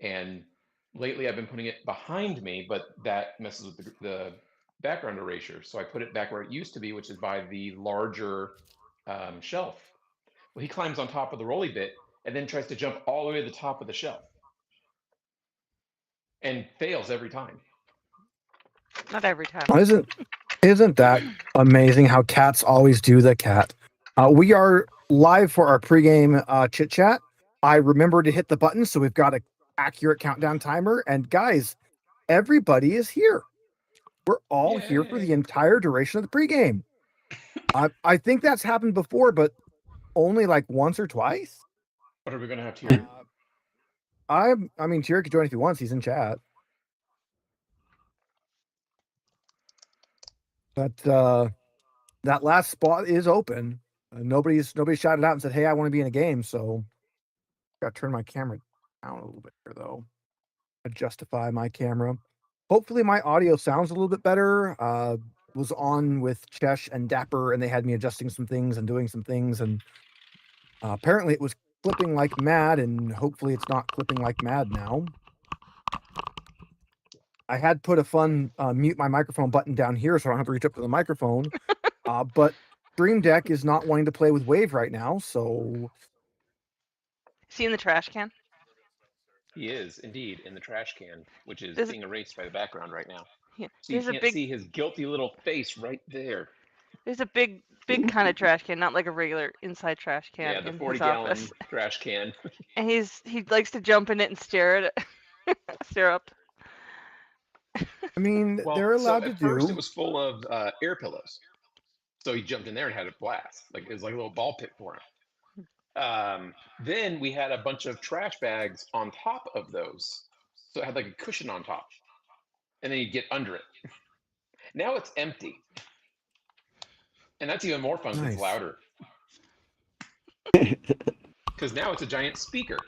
And lately I've been putting it behind me, but that messes with the background erasure. So I put it back where it used to be, which is by the larger shelf. Well, he climbs on top of the rolly bit and then tries to jump all the way to the top of the shelf and fails every time. Not every time. Isn't that amazing how cats always do the cat? We are live for our pregame chit chat. I remember to hit the button, so we've got an accurate countdown timer. And guys, everybody is here. We're all here for the entire duration of the pregame. I think that's happened before, but only like once or twice. What are we gonna have to? I mean, Tyr could join if he wants. He's in chat. But that last spot is open. Nobody shouted out and said, "Hey, I want to be in a game." So, got to turn my camera down a little bit here, though. Justify my camera. Hopefully, my audio sounds a little bit better. Was on with Chesh and Dapper, and they had me adjusting some things and doing some things, and apparently, it was clipping like mad. And hopefully, it's not clipping like mad now. I had put a fun mute my microphone button down here, so I don't have to reach up to the microphone. But Stream Deck is not wanting to play with Wave right now, so. Is he in the trash can? He is indeed in the trash can, which is being erased by the background right now. Yeah. So you can't see his guilty little face right there. There's a big kind of trash can, not like a regular inside trash can. Yeah, the in 40-gallon his office. trash can. And he likes to jump in it and stare at it, stare up. I mean, they're allowed to do. At first, it was full of air pillows, so he jumped in there and had a blast. Like it was like a little ball pit for him. Then we had a bunch of trash bags on top of those, so it had like a cushion on top, and then you'd get under it. Now it's empty, and that's even more fun because it's louder. Because now it's a giant speaker.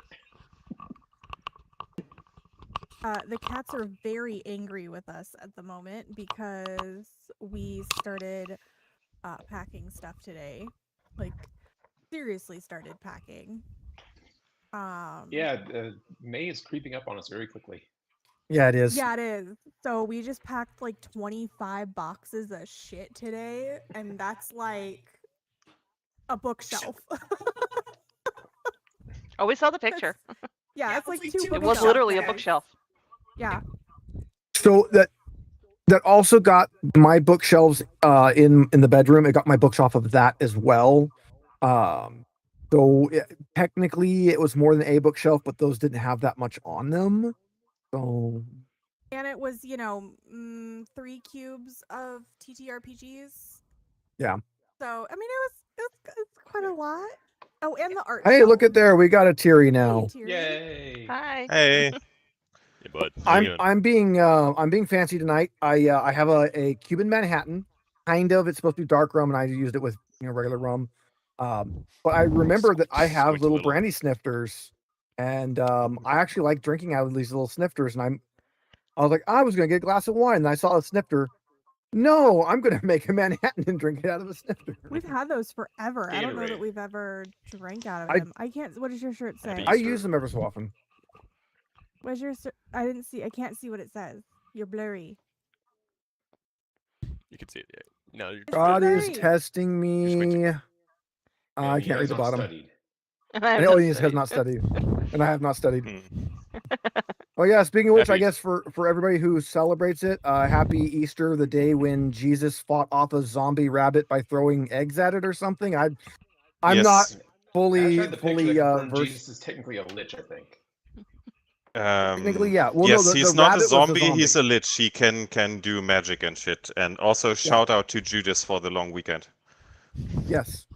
The cats are very angry with us at the moment because we started packing stuff today. Like, seriously started packing. Yeah, May is creeping up on us very quickly. Yeah, it is. Yeah, it is. So we just packed like 25 boxes of shit today, and that's like a bookshelf. Oh, we saw the picture. Yeah, it's like two bookshelves. It was literally a bookshelf. Yeah. So that also got my bookshelves in the bedroom. It got my books off of that as well. So technically it was more than a bookshelf, but those didn't have that much on them. So. And it was, 3 cubes of TTRPGs. Yeah. So I mean, it's quite a lot. Oh, and the art. Hey, shelf. look at there. We got a Tiri now. Hey, Tiri. Yay! Hi. Hey. Hey, bud. I'm being fancy tonight. I have a Cuban Manhattan, kind of. It's supposed to be dark rum, and I used it with regular rum. But I remember that I have little brandy snifters, and I actually like drinking out of these little snifters. And I was like, I was gonna get a glass of wine, and I saw a snifter. No, I'm gonna make a Manhattan and drink it out of a snifter. We've had those forever. I don't know that we've ever drank out of them. I can't. What does your shirt say? I use them ever so often. Where's your? I didn't see. I can't see what it says. You're blurry. You can see it. Yeah. No, God is testing me. I can't read the bottom. And Aliens has not studied, and I have not studied. Oh yeah, speaking of which, I guess for everybody who celebrates it, happy Easter, the day when Jesus fought off a zombie rabbit by throwing eggs at it or something. I'm not fully versed. Jesus is technically a lich, I think. Technically, yeah. Well, yes, no, he's not a zombie, he's a lich. He can do magic and shit. And also shout out to Judas for the long weekend. Yes.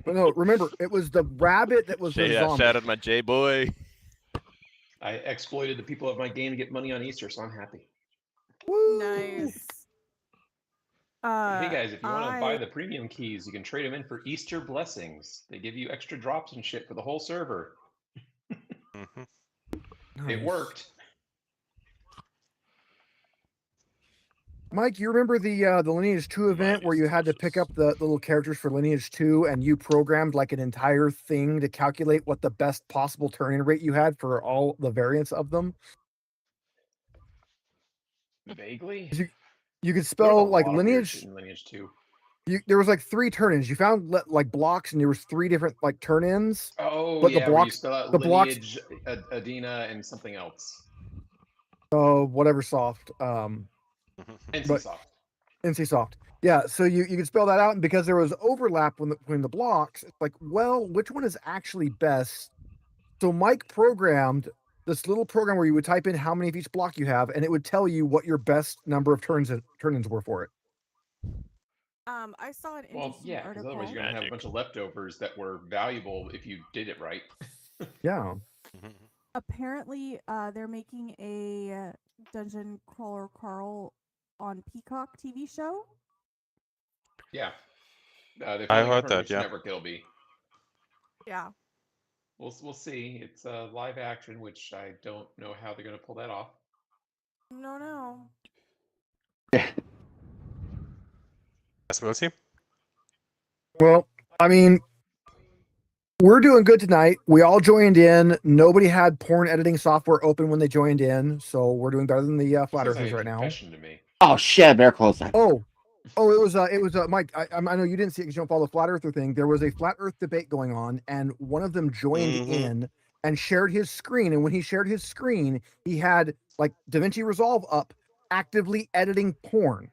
But no, remember, it was the rabbit that was the zombie. Shout out my J-boy. I exploited the people of my game to get money on Easter, so I'm happy. Woo. Nice. Hey guys, if you want to buy the premium keys, you can trade them in for Easter blessings. They give you extra drops and shit for the whole server. It worked. Mike, you remember the Lineage 2 event where you had to pick up the little characters for Lineage 2 and you programmed like an entire thing to calculate what the best possible turn-in rate you had for all the variants of them? Vaguely. You could There was a spell like lot of weird shit Lineage. in Lineage 2. There was like 3 turn-ins. You found like blocks, and there was 3 different like turn-ins. Oh But the yeah, where you blocks- spell out the blocks- Lineage, Adina, and something else. Whatever soft. NCSoft. NCSoft. Yeah, so you could spell that out, and because there was overlap between the blocks, it's like, well, which one is actually best? So Mike programmed this little program where you would type in how many of each block you have, and it would tell you what your best number of turn-ins were for it. I saw an Well, interesting yeah, because article. otherwise you're gonna have a Magic. bunch of leftovers that were valuable if you did it right. Yeah. Apparently, they're making a Dungeon Crawler Carl on Peacock TV show. Yeah. They I finally heard confirmed that, which yeah. network it'll be. Yeah. We'll see. It's live action, which I don't know how they're gonna pull that off. No. Yes, we'll see. Well, I mean, we're doing good tonight. We all joined in. Nobody had porn editing software open when they joined in, so we're doing better than the flat Sounds like earthers a right now. confession to me. Oh shit, better close that. Oh, it was Mike. I know you didn't see it because you don't follow the flat earther thing. There was a flat Earth debate going on, and one of them joined Mhm. in and shared his screen. And when he shared his screen, he had like DaVinci Resolve up, actively editing porn.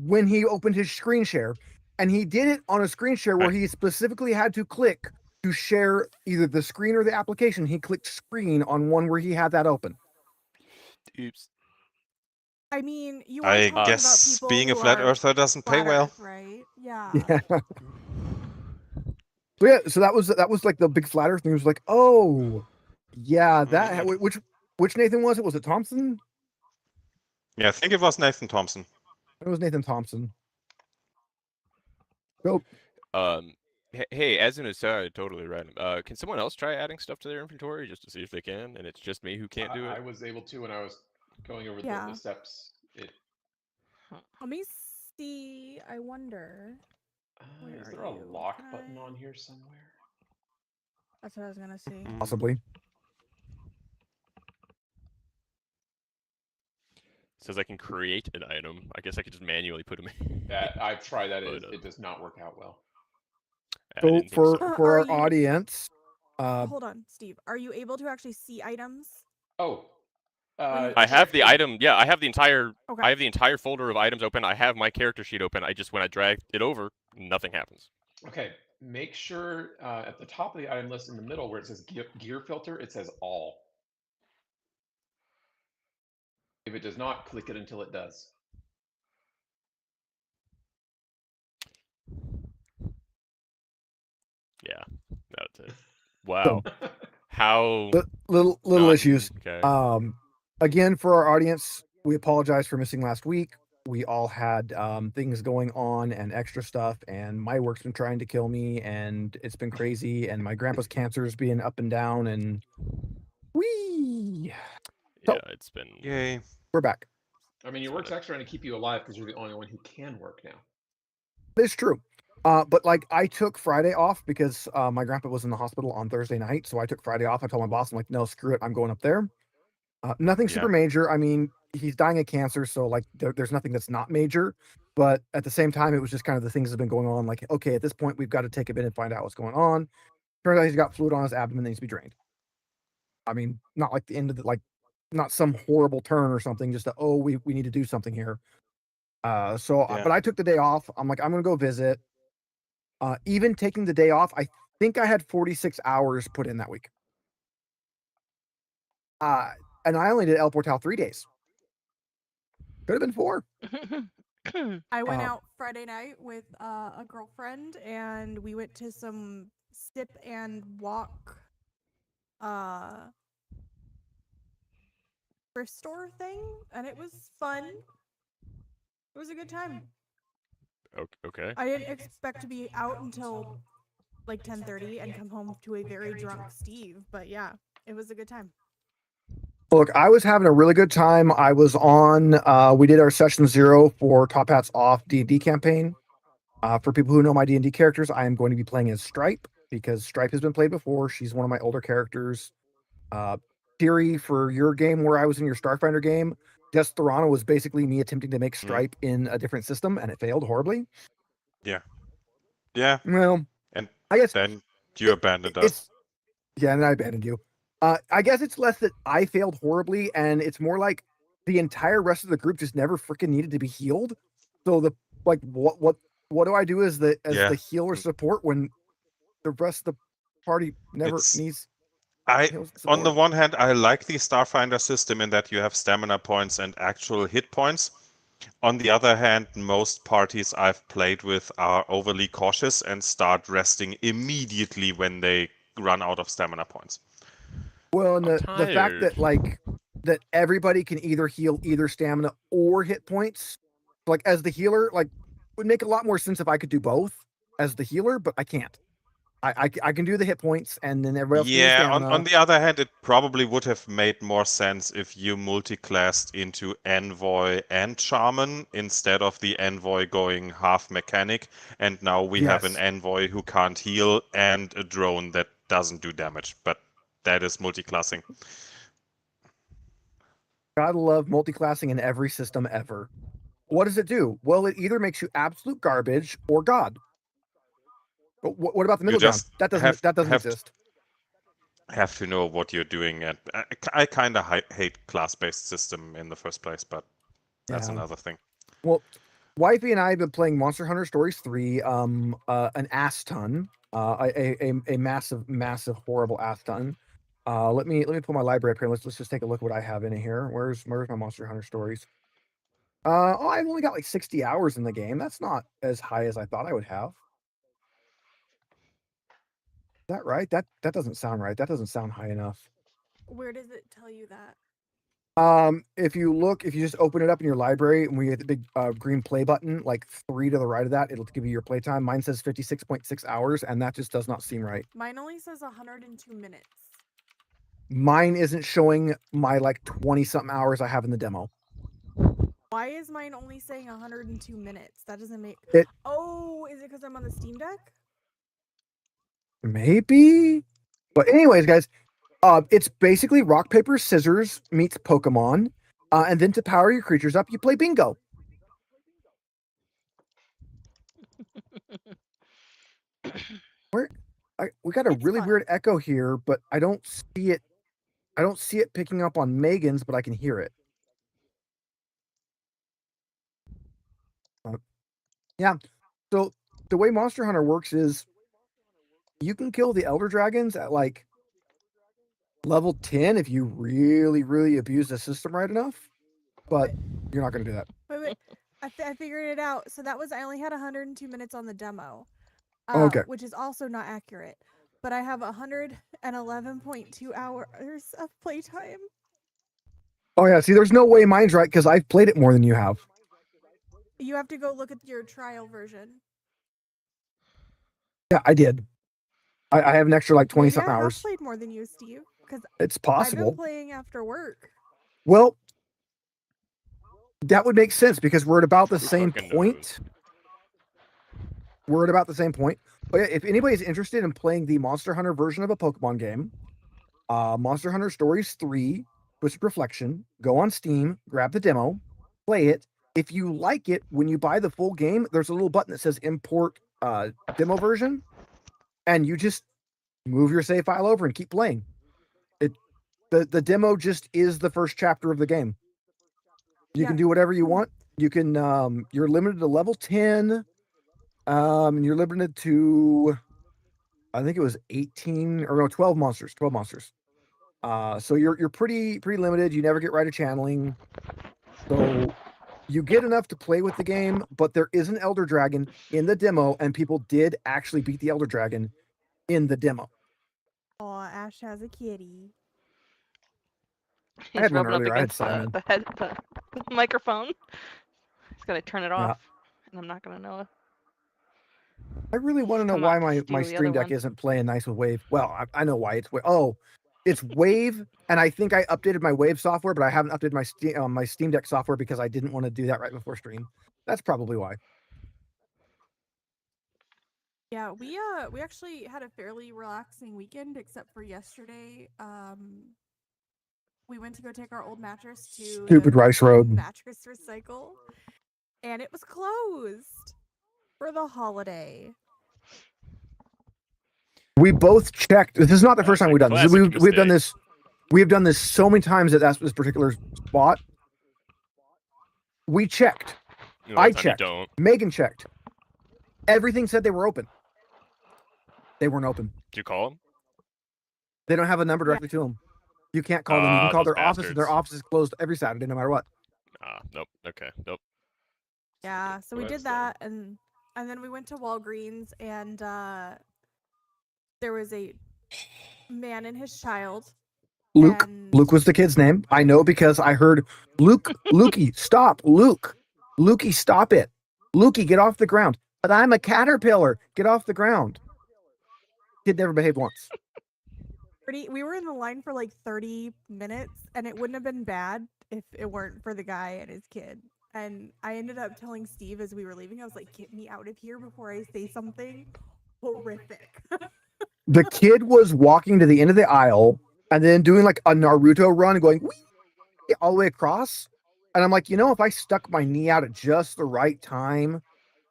When he opened his screen share, and he did it on a screen share where he specifically had to click to share either the screen or the application. He clicked screen on one where he had that open. Oops. I mean, you are I talking about guess people being a who flat are earther doesn't pay flat well. Earth, right? Yeah. Yeah. So that was like the big flat Earth thing. It was like, oh, yeah, that which Nathan was it? Was it Thompson? Yeah, I think it was Nathan Thompson. It was Nathan Thompson. So Hey, as an aside, totally random. Can someone else try adding stuff to their inventory just to see if they can? And it's just me who can't do I it. was able to when I was going over Yeah. the steps. It Let me see. I wonder. Where is are there a you? lock Can button I- on here somewhere? That's what I was gonna see. possibly. Says I can create an item. I guess I could just manually put them in. That I've tried that. But, It does not work out well. I So didn't think for so. for Are our you- audience, Hold on, Steve. Are you able to actually see items? Oh, I have the item. Yeah, I have the entire. Okay. I have the entire folder of items open. I have my character sheet open. I just when I drag it over, nothing happens. Okay, make sure at the top of the item list in the middle where it says gear filter, it says all. If it does not, click it until it does. Yeah, that's it. Wow. How little not- issues. Okay. Again, for our audience, we apologize for missing last week. We all had things going on and extra stuff, and my work's been trying to kill me, and it's been crazy, and my grandpa's cancer's being up and down, and whee, so- Yeah, it's been. Yay. we're back. I mean, your work's actually trying to keep you alive because you're the only one who can work now. It's true. But like I took Friday off because my grandpa was in the hospital on Thursday night, so I took Friday off. I told my boss, I'm like, no, screw it, I'm going up there. Nothing super Yeah. major. I mean, he's dying of cancer, so like there's nothing that's not major. But at the same time, it was just kind of the things that have been going on. Like, okay, at this point, we've got to take a bit and find out what's going on. Turns out he's got fluid on his abdomen that needs to be drained. I mean, not like the end of the not some horrible turn or something. Just we need to do something here. Yeah. But I took the day off. I'm like, I'm gonna go visit. Even taking the day off, I think I had 46 hours put in that week. And I only did El Portal 3 days. Could have been 4. I went Uh, out Friday night with a girlfriend, and we went to some sip and walk thrift store thing, and it was fun. It was a good time. Okay. I didn't expect to be out until like 10:30 and come home to a very drunk Steve, but yeah, it was a good time. Look, I was having a really good time. I was on. We did our session 0 for Top Hats Off D&D campaign. For people who know my D&D characters, I am going to be playing as Stripe because Stripe has been played before. She's one of my older characters. Theory for your game, where I was in your Starfinder game, Desperado was basically me attempting to make Stripe in a different system, and it failed horribly. Yeah. Well, And I guess then you abandoned us. it's yeah, and I abandoned you. I guess it's less that I failed horribly, and it's more like the entire rest of the group just never freaking needed to be healed. So the what do I do as the healer support when the rest of the party never needs? On the one hand, I like the Starfinder system in that you have stamina points and actual hit points. On the other hand, most parties I've played with are overly cautious and start resting immediately when they run out of stamina points. Well, and the fact that that everybody can either heal either stamina or hit points, like as the healer, like would make a lot more sense if I could do both as the healer, but I can't. I can do the hit points and then everybody else can do stamina. On the other hand, it probably would have made more sense if you multiclassed into Envoy and Shaman instead of the Envoy going half mechanic, and now we have an Envoy who can't heal and a drone that doesn't do damage, but that is multiclassing. Gotta love multiclassing in every system ever. What does it do? Well, it either makes you absolute garbage or God. But what about the middle ground? That doesn't exist. Have to know what you're doing, and I kind of hate class-based system in the first place, but that's another thing. Well, Wifey and I have been playing Monster Hunter Stories 3, an ass ton, a massive, horrible ass ton. Let me pull my library up here. Let's just take a look at what I have in here. Where's my Monster Hunter Stories? I've only got like 60 hours in the game. That's not as high as I thought I would have. Is that right? That doesn't sound right. That doesn't sound high enough. Where does it tell you that? If you just open it up in your library and we hit the big green play button, like 3 to the right of that, it'll give you your playtime. Mine says 56.6 hours, and that just does not seem right. Mine only says 102 minutes. Mine isn't showing my like 20-something hours I have in the demo. Why is mine only saying 102 minutes? That doesn't make it. Oh, is it because I'm on the Steam Deck? Maybe. But anyways, guys, it's basically rock, paper, scissors meets Pokemon. And then to power your creatures up, you play bingo. We got a really weird echo here, but I don't see it. I don't see it picking up on Megan's, but I can hear it. Yeah. So the way Monster Hunter works is you can kill the Elder Dragons at like level 10 if you really, really abuse the system right enough, but you're not going to do that. Wait. I figured it out. So I only had 102 minutes on the demo. Okay. Which is also not accurate. But I have 111.2 hours of playtime. Oh yeah, see, there's no way mine's right because I've played it more than you have. You have to go look at your trial version. Yeah, I did. I have an extra like 20-something hours. I've played more than you, Steve. Because it's possible. I've been playing after work. Well, that would make sense because we're at about the same point. We're at about the same point. But yeah, if anybody's interested in playing the Monster Hunter version of a Pokemon game, Monster Hunter Stories 3, Twisted Reflection, go on Steam, grab the demo, play it. If you like it, when you buy the full game, there's a little button that says import demo version, and you just move your save file over and keep playing. The demo just is the first chapter of the game. You can do whatever you want. You can you're limited to level 10. And you're limited to, I think it was 12 monsters. 12 monsters. So you're pretty limited. You never get right of channeling. So you get enough to play with the game, but there is an Elder Dragon in the demo, and people did actually beat the Elder Dragon in the demo. Oh, Ash has a kitty. He's rubbing up against the microphone. He's gonna turn it off, and I'm not gonna know. I really want to know why my Stream Deck isn't playing nice with Wave. Well, I know why it's. Oh, It's Wave, and I think I updated my Wave software, but I haven't updated my Steam Deck software because I didn't want to do that right before stream. That's probably why. Yeah, we actually had a fairly relaxing weekend, except for yesterday. We went to go take our old mattress to Stupid Rice Road. mattress recycle, and it was closed for the holiday. We both checked. This is not the first time we've done this. classic We've done mistake. this. We have done this so many times at this particular spot. We checked. You I one time you checked. don't. Megan checked. Everything said they were open. They weren't open. Did you call him? They don't have a number directly to them. You can't call them. You can call those their office, and their bastards. office is closed every Saturday, no matter what. Nope. Okay. Nope. Yeah, so we Well, did that's that, and then we went to Walgreens, and there was a man and his child. Luke. And Luke was the kid's name. I know because I heard Luke. Lukey, stop. Luke. Lukey, stop it. Lukey, get off the ground. But I'm a caterpillar. Get off the ground. Kid never behaved once. we were in the line for like 30 minutes, and it wouldn't have been bad if it weren't for the guy and his kid. And I ended up telling Steve as we were leaving, I was like, get me out of here before I say something horrific. The kid was walking to the end of the aisle and then doing like a Naruto run and going whee, all the way across. And I'm like, if I stuck my knee out at just the right time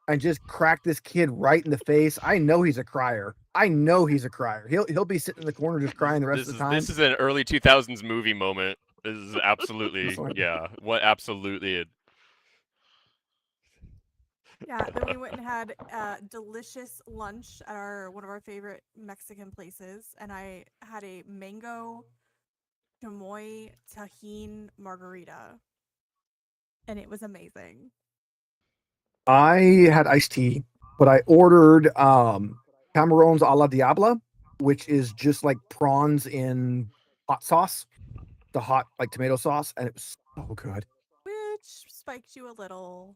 and just cracked this kid right in the face, I know he's a crier. He'll be sitting in the corner just crying the rest of the time. This is an early 2000s movie moment. This is absolutely absolutely. Yeah, then we went and had delicious lunch at one of our favorite Mexican places, and I had a mango chamoy tajin margarita, and it was amazing. I had iced tea, but I ordered Camarones a la Diabla, which is just like prawns in hot sauce, the hot like tomato sauce, and it was so good. Which spiked you a little.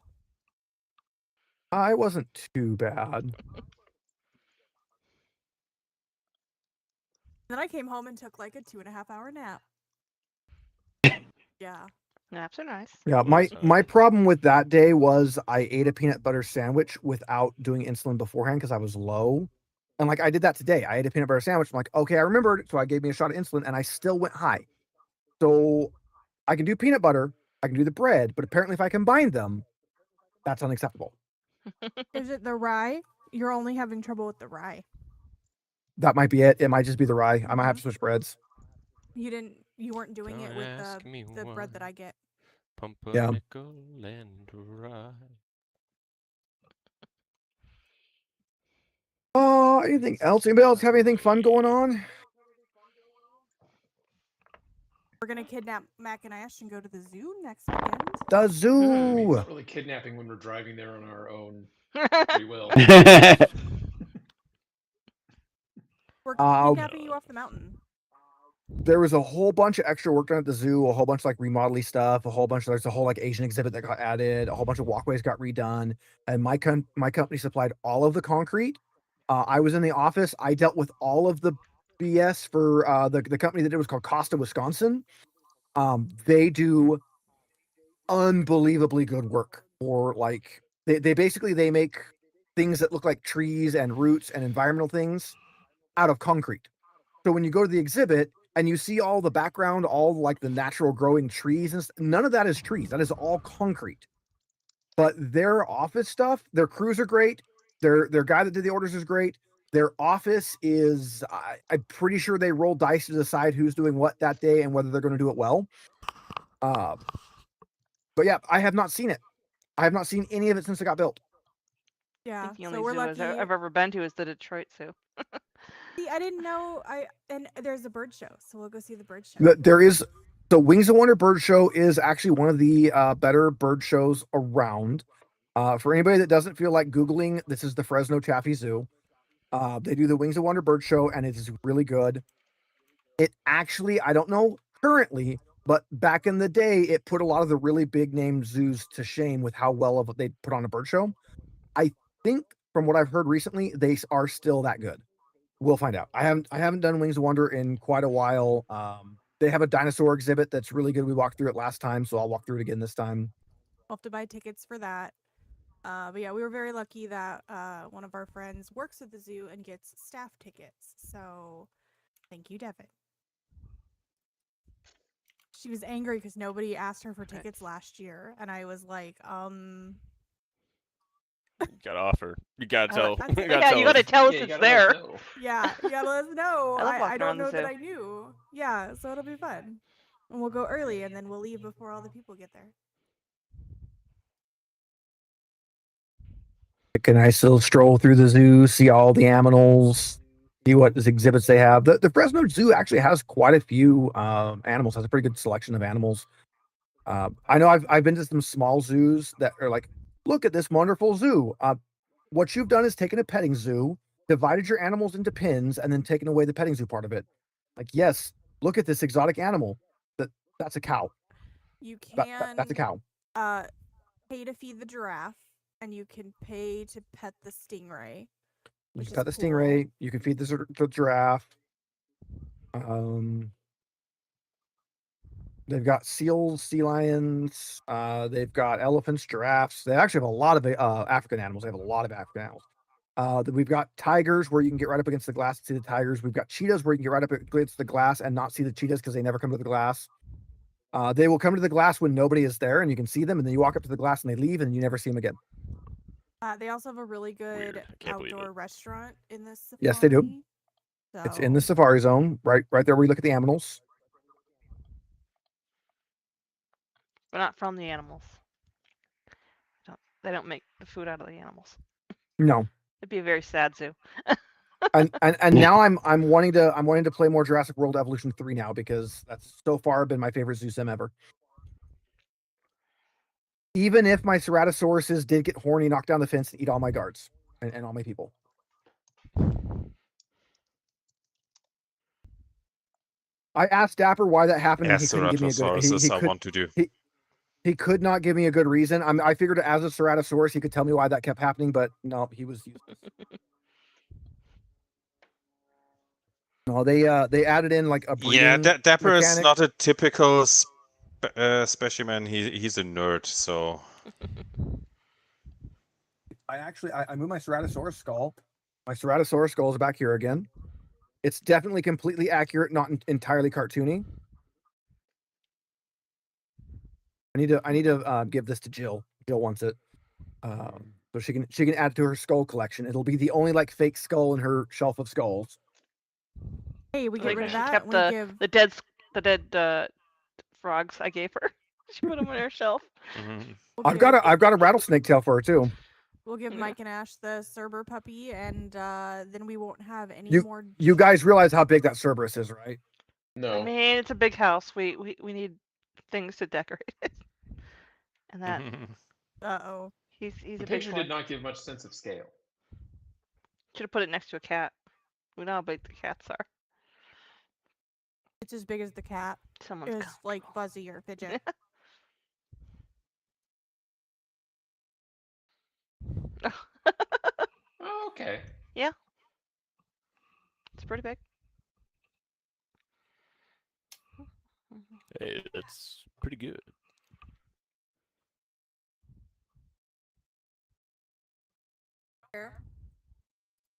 I wasn't too bad. Then I came home and took like a 2.5-hour nap. Yeah. Naps are nice. Yeah, my problem with that day was I ate a peanut butter sandwich without doing insulin beforehand because I was low. And like I did that today. I ate a peanut butter sandwich. I'm like, okay, I remembered. So I gave me a shot of insulin and I still went high. So I can do peanut butter, I can do the bread, but apparently if I combine them, that's unacceptable. Is it the rye? You're only having trouble with the rye. That might be it. It might just be the rye. I might have to switch breads. You weren't doing it Don't with ask me the bread that why. I get. Pumpernickel and rye. Anything else? Anybody else have anything fun going on? We're gonna kidnap Mac and Ash and go to the zoo next weekend. The I mean, zoo. it's not really kidnapping when we're driving there on our own free will. We're kidnapping you off the mountain. There was a whole bunch of extra work done at the zoo, a whole bunch of like remodeling stuff, there's a whole like Asian exhibit that got added, a whole bunch of walkways got redone, and my company supplied all of the concrete. I was in the office. I dealt with all of the BS for the company that it was called Costa, Wisconsin. They do unbelievably good work for like they basically they make things that look like trees and roots and environmental things out of concrete. So when you go to the exhibit and you see all the background, all like the natural growing trees, and none of that is trees. That is all concrete. But their office stuff, their crews are great. Their guy that did the orders is great. Their office is, I'm pretty sure they roll dice to decide who's doing what that day and whether they're going to do it well. But yeah, I have not seen it. I have not seen any of it since it got built. I Yeah, think the so only we're zoo lucky. I've ever been to is the Detroit Zoo. See, I didn't know. And there's a bird show, so we'll go see the bird show. There is the Wings of Wonder Bird Show is actually one of the better bird shows around. For anybody that doesn't feel like Googling, this is the Fresno Chaffee Zoo. They do the Wings of Wonder Bird Show, and it is really good. It actually, I don't know currently, but back in the day, it put a lot of the really big name zoos to shame with how well of they put on a bird show. I think from what I've heard recently, they are still that good. We'll find out. I haven't done Wings of Wonder in quite a while. They have a dinosaur exhibit that's really good. We walked through it last time, so I'll walk through it again this time. I'll have to buy tickets for that. But yeah, we were very lucky that one of our friends works at the zoo and gets staff tickets. So thank you, Devin. She was angry because nobody asked her for tickets last year, and I was like, You gotta offer. You gotta tell. that's- You Yeah, gotta you tell gotta us. tell us Yeah, you it's gotta let us there. know. yeah, you gotta let us know. I love I walking don't around the know that zoo. I knew. Yeah, so it'll be fun. And we'll go early, and then we'll leave before all the people get there. Take a nice little stroll through the zoo, see all the animals, see what exhibits they have. The Fresno Zoo actually has quite a few animals. Has a pretty good selection of animals. I know I've been to some small zoos that are like, look at this wonderful zoo. What you've done is taken a petting zoo, divided your animals into pens, and then taken away the petting zoo part of it. Like, yes, look at this exotic animal. That's a cow. You That's can a cow. pay to feed the giraffe, and you can pay to pet the stingray. You Which can is pet the cool. stingray. You can feed the giraffe. They've got seals, sea lions. They've got elephants, giraffes. They actually have a lot of African animals. They have a lot of African animals. We've got tigers where you can get right up against the glass and see the tigers. We've got cheetahs where you can get right up against the glass and not see the cheetahs because they never come to the glass. They will come to the glass when nobody is there and you can see them, and then you walk up to the glass and they leave and you never see them again. They also have a really good Weird. I can't believe outdoor it. restaurant in the safari. Yes, they do. It's in the so- safari zone, right there where you look at the animals. We're not from the animals. They don't make the food out of the animals. No. It'd be a very sad zoo. and now I'm wanting to play more Jurassic World Evolution 3 now because that's so far been my favorite zoo sim ever. Even if my Ceratosauruses did get horny, knock down the fence, and eat all my guards and all my people. I asked Dapper why that happened, and he couldn't give me a good. Ceratosauruses I want to do. He could not give me a good reason. I figured as a Ceratosaurus, he could tell me why that kept happening, but no, he was useless. No, they added in like a breeding. Yeah, Dapper is mechanic. not a typical specimen. He's a nerd, so. I moved my Ceratosaurus skull. My Ceratosaurus skull is back here again. It's definitely completely accurate, not entirely cartoony. I need to give this to Jill. Jill wants it, so she can add it to her skull collection. It'll be the only like fake skull in her shelf of skulls. Hey, we get Like rid of she that. kept We give the dead frogs I gave her. She put them on her shelf. Mhm. we'll I've give- got a rattlesnake tail for her too. We'll give Yeah. Mike and Ash the Cerber puppy, and then we won't have any more. You guys realize how big that Cerberus is, right? No. I mean, it's a big house. We need things to decorate it. And that Uh-oh. he's The a big picture one. did not give much sense of scale. Should have put it next to a cat. We know how big the cats are. It's as big as the cat. Someone's It's like Fuzzy or Fidget. Oh, okay. It's pretty big. Hey, that's pretty good.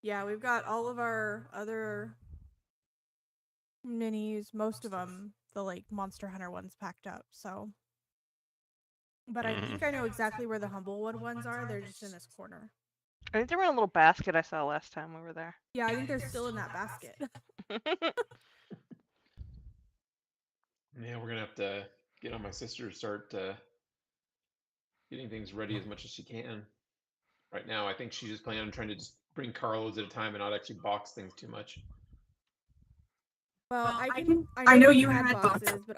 Yeah, we've got all of our other minis, most of them, the like Monster Hunter ones packed up, so. But I think I know exactly where the Humblewood ones are. They're just in this corner. I think they were in a little basket I saw last time we were there. Yeah, I think they're still in that basket. Yeah, we're gonna have to get on my sister to start getting things ready as much as she can. Right now, I think she's just planning on trying to just bring carloads at a time and not actually box things too much. Well, I know you had boxes, but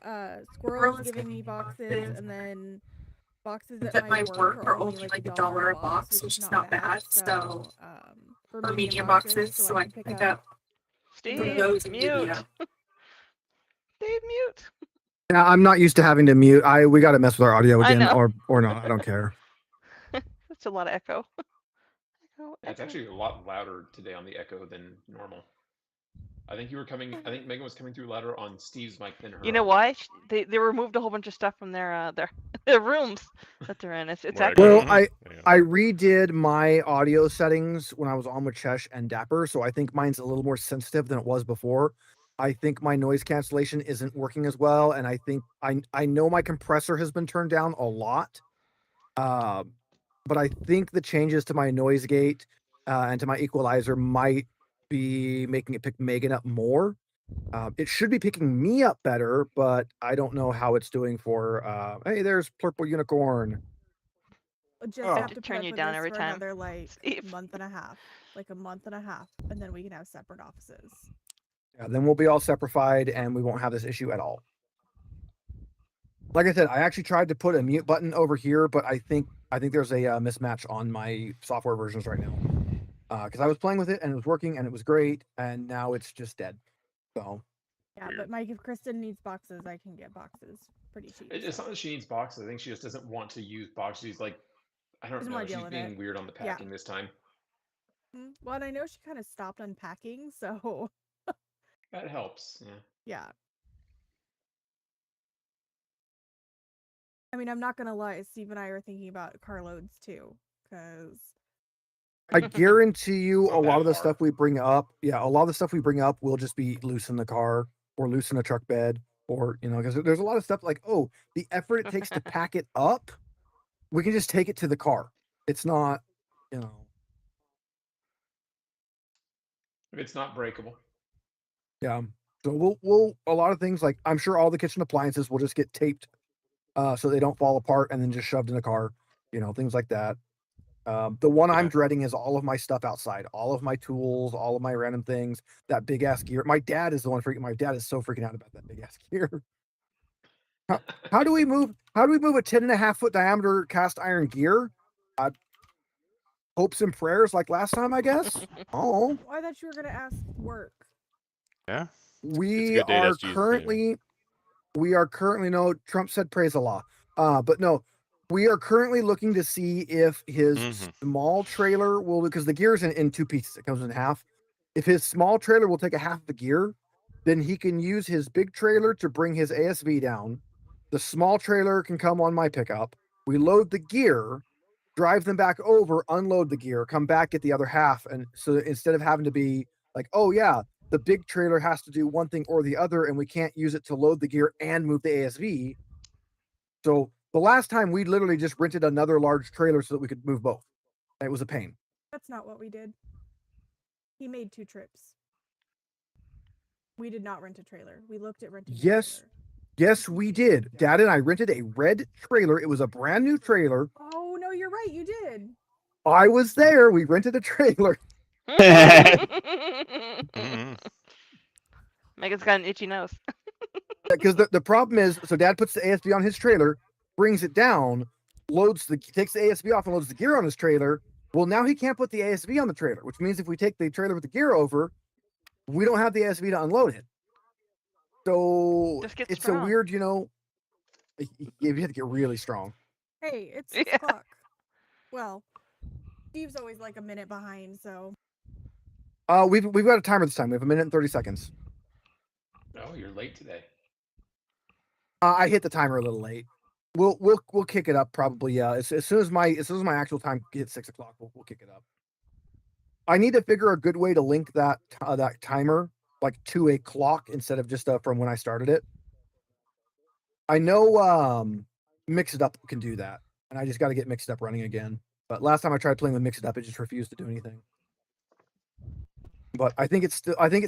Squirrel's giving me boxes, and then boxes at my work are only like $1 a box, which is not bad. So for medium boxes, so I can pick up Steve, those mute. Steve, mute. Yeah, I'm not used to having to mute. We got to mess with our audio I again, know. or not. I don't care. That's a lot of echo. It's actually a lot louder today on the Echo than normal. I think you were coming. I think Megan was coming through louder on Steve's mic than her. You know own. why? They removed a whole bunch of stuff from their their rooms that they're in. It's Right. actually Well, Mhm. I redid my audio settings when I was on with Chesh and Dapper, so I think mine's a little more sensitive than it was before. I think my noise cancellation isn't working as well, and I think I know my compressor has been turned down a lot. But I think the changes to my noise gate and to my equalizer might be making it pick Megan up more. It should be picking me up better, but I don't know how it's doing for. Hey, there's Purple Unicorn. We'll just Oh. have To to put turn up you with down this every for time, another like Steve. month and a half, and then we can have separate offices. Yeah, then we'll be all separified and we won't have this issue at all. Like I said, I actually tried to put a mute button over here, but I think there's a mismatch on my software versions right now. Because I was playing with it and it was working and it was great, and now it's just dead. So Yeah, Weird. but Mike, if Kristen needs boxes, I can get boxes pretty cheap. It's so. not that she needs boxes. I think she just doesn't want to use boxes. She's like, I don't Doesn't know. wanna She's deal with being it. weird on the Yeah. packing this time. Well, and I know she kind of stopped unpacking, so That helps. Yeah. yeah. I mean, I'm not gonna lie. Steve and I are thinking about carloads too, because I guarantee you Not a lot that of the far. stuff we bring up, a lot of the stuff we bring up will just be loose in the car or loose in a truck bed, or because there's a lot of stuff like, oh, the effort it takes to pack it up, we can just take it to the car. It's not, It's not breakable. yeah. So we'll a lot of things like I'm sure all the kitchen appliances will just get taped so they don't fall apart and then just shoved in the car, things like that. The one I'm Yeah. dreading is all of my stuff outside, all of my tools, all of my random things, that big ass gear. My dad is the one freaking. My dad is so freaking out about that big ass gear. How do we move a 10.5-foot diameter cast iron gear? Hopes and prayers like last time, I guess. Oh, I thought you were gonna ask work. Yeah. we good day, are that's Jesus, anyway. currently no. Trump said praise Allah, but no. We are currently looking to see if his Mhm. small trailer will, because the gear is in two pieces. It comes in half. If his small trailer will take a half of the gear, then he can use his big trailer to bring his ASV down. The small trailer can come on my pickup. We load the gear, drive them back over, unload the gear, come back, get the other half. And so instead of having to be like, oh yeah, the big trailer has to do one thing or the other, and we can't use it to load the gear and move the ASV. So the last time we literally just rented another large trailer so that we could move both. It was a pain. That's not what we did. He made 2 trips. We did not rent a trailer. We looked at renting. Yes. A trailer. Yes, we did. Dad and I rented a red trailer. It was a brand new trailer. Oh no, you're right. You did. I was there. We rented a trailer. Mhm. Megan's got an itchy nose. Because the problem is, so Dad puts the ASB on his trailer, brings it down, takes the ASB off and loads the gear on his trailer. Well, now he can't put the ASB on the trailer, which means if we take the trailer with the gear over, we don't have the ASB to unload it. So Just get it's strong. a weird, you have to get really strong. Hey, it's 6 Yeah. o'clock. Well, Steve's always like a minute behind, so We've got a timer this time. We have 1 minute and 30 seconds. Oh, you're late today. I hit the timer a little late. We'll kick it up probably. Yeah, as soon as my actual time hits 6 o'clock, we'll kick it up. I need to figure a good way to link that timer like to a clock instead of just from when I started it. I know Mix It Up can do that, and I just got to get Mix It Up running again. But last time I tried playing with Mix It Up, it just refused to do anything. But I think it's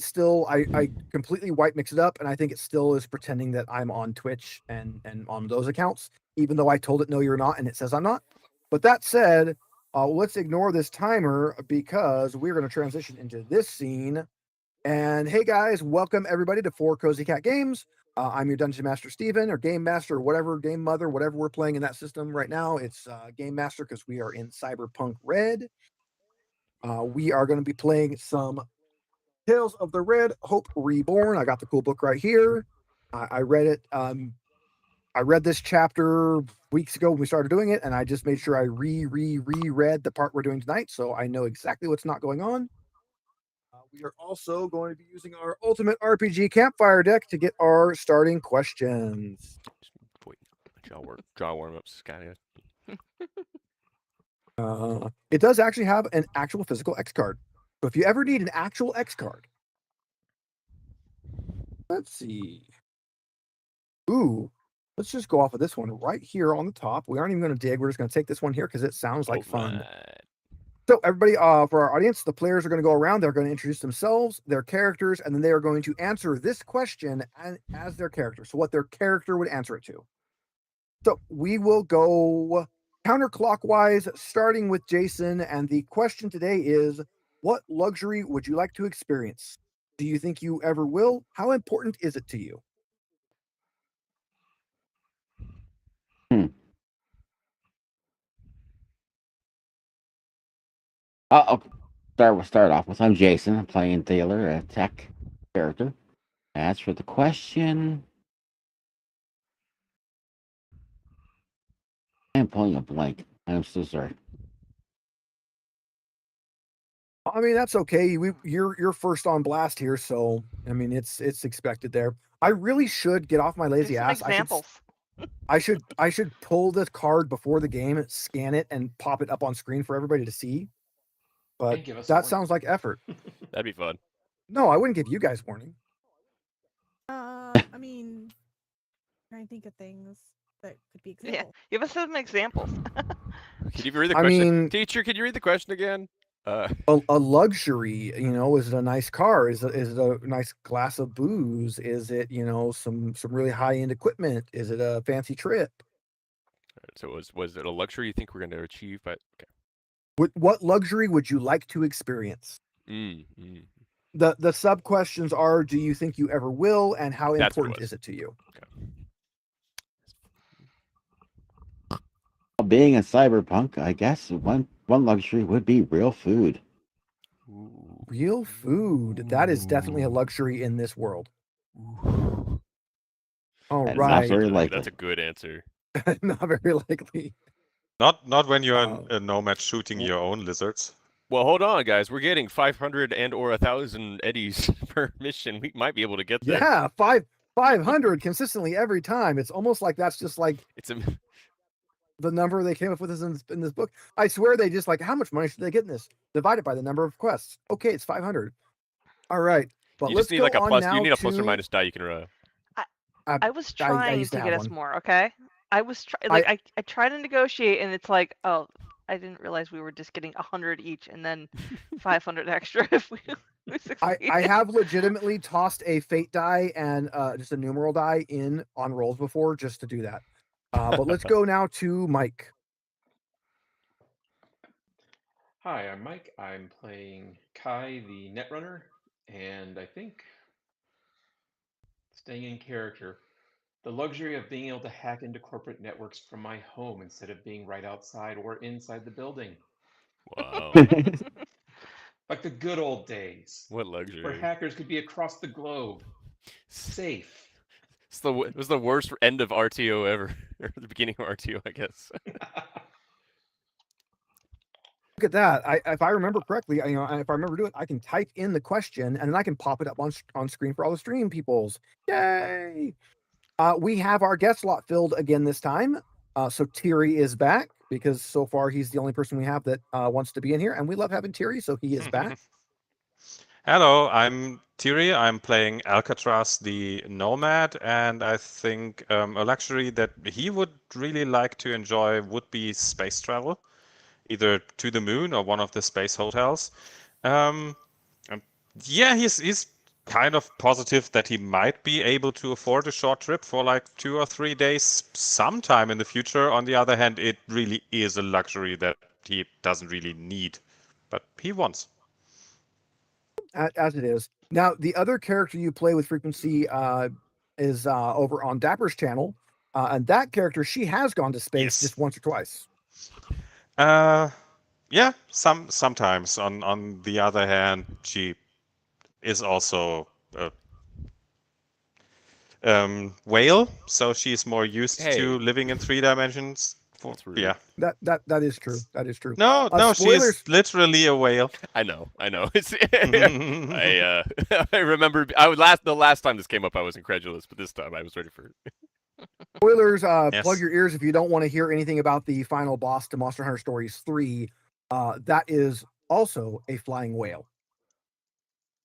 still I completely white Mix It Up, and I think it still is pretending that I'm on Twitch and on those accounts, even though I told it no, you're not, and it says I'm not. But that said, let's ignore this timer because we're going to transition into this scene. And hey guys, welcome everybody to 4 Cozy Cat Games. I'm your Dungeon Master Steven, or Game Master, or whatever, Game Mother, whatever we're playing in that system right now. It's Game Master because we are in Cyberpunk Red. We are going to be playing some Tales of the Red Hope Reborn. I got the cool book right here. I read it. I read this chapter weeks ago when we started doing it, and I just made sure I reread the part we're doing tonight, so I know exactly what's not going on. we are also going to be using our Ultimate RPG Campfire deck to get our starting questions. Wait, draw warm-ups. Got it. It does actually have an actual physical X card. So if you ever need an actual X card, let's see. Ooh, let's just go off of this one right here on the top. We aren't even going to dig. We're just going to take this one here because it sounds like fun. Right. So everybody, for our audience, the players are going to go around. They're going to introduce themselves, their characters, and then they are going to answer this question as their character. So what their character would answer it to. So we will go counterclockwise, starting with Jason. And the question today is, what luxury would you like to experience? Do you think you ever will? How important is it to you? I'll start off with, I'm Jason. I'm playing Taylor, a tech character. As for the question, I'm pulling a blank. I'm so sorry. I mean, that's okay. You're first on blast here, so I mean it's expected there. I really should get off my lazy Give some ass. examples. I should pull this card before the game, scan it, and pop it up on screen for everybody to see. But And give us that warning. sounds like effort. That'd be fun. No, I wouldn't give you guys warning. I mean, trying to think of things that could be Yeah, examples. give us some examples. Can you read the I question? mean- Teacher, can you read the question again? A luxury, is it a nice car? Is it a nice glass of booze? Is it, some really high end equipment? Is it a fancy trip? So was it a luxury you think we're going to achieve? But What luxury would you like to experience? okay. The sub questions are: do you think you ever will, and how That's what it important was. is it to you? Being a cyberpunk, I guess one luxury would be real food. Ooh. Real food. That is definitely a luxury in this world. All That is right. not very likely. That's a good answer. Not very likely. Not when you're Oh. a nomad shooting your own lizards. Well, hold on, guys. We're getting 500 and or 1,000 eddies per mission. We might be able to get there. Yeah, 500 consistently every time. It's almost like that's just like It's a the number they came up with in this book. I swear they just how much money should they get in this? Divide it by the number of quests. Okay, it's 500. All right, but you let's just need go like a on plus. now You need a plus or to- minus die you can roll. I was I trying used to to have get us one. more. Okay, I was I tried to negotiate, and it's like, oh, I didn't realize we were just getting 100 each, and then 500 extra if we succeed. I have legitimately tossed a fate die and just a numeral die in on rolls before just to do that. But let's go now to Mike. Hi, I'm Mike. I'm playing Kai, the Netrunner, and I think staying in character, the luxury of being able to hack into corporate networks from my home instead of being right outside or inside the building, Wow. like the good old days, What where luxury. hackers could be across the globe, safe. It was the worst end of RTO ever, or the beginning of RTO, I guess. Look at that. If I remember correctly, if I remember doing it, I can type in the question and then I can pop it up on screen for all the stream peoples. Yay! We have our guest slot filled again this time. So Thierry is back because so far he's the only person we have that wants to be in here, and we love having Thierry, so he is back. Hello, I'm Thierry. I'm playing Alcatraz the Nomad, and I think a luxury that he would really like to enjoy would be space travel, either to the moon or one of the space hotels. And yeah, he's kind of positive that he might be able to afford a short trip for like 2 or 3 days sometime in the future. On the other hand, it really is a luxury that he doesn't really need, but he wants. As it is. Now, the other character you play with frequency is over on Dapper's channel. And that character, she has gone to space Yes. just once or twice. Yeah, sometimes. On the other hand, she is also a whale, so she's more used Hey. to living in 3 dimensions. That's rude. Yeah. That is true. That is true. No, spoilers. she's literally a whale. I know. It's I remember the last time this came up I was incredulous, but this time I was ready for it. Spoilers, Yes. plug your ears if you don't want to hear anything about the final boss to Monster Hunter Stories 3. That is also a flying whale.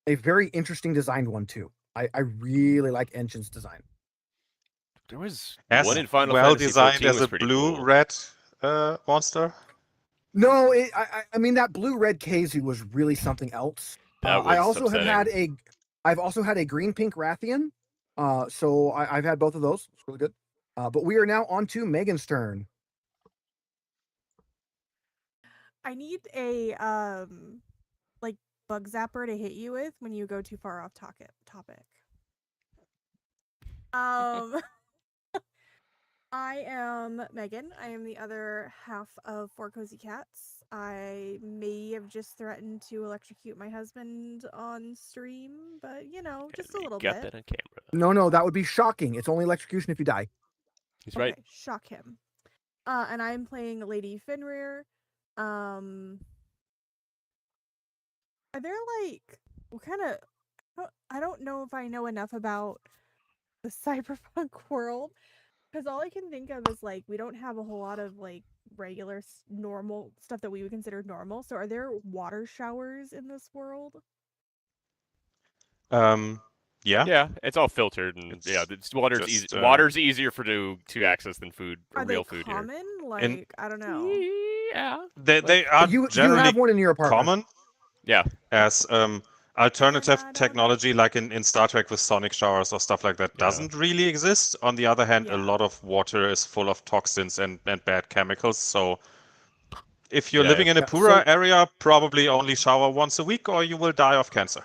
A very interesting designed one, too. I really like Engine's design. There was As one in Final well Fantasy designed 14 as was a pretty blue cool. red monster. No, I mean, that blue-red Kazu was really something else. That I was also have had upsetting. I've also had a green-pink Rathian. So I've had both of those. It's really good. But we are now on to Megan's turn. I need a like bug zapper to hit you with when you go too far off topic. I am Megan. I am the other half of Four Cozy Cats. I may have just threatened to electrocute my husband on stream, but just a little Got bit. that on camera. No, that would be shocking. It's only electrocution if you die. He's right. Okay, shock him. And I'm playing Lady Fenrir. Are there what kind of? I don't know if I know enough about the cyberpunk world, because all I can think of is we don't have a whole lot of regular normal stuff that we would consider normal. So are there water showers in this world? Yeah. Yeah, it's all filtered and water's easy. just, Water's easier to access than food or Are real they food common? here. I don't know. Yeah. They are You generally have one in your apartment. common Yeah. as alternative not, technology, like in Star Trek with sonic showers or stuff like that, Yeah. doesn't really exist. On the other hand, a Yeah. lot of water is full of toxins and bad chemicals. So if you're Yeah, living in a yeah, poorer so- area, probably only shower once a week, or you will die of cancer.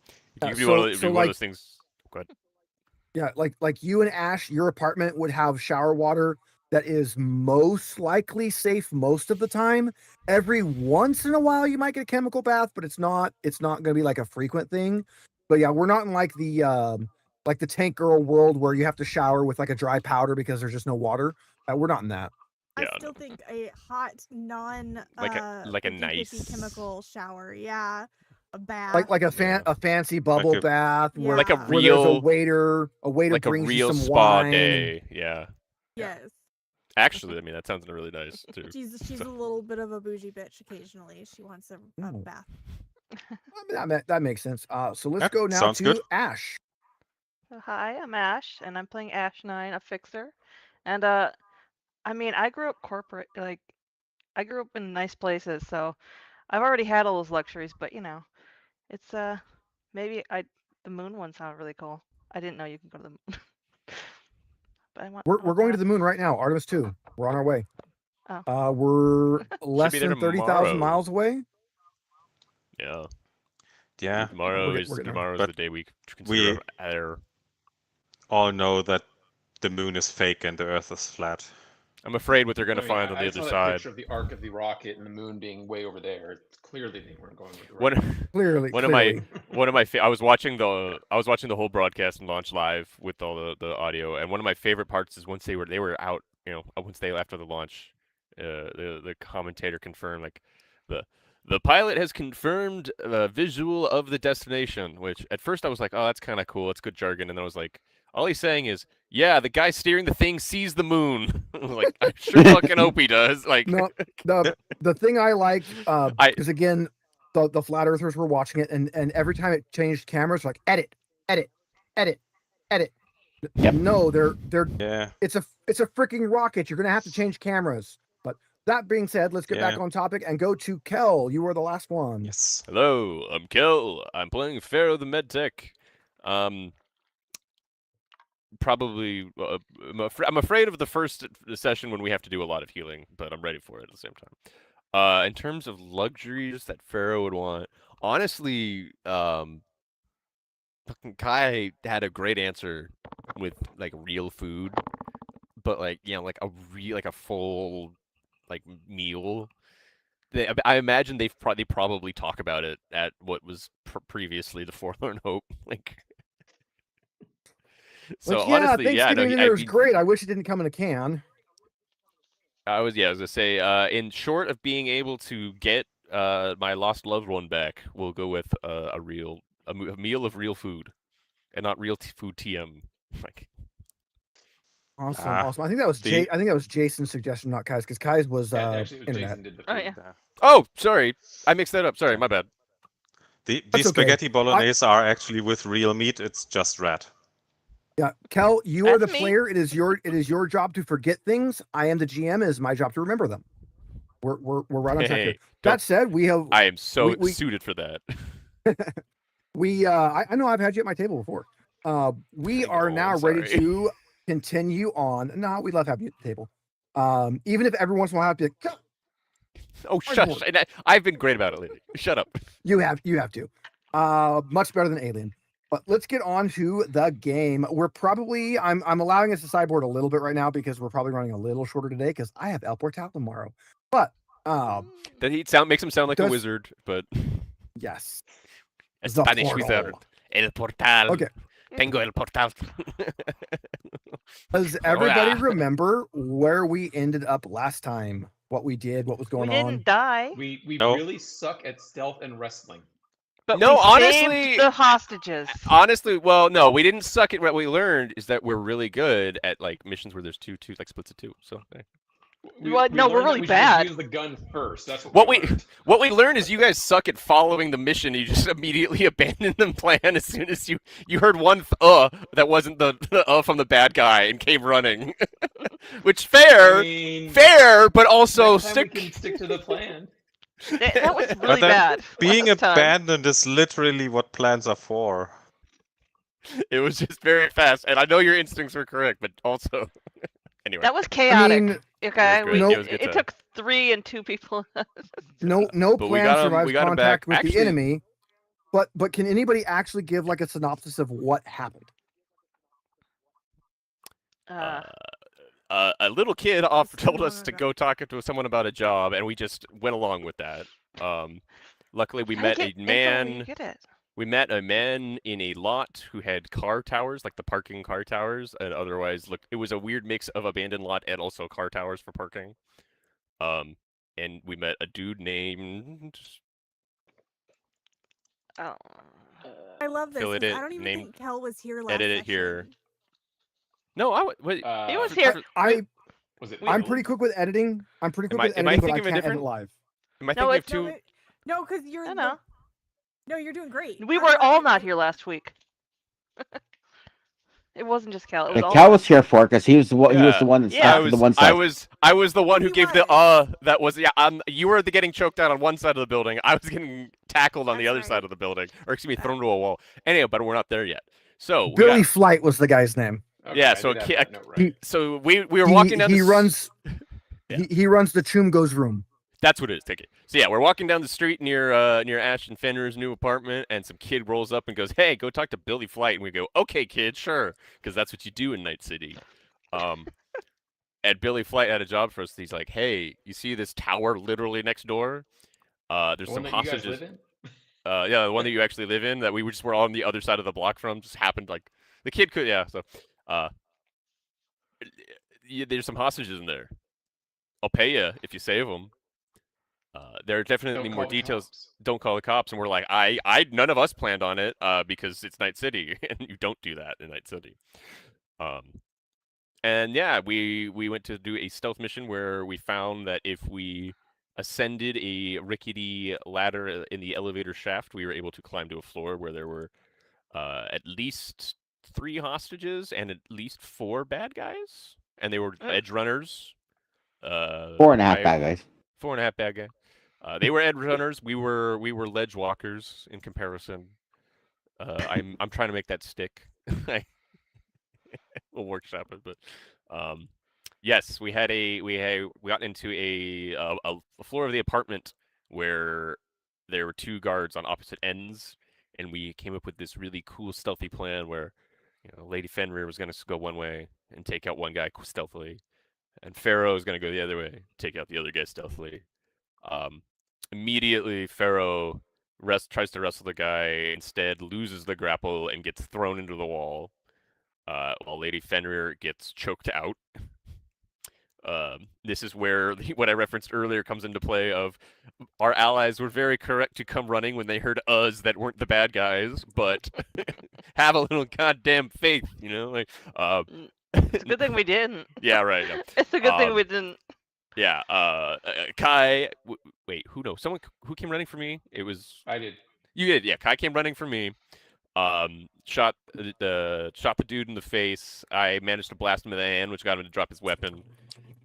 You Yeah, can be one so- of so, one of those things. Go ahead. Yeah, like you and Ash, your apartment would have shower water that is most likely safe most of the time. Every once in a while you might get a chemical bath, but it's not going to be like a frequent thing. But yeah, we're not in like the Tank Girl world where you have to shower with like a dry powder because there's just no water. We're not in that. I Yeah, still think a hot, non Like a 50-50 nice chemical shower, yeah, a bath, Like a fancy bubble Like a- bath where, Like a Yeah. where there's a real waiter like a brings you real some spa wine. day. Yeah. yes. Actually, I mean that sounds really nice too. She's a little bit of a bougie bitch occasionally. She wants a Oh. bath. I mean, that makes sense. So let's Yeah, go now sounds to good. Ash. Hi, I'm Ash, and I'm playing Ash 9, a fixer. And I mean, I grew up corporate, I grew up in nice places, so I've already had all those luxuries. But it's maybe the moon one sounded really cool. I didn't know you can go to the moon. But I want. We're going to the moon right now. Artemis 2. We're on our way. Oh. We're less be there than 30,000 tomorrow. miles away. Yeah. Yeah, We're getting there. Tomorrow is But the day we consider air. all know that the moon is fake and the Earth is flat. I'm afraid what they're going to I find on I the saw other that side. picture of the arc of the rocket and the moon being way over there. Clearly, they weren't going with the One, right. Clearly. one of my I was watching the whole broadcast and launch live with all the audio, and one of my favorite parts is once they were out, once they after the launch, the commentator confirmed the pilot has confirmed visual of the destination, which at first I was like, oh, that's kind of cool, it's good jargon, and then I was like, all he's saying is, yeah, the guy steering the thing sees the moon. Like, I sure fucking hope he does. Like, No, the thing I liked, because again, the flat earthers were watching it, and every time it changed cameras, like edit. Yep. No, they're Yeah. it's a freaking rocket. You're gonna have to change cameras. But that being said, let's get back Yeah. on topic and go to Kel. You were the last one. Yes. hello, I'm Kel. I'm playing Pharaoh the Medtech. Probably, I'm afraid of the first session when we have to do a lot of healing, but I'm ready for it at the same time. In terms of luxuries that Pharaoh would want, honestly, fucking Kai had a great answer with like real food, but like like a full like meal. I imagine they probably talk about it at what was previously the Forlorn Hope, like. So Like, yeah, honestly, Thanksgiving dinner is mean, great. I wish it didn't come in a can. I was gonna say, in short of being able to get my lost loved one back, we'll go with a meal of real food, and not real food TM. Like, Awesome, Ah, awesome. I think that was the- I think that was Jason's suggestion, not Kai's, because Kai's was Yeah, actually, it was internet. Jason did the Oh, food. yeah. oh, sorry, I mixed that up. Sorry, my bad. The That's okay. spaghetti bolognese are actually with real meat. It's just rat. Yeah, Kel, you are the That's me. player. It is your job to forget things. I am the GM. It is my job to remember them. We're right on track here. Hey, That said, we have I am so we- suited for that. I know I've had you at my table before. We I are know, now I'm ready sorry. to continue on. No, we love having you at the table. Even if every once in a while I have to be like, "Kel, Oh, I'm shush! bored." And I've been great about it lately. Shut up. you have to. Much better than Alien. But let's get on to the game. We're probably I'm allowing us to sideboard a little bit right now because we're probably running a little shorter today because I have El Portal tomorrow. But That makes him sound like a Does- wizard, but yes. a The Spanish portal. wizard. El portal. Okay. Tengo el portal. Does everybody Hola. remember where we ended up last time? What we did, what was going We on? didn't die, We No. really suck at stealth and wrestling. but No, we honestly- saved the hostages. Honestly, well, no, we didn't suck at what we learned is that we're really good at like missions where there's two like splits of two. So What? No, we're learned that really we should bad. Use the gun first. That's What we we- learned. what we learned is you guys suck at following the mission. You just immediately abandon the plan as soon as you heard one that wasn't the from the bad guy and came running. Which fair, I mean, fair, but also next time stick. we can stick to the plan. That was really then bad. Being last time. abandoned is literally what plans are for. It was just very fast, and I know your instincts were correct, but also anyway. That was I chaotic. mean, Okay, great. Nope. It was a good it time. took 3 and 2 people. no But we plan got 'em- survives we got 'em contact back. with Actually- the enemy. But can anybody actually give like a synopsis of what happened? A little kid told us to Someone go talk to someone about a job, and we just went along with that. Luckily, we met a man. We met a man in a lot who had car towers, like the parking car towers, and otherwise, look, it was a weird mix of abandoned lot and also car towers for parking. And we met a dude named. Oh. I love this. Fill 'cause it in, I don't even name- think Kel was here last edit it here. session. No, wait. He was Uh, here. Was it? I'm Phil? pretty quick with editing. I'm pretty quick Am I- with am I editing, but I thinking of a can't different- edit live. Am I No, thinking of it's- two? No, because you're. I know. No, you're doing great. We I'm were glad all you're not doing- here last week. It wasn't just Cal. It was Like all Cal of was us. here for because he was the one. He was Yeah. the one that Yeah. started the one I side. was the one who He gave the was. that was you were getting choked out on one side of the building. I was getting tackled on the That's other right. side of the building, or excuse me, thrown to a wall. Anyway, but we're not there yet. So we Billy got- Flight was the guy's name. Okay, Yeah, I so did a have ki- that note right. so we were walking down. He the s- runs. Yeah. He runs the Chumgo's room. That's what it is. Take it. So yeah, we're walking down the street near Ashton Fenner's new apartment, and some kid rolls up and goes, "Hey, go talk to Billy Flight." And we go, "Okay, kid, sure," because that's what you do in Night City. And Billy Flight had a job for us. He's like, "Hey, you see this tower literally next door? There's The some one that you guys hostages. live in? Yeah, the one that you actually live in that we just were on the other side of the block from. Just happened like the kid could, yeah. So, there's some hostages in there. I'll pay you if you save them. There are definitely Don't more call the details. cops. Don't call the cops, and we're like, none of us planned on it, because it's Night City, and you don't do that in Night City. And yeah, we went to do a stealth mission where we found that if we ascended a rickety ladder in the elevator shaft, we were able to climb to a floor where there were at least 3 hostages and at least 4 bad guys, and they were edgerunners. 4.5 bad guys. 4.5 bad guys. They were edgerunners. We were ledge walkers in comparison. I'm trying to make that stick. We'll workshop it, but yes, we got into a floor of the apartment where there were 2 guards on opposite ends, and we came up with this really cool stealthy plan where, Lady Fenrir was going to go one way and take out one guy stealthily, and Pharaoh is going to go the other way, take out the other guy stealthily. Immediately, Pharaoh tries to wrestle the guy, instead loses the grapple and gets thrown into the wall. While Lady Fenrir gets choked out. This is where what I referenced earlier comes into play. Of our allies were very correct to come running when they heard us that weren't the bad guys, but have a little goddamn faith, like. It's a good thing we didn't. Yeah, right. No. It's a good thing we didn't. Yeah. Kai. Wait, who knows? Someone who came running for me? It was. I did. You did, yeah. Kai came running for me. Shot the dude in the face. I managed to blast him in the hand, which got him to drop his weapon,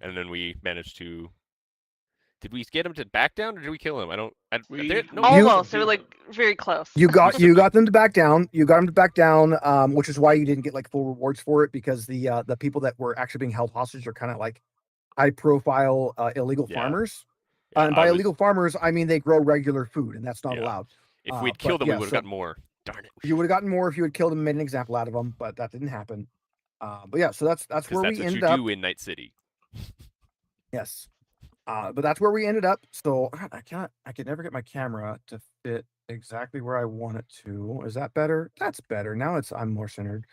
and then we managed to. Did we get him to back down, or did we kill him? Almost. They were like very close. You got them to back down. You got them to back down, which is why you didn't get like full rewards for it, because the people that were actually being held hostage are kind of like high profile illegal farmers. Yeah, and by illegal farmers, I mean they grow regular food, and that's not allowed. If we'd killed them, we would have gotten more. Darn it. You would have gotten more if you had killed him and made an example out of them, but that didn't happen. But yeah, so that's where we ended up. That's what you do in Night City. Yes. But that's where we ended up. So I can never get my camera to fit exactly where I want it to. Is that better? That's better. Now I'm more centered.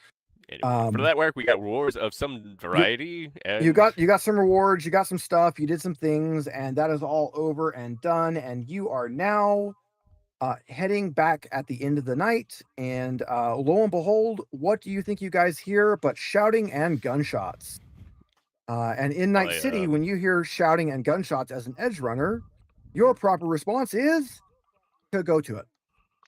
Anyway, for that work, we got rewards of some variety. You got some rewards. You got some stuff. You did some things, and that is all over and done. And you are now heading back at the end of the night. And lo and behold, what do you think you guys hear but shouting and gunshots? And in Night City, when you hear shouting and gunshots as an edge runner, your proper response is to go to it.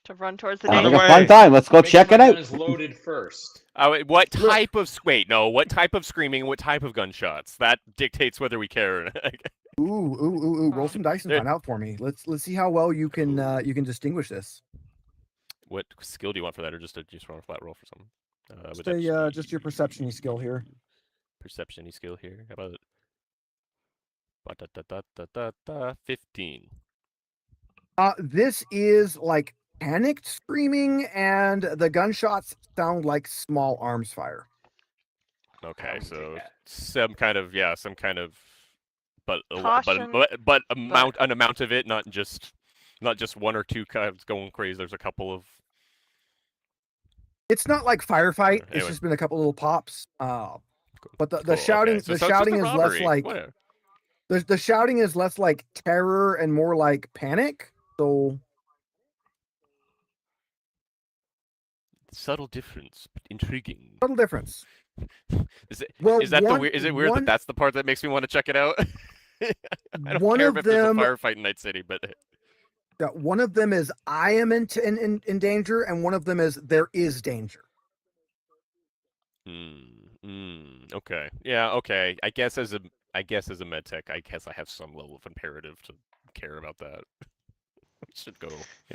To run towards the Sounds danger. like a fun time. Let's go check it out. Is loaded first. What type of what type of screaming? What type of gunshots? That dictates whether we care. Ooh! Roll some dice and find out for me. Let's see how well you can distinguish this. What skill do you want for that, or just roll a flat roll for something? Just your perception-y skill here. Perception-y skill here. How about 15? This is like panicked screaming, and the gunshots sound like small arms fire. Okay, so some kind of, but an amount of it, not just one or two kinds going crazy. There's a couple of. It's not like firefight. Anyway. It's just been a couple little pops. But the Cool, shouting, okay. So the shouting is less like Whatever. the shouting is less like terror and more like panic. So Subtle difference, but intriguing. subtle difference. Is it weird that that's the part that makes me want to check it out? I don't care if there's a firefight in Night City, but one of them is I am in danger, and one of them is there is danger. Okay. Yeah. Okay. I guess as a med tech, I guess I have some level of imperative to care about that. We should go.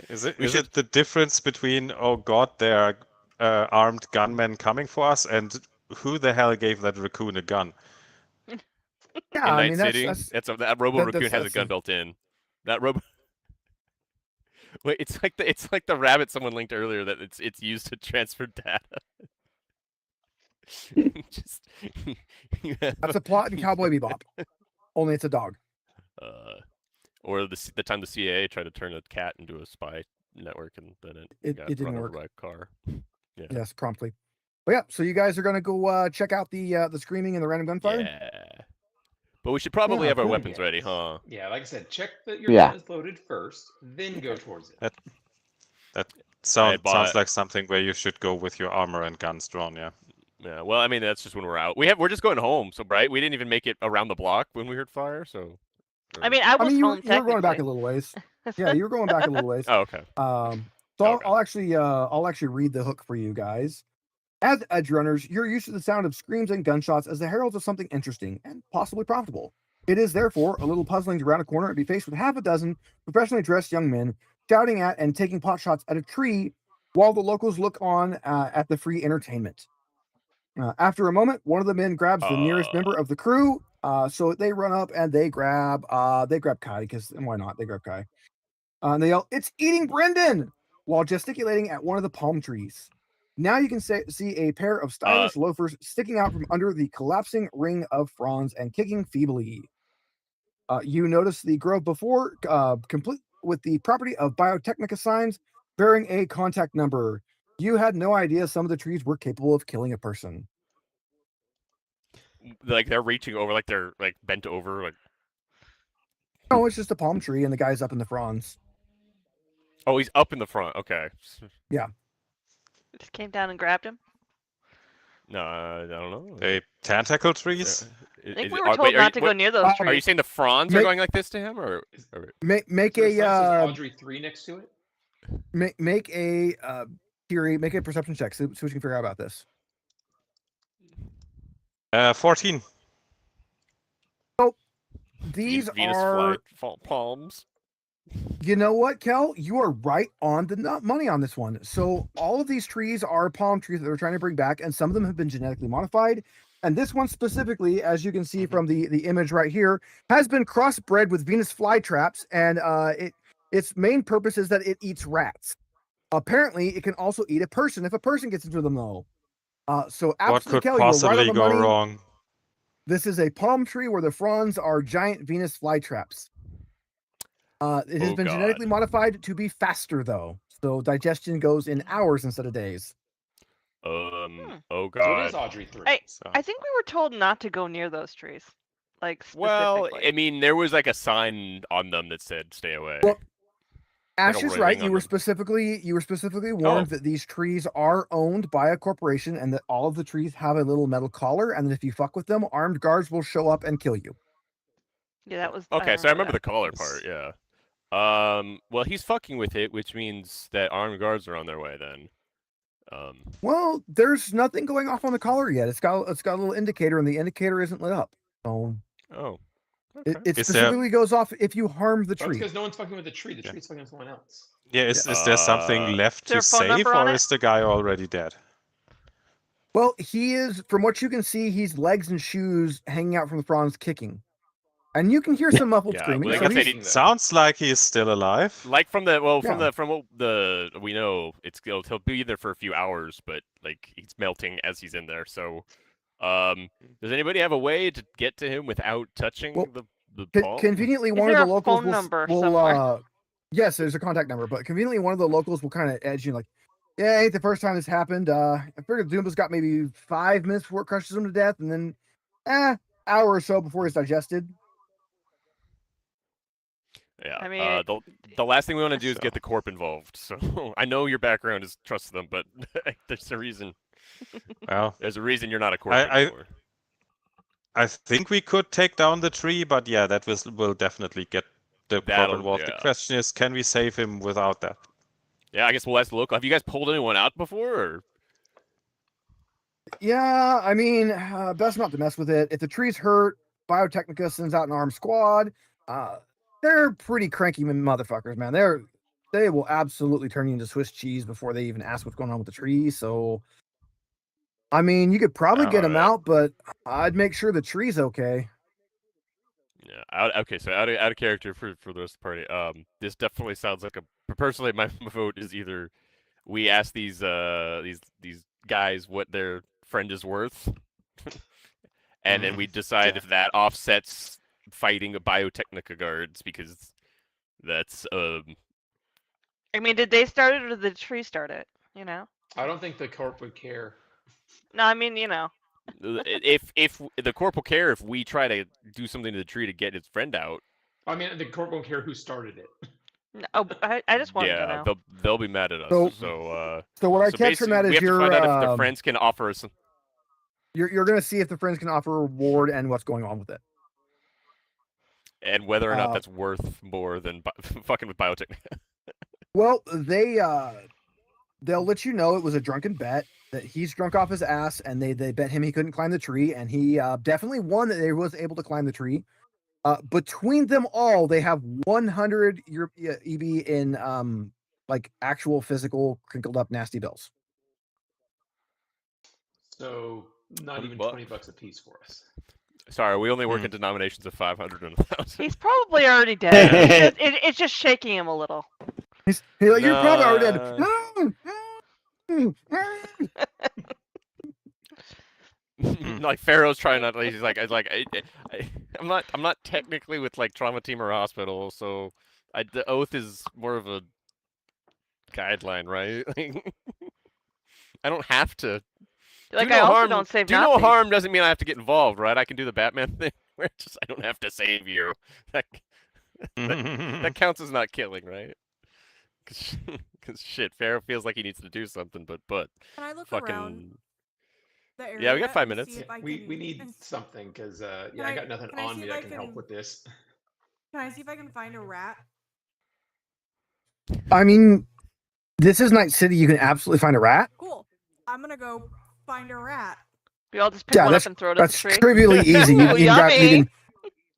Is it the difference between, oh god, there are armed gunmen coming for us, and who the hell gave that raccoon a gun? Yeah, in Night City, that Robo Raccoon has a gun built in. That Robo. Wait, it's like the rabbit someone linked earlier that it's used to transfer data. That's a plot in Cowboy Bebop. Only it's a dog. Or the time the CIA tried to turn a cat into a spy network, and then it got didn't run over work by a car. Yeah. Yes, promptly. But yeah, so you guys are gonna go check out the screaming and the random gunfire. Yeah. But we should probably have our weapons ready, huh? Yeah, like I said, check that your gun is loaded first, then go towards it. That sounds like something where you should go with your armor and guns drawn. Yeah. Yeah. Well, I mean, that's just when we're out. We're just going home, so right. We didn't even make it around the block when we heard fire. So. I mean, I was you home. You were going back a little ways. Yeah, you were going back a little ways. Oh, okay. So I'll actually read the hook for you guys. As edge runners, you're used to the sound of screams and gunshots as the heralds of something interesting and possibly profitable. It is therefore a little puzzling to round a corner and be faced with half a dozen professionally dressed young men shouting at and taking pot shots at a tree while the locals look on at the free entertainment. After a moment, one of the men grabs the nearest member of the crew, so they run up and they grab Kai, because why not? They grab Kai. And they yell, "It's eating Brendan!" while gesticulating at one of the palm trees. Now you can see a pair of stylish loafers sticking out from under the collapsing ring of fronds and kicking feebly. You notice the grove before, complete with the property of Biotechnica signs bearing a contact number. You had no idea some of the trees were capable of killing a person. like they're reaching over, like they're like bent over, like. No, it's just a palm tree, and the guy's up in the fronds. Oh, he's up in the front. Okay. Just came down and grabbed him. No, I don't know. They tentacle trees. I think we were told not to go near those trees. Are you saying the fronds are going like this to him, or Make Is there a a Audrey 3 next to it? make a theory, make a perception check. See what you can figure out about this. 14. These Venus are, palms? you know what, Kel? You are right on the money on this one. So all of these trees are palm trees that they're trying to bring back, and some of them have been genetically modified. And this one specifically, as you can see from the image right here, has been crossbred with Venus flytraps, and its main purpose is that it eats rats. Apparently, it can also eat a person if a person gets into them, though. So What absolutely, could Kel, you were right on possibly the go money. wrong? This is a palm tree where the fronds are giant Venus flytraps. It has been genetically modified to be faster, though. So digestion goes in hours instead of days. Oh So it god. is Audrey 3. I think we were told not to go near those trees. Like Well, specifically. I mean, there was like a sign on them that said "Stay away." Well, Like Ash a is railing right. on You were them. specifically warned that these trees are owned by a corporation, and that all of the trees have a little metal collar, and that if you fuck with them, armed guards will show up and kill you. Yeah, that was. Okay, so I remember the that. collar part. Yeah. Well, he's fucking with it, which means that armed guards are on their way then. Well, there's nothing going off on the collar yet. It's got a little indicator, and the indicator isn't lit up. So Oh. it Okay. specifically goes off if you harm the That's tree. because no one's fucking with the tree. The tree's fucking with someone else. Yeah, is there something left Is there to a phone save, number on or it? is the guy already dead? Well, he is, from what you can see, he's legs and shoes hanging out from the fronds kicking. And you can hear some muffled Yeah, screaming. well, So I guess he's, Sounds like he's still alive. Like from the Yeah. from what the we know, he'll be there for a few hours, but like he's melting as he's in there. So, does anybody have a way to get to him without touching Well, the ball? conveniently, Is one of there the a locals phone number will somewhere? yes, there's a contact number, but conveniently one of the locals will kind of edge you like, yeah, ain't the first time this happened. I figured Doomba's got maybe 5 minutes before it crushes him to death, and then hour or so before he's digested. Yeah. I mean, the last thing we want to do is get the corp involved. So I know your background is trust them, but there's a reason. Well, There's a reason you're not a corp I anymore. I think we could take down the tree, but yeah, that will definitely get the corp involved. Yeah. The question is, can we save him without that? Yeah, I guess we'll ask the local. Have you guys pulled anyone out before? Or? Yeah, I mean, best not to mess with it. If the tree's hurt, Biotechnica sends out an armed squad. They're pretty cranky motherfuckers, man. They will absolutely turn you into Swiss cheese before they even ask what's going on with the tree. So, I mean, you could probably get them out, but I'd make sure the tree's okay. Yeah. Okay. So out of character for the rest of the party. This definitely sounds like personally my vote is either we ask these guys what their friend is worth, and then we decide if that offsets fighting the Biotechnica guards, because that's I mean, did they start it or did the tree start it? You know? I don't think the corp would care. No, I mean, you know. if the corp will care if we try to do something to the tree to get his friend out. I mean, the corp won't care who started it. No, I just wanted to know. Yeah, they'll be mad at us. So what I catch from that is we have to find out if the friends can offer us. You're going to see if the friends can offer a reward and what's going on with it, and whether or not that's worth more than fucking with biotech. Well, they'll let you know it was a drunken bet, that he's drunk off his ass, and they bet him he couldn't climb the tree, and he definitely won that he was able to climb the tree. Between them all, they have 100 EB in like actual physical crinkled up nasty bills. So not even $20 a piece for us. Sorry, we only work in denominations of 500 and 1,000. He's probably already dead. It's just shaking him a little. You're probably already dead. Like Pharaoh's trying not. He's like, I'm not technically with like trauma team or hospital, so the oath is more of a guideline, right? I don't have to Like do I no also harm. don't save Do no Nazis. harm doesn't mean I have to get involved, right? I can do the Batman thing where it's just I don't have to save you. That counts as not killing, right? Because shit, Pharaoh feels like he needs to do something, but Can I look fucking around the area? yeah, we got 5 and minutes. see if I We can- need and something because Can I I- got nothing can I on see me if that I can help can- with this. Can I see if I can find a rat? I mean, this is Night City. You can absolutely find a rat. Cool. I'm gonna go find a rat. We all just pick Yeah, one up that's and throw it at the that's tree. trivially easy. You, Ooh, you can grab, yummy.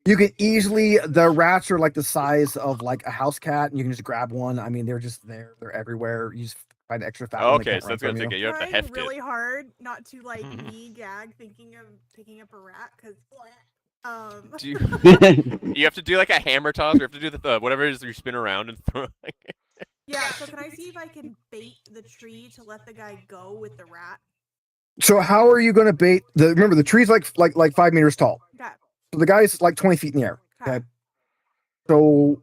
you can easily. The rats are like the size of like a house cat, and you can just grab one. I mean, they're just there. They're everywhere. You just find an extra fat one. They Okay, can't so run that's gonna from take you. it. You have to Trying heft really it. hard not to like knee gag thinking of picking up a rat because Do you have to do like a hammer toss, or you have to do the whatever it is you spin around and throw? yeah. So can I see if I can bait the tree to let the guy go with the rat? So how are you going to bait the? Remember, the tree's like 5 meters tall. Okay. So the guy's like 20 feet in the air. Okay. So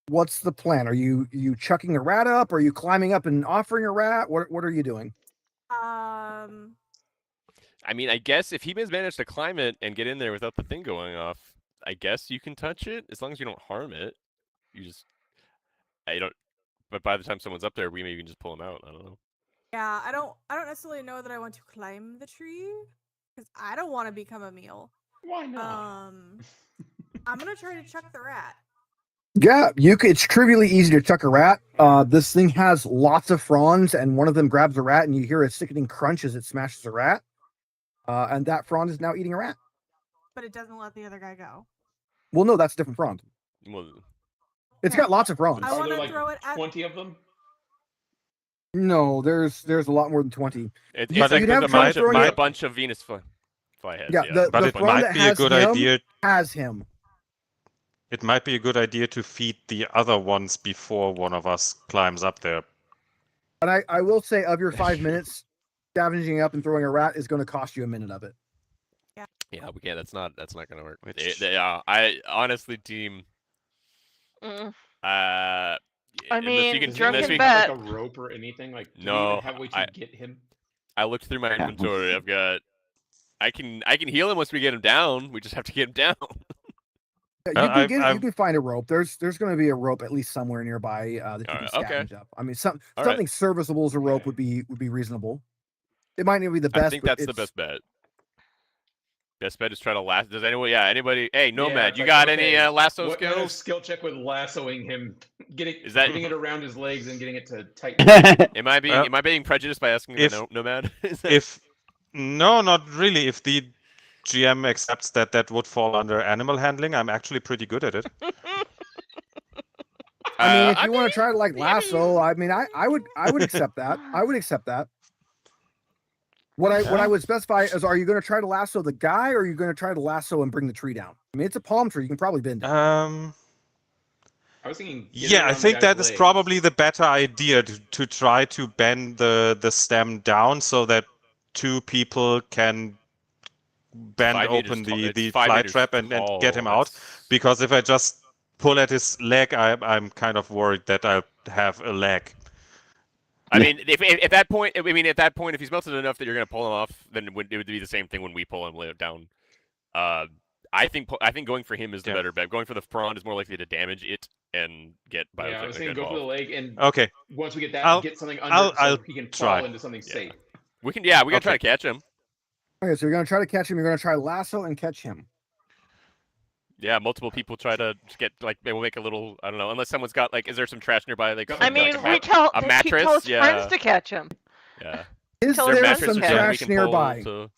what's the plan? Are you chucking a rat up? Are you climbing up and offering a rat? What are you doing? I mean, I guess if he has managed to climb it and get in there without the thing going off, I guess you can touch it as long as you don't harm it. You just, I don't. But by the time someone's up there, we maybe can just pull him out. I don't know. Yeah, I don't necessarily know that I want to climb the tree because I don't want to become a meal. Why not? I'm gonna try to chuck the rat. Yeah, it's trivially easy to chuck a rat. This thing has lots of fronds, and one of them grabs a rat, and you hear a sickening crunch as it smashes a rat. And that frond is now eating a rat. But it doesn't let the other guy go. Well, no, that's a different frond. Well, It's got lots of fronds. I Are want there to like throw it at. 20 of them? No, there's a lot more than 20. it's You'd like have a trouble bunch, throwing a it- bunch of Venus flyheads. Yeah, the But it frond might that be a has good him idea. has him. It might be a good idea to feed the other ones before one of us climbs up there. And I will say, of your 5 minutes, scavenging up and throwing a rat is going to cost you a minute of it. Yeah, we can't. That's not gonna work. Yeah, I honestly, team. Mm. I mean, you can, Does drunken he we, bet. have like a rope or anything? Like, do we No, even have a way to get him? I looked through my Yeah. inventory. I've got. I can heal him once we get him down. We just have to get him down. Yeah, you can find a rope. There's going to be a rope at least somewhere nearby that you can Alright, okay. scavenge up. I mean, something Alright. serviceable as a rope Okay. would be reasonable. It might not be the best. I think but that's the it's- best bet. Best bet is try to lasso. Does anyone? Yeah, anybody? Hey, Yeah, Nomad, it's you like, got okay, any lasso what kind of skills? skill check with lassoing him, getting it around his legs and getting it to tighten? Am I being prejudiced by asking if- the Nomad? No, not really. If the GM accepts that would fall under animal handling, I'm actually pretty good at it. I mean, if you want to try to like lasso, I mean, I would accept that. I would accept that. What I would specify is, are you going to try to lasso the guy, or are you going to try to lasso and bring the tree down? I mean, it's a palm tree. You can probably bend it. I was thinking. get it Yeah, I around the think guy's that is legs. probably the better idea to try to bend the stem down so that two people can bend 5 meters open tall- the it's 5 fly meters trap and tall, get him out. that's- Because if I just pull at his leg, I'm kind of worried that I'll have a leg. I mean, if at that point, if he's melted enough that you're gonna pull him off, then it would be the same thing when we pull him down. I think going for him is the better bet. Going for the frond is more likely to damage it and get biotechnic Yeah, I was thinking go involved. for the leg, and Okay, once we get that, I'll- get something under it so I'll he can try. fall into something safe. We can try Okay. to catch him. Okay, so you're going to try to catch him. You're going to try lasso and catch him. Yeah, multiple people try to get we'll make a little. I don't know, unless someone's got is there some trash nearby? Like, I mean, like we tell a he mattress, tells yeah. friends to catch him. Yeah. Is Tell Is there There's a there mattress some or something we trash can pull nearby? to-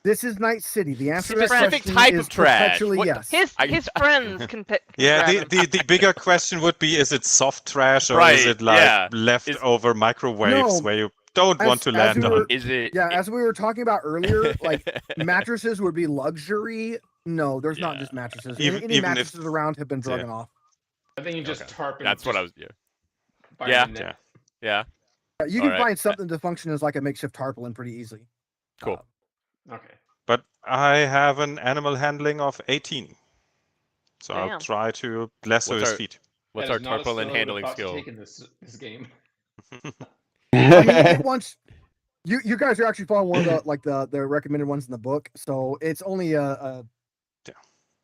This is Night City. The answer to that Specific question type is of trash. perpetually What- yes. His friends can pick. Yeah, grab him. the bigger question would be: is it soft trash or is Right, it like yeah. leftover microwaves No, where you don't want to as land we on? were- Is it? Yeah, as we were talking about earlier, like mattresses would be luxury. No, there's not Yeah. just mattresses. Even- any even if- mattresses around have been drugged off. I think you just Okay. tarp. And That's what I was. fire Yeah. him in there. Yeah. You can Alright. find something to function as like a makeshift tarpaulin pretty easily. Cool. Okay. But I have an animal handling of 18, so I'll Damn. try to lasso What's his our- feet. What's That our is not a skill I tarpaulin would've handling thought to skill? take in this game. I mean, it wants You guys are actually following one of the recommended ones in the book, so it's only a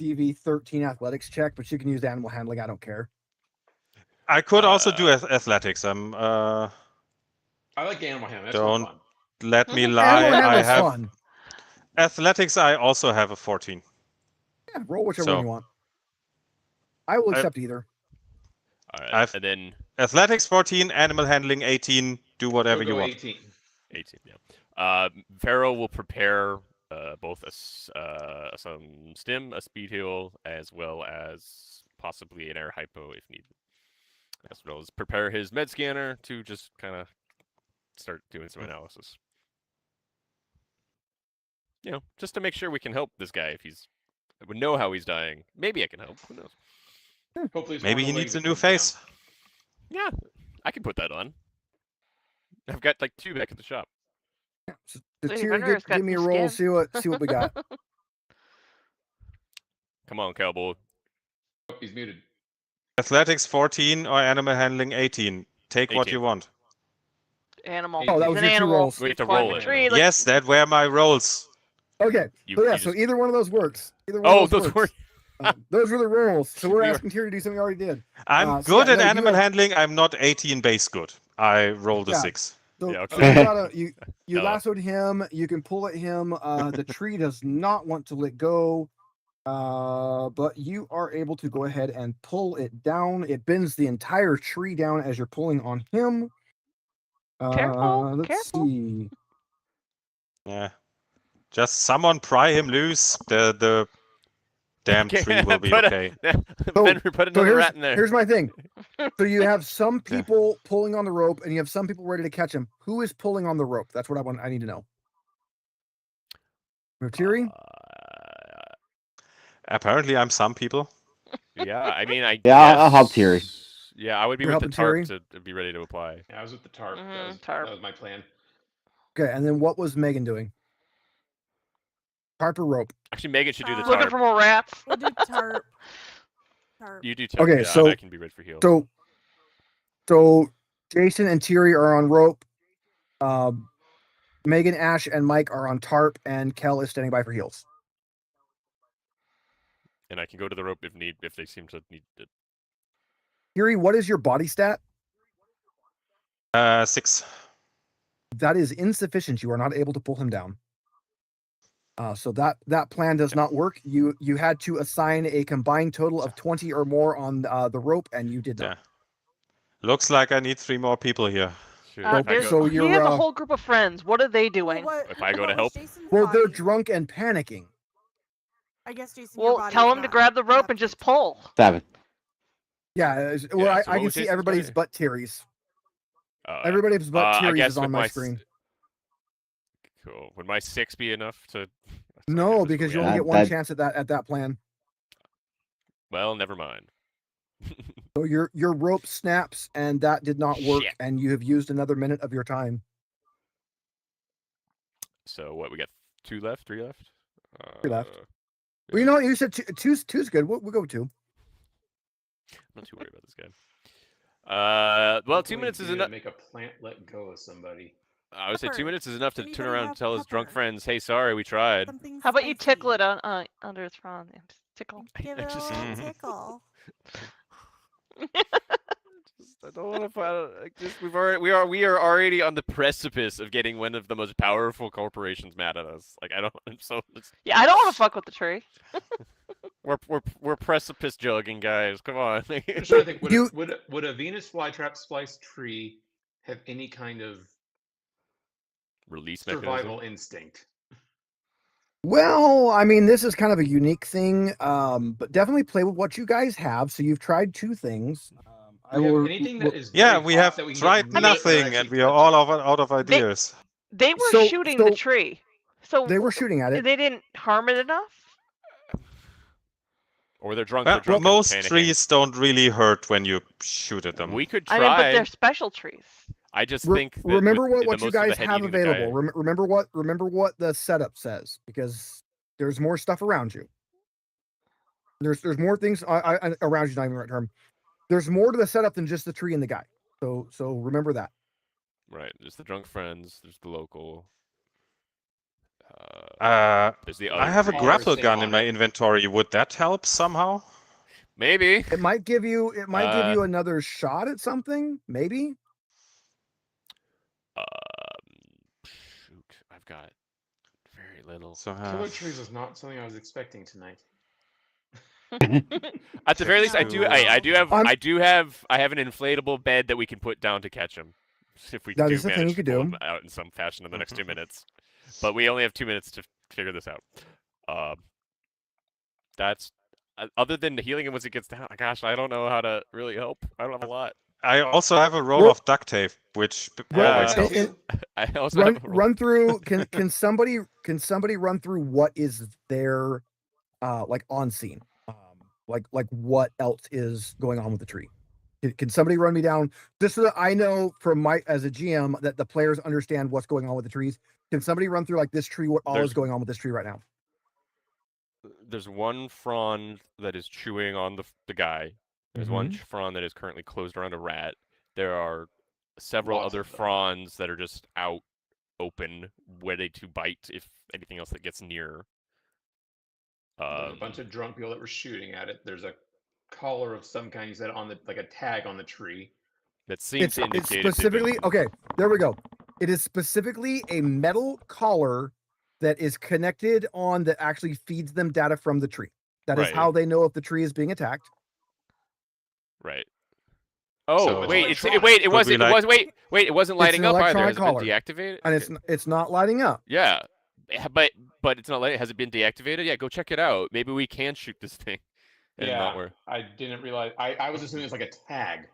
DV 13 athletics check, but you can use animal handling. I don't care. I could also do athletics. I'm. I like animal handling. That's Don't really fun. let me Animal lie. I handling's have fun. athletics. I also have a 14. Yeah, roll whichever So- one you want. I will accept either. All right, I've- and then Athletics 14, animal handling 18. Do whatever We'll you go want. 18. 18. Yeah. Pharaoh will prepare both some stim, a speed heal, as well as possibly an air hypo if needed. As well as prepare his med scanner to just kind of start doing some analysis. Just to make sure we can help this guy if we know how he's dying. Maybe I can help. Who knows? Hopefully, it's Maybe one he of the needs a legs new that comes face. Yeah, I can put that on. I've got like 2 back at the shop. So, Lady Tyr, Runner's got give me a some roll. skin. See what we got. Come on, cowboy. down. Oh, he's muted. Athletics 14 or animal handling 18. Take what 18. you want. Animal. Oh, that He's was an your two animal. rolls. We have to Climb roll a it. tree, like- Yes, that were my rolls. Okay. You- So yeah, you so just- either one of those works. Either one Oh, of those those works. were. Those were the rolls. So we're We were- asking Tyr to do something we already did. I'm so good yeah, at no, you animal have- handling. I'm not 18 base good. I rolled a Yeah. 6. So, Yeah, so okay. you No. lassoed him. You can pull at him. The tree does not want to let go. But you are able to go ahead and pull it down. It bends the entire tree down as you're pulling on him. Careful, Let's careful. see. Yeah. Just someone pry him loose. The damn tree will be Put okay. Then we put So another rat in there. here's my thing. So you have some people pulling on the rope, and you have some people ready to catch him. Who is pulling on the rope? That's what I need to know. Tyr? Apparently, I'm some people. Yeah, I mean, I Yeah, I'll help guess- Thierry. Yeah, I would be You're with the helping tarp to be ready to apply. Yeah, I was with the tarp. Tarp. That was my plan. Okay, and then what was Megan doing? Tarp or rope? Actually, Megan should do the Looking tarp. for more rats. We'll do tarp. Tarp. You do tarp. Okay, yeah, so- and I can be ready for heal. So Jason and Tyr are on rope. Megan, Ash, and Mike are on tarp, and Kel is standing by for heals. And I can go to the rope if they seem to need it. Tyr, what is your body stat? 6. That is insufficient. You are not able to pull him down. So that plan does not work. You had to assign a combined total of 20 or more on the rope, and you did not. Yeah. Looks like I need 3 more people here. Shoot, So- if I go, so He you're, has a uh, whole group of friends. What are they Well, doing? If I go what to was help? Jason's Well, they're body? drunk and panicking. I guess Jason. your Well, body tell is him to not grab the rope and adapted just to- pull. 7. Yeah. Yeah, I so what can was see Jason's everybody's body? but Tyr's. yeah. Everybody's but I Tyr's guess is on with my my screen. Cool. Would my 6 be enough to? No, because you only Yeah, get one that- chance at that plan. Well, never mind. So your rope snaps, and that did not work, Shit. and you have used another minute of your time. So what? We got 2 left, 3 left. 3 left. Yeah. Well, you know what? You said two's good. We'll go with 2. I'm not too worried about this guy. Well, 2 Hopefully minutes he's is gonna enough. Make a plant let go of somebody. I would say 2 Pepper. minutes is enough to turn Anybody around and have tell his drunk pepper? friends, "Hey, sorry, we tried." Something How about you spicy. tickle it under its front? Tickle. Give I it a just- little Mhm. tickle. I don't want to find. Like, just we are already on the precipice of getting one of the most powerful corporations mad at us. Like I don't. I'm so. Yeah, I don't want to fuck with the tree. We're precipice jogging, guys. Come on. I'm just trying to think, You- would a Venus flytrap splice tree have any kind of Release mechanism. survival instinct? Well, I mean, this is kind of a unique thing, but definitely play with what you guys have. So you've tried 2 things. Do we have anything that is Yeah, very we hot have that we can tried get near or nothing, actually and we are touch all it? out of ideas. They were So- shooting so the tree. So They were shooting at it. they didn't harm it enough. Or they're drunk. Well, they're drunk and most panicking. trees don't really hurt when you shoot at them. We could I try. mean, but they're special trees. I just Re- think. That remember with what the you most of the guys head have eating the guy- available. Remember what the setup says, because there's more stuff around you. There's more things around you. Not even the right term. There's more to the setup than just the tree and the guy. So remember that. Right. There's the drunk friends. There's the local. There's the other. I have a three. grapple stay gun on in my it. inventory. Would that help somehow? Maybe. It might give you another shot at something, maybe. Shoot, I've got very little. So Killer trees was not something I was expecting tonight. At the very least, I No. have an inflatable bed that we can put down to catch them. If we That do is the thing manage you to could pull do. them out in some fashion in the next 2 minutes, but we only have 2 minutes to figure this out. That's other than healing him once it gets down. Gosh, I don't know how to really help. I don't have a lot. I also have a roll Well- of duct tape, which Well, always Yeah. helps. I also have a roll. Run through. Can somebody run through what is there, like on scene, like what else is going on with the tree? Can somebody run me down just so that I know from my as a GM that the players understand what's going on with the trees? Can somebody run through like this tree? What all is going on with this tree right now? There's one frond that is chewing on the guy. There's one frond that is currently closed around a rat. There are several Lots other of them. fronds that are just out open, ready to bite if anything else that gets near. There's a bunch of drunk people that were shooting at it. There's a collar of some kind. You said on the like a tag on the tree. That seems to It's indicate if they've specifically been- okay. There we go. It is specifically a metal collar that is connected on that actually feeds them data from the tree. That is Right. how they know if the tree is being attacked. Right. Oh So- wait! Electronic. Wait! It Could was. we, It like- was. Wait! It wasn't It's lighting an up either. electronic Has it been deactivated? And it's not lighting up. Yeah, but it's not lighting. Has it been deactivated? Yeah, go check it out. Maybe we can shoot this thing. And Yeah, not where. I didn't realize. I was assuming it was like a tag.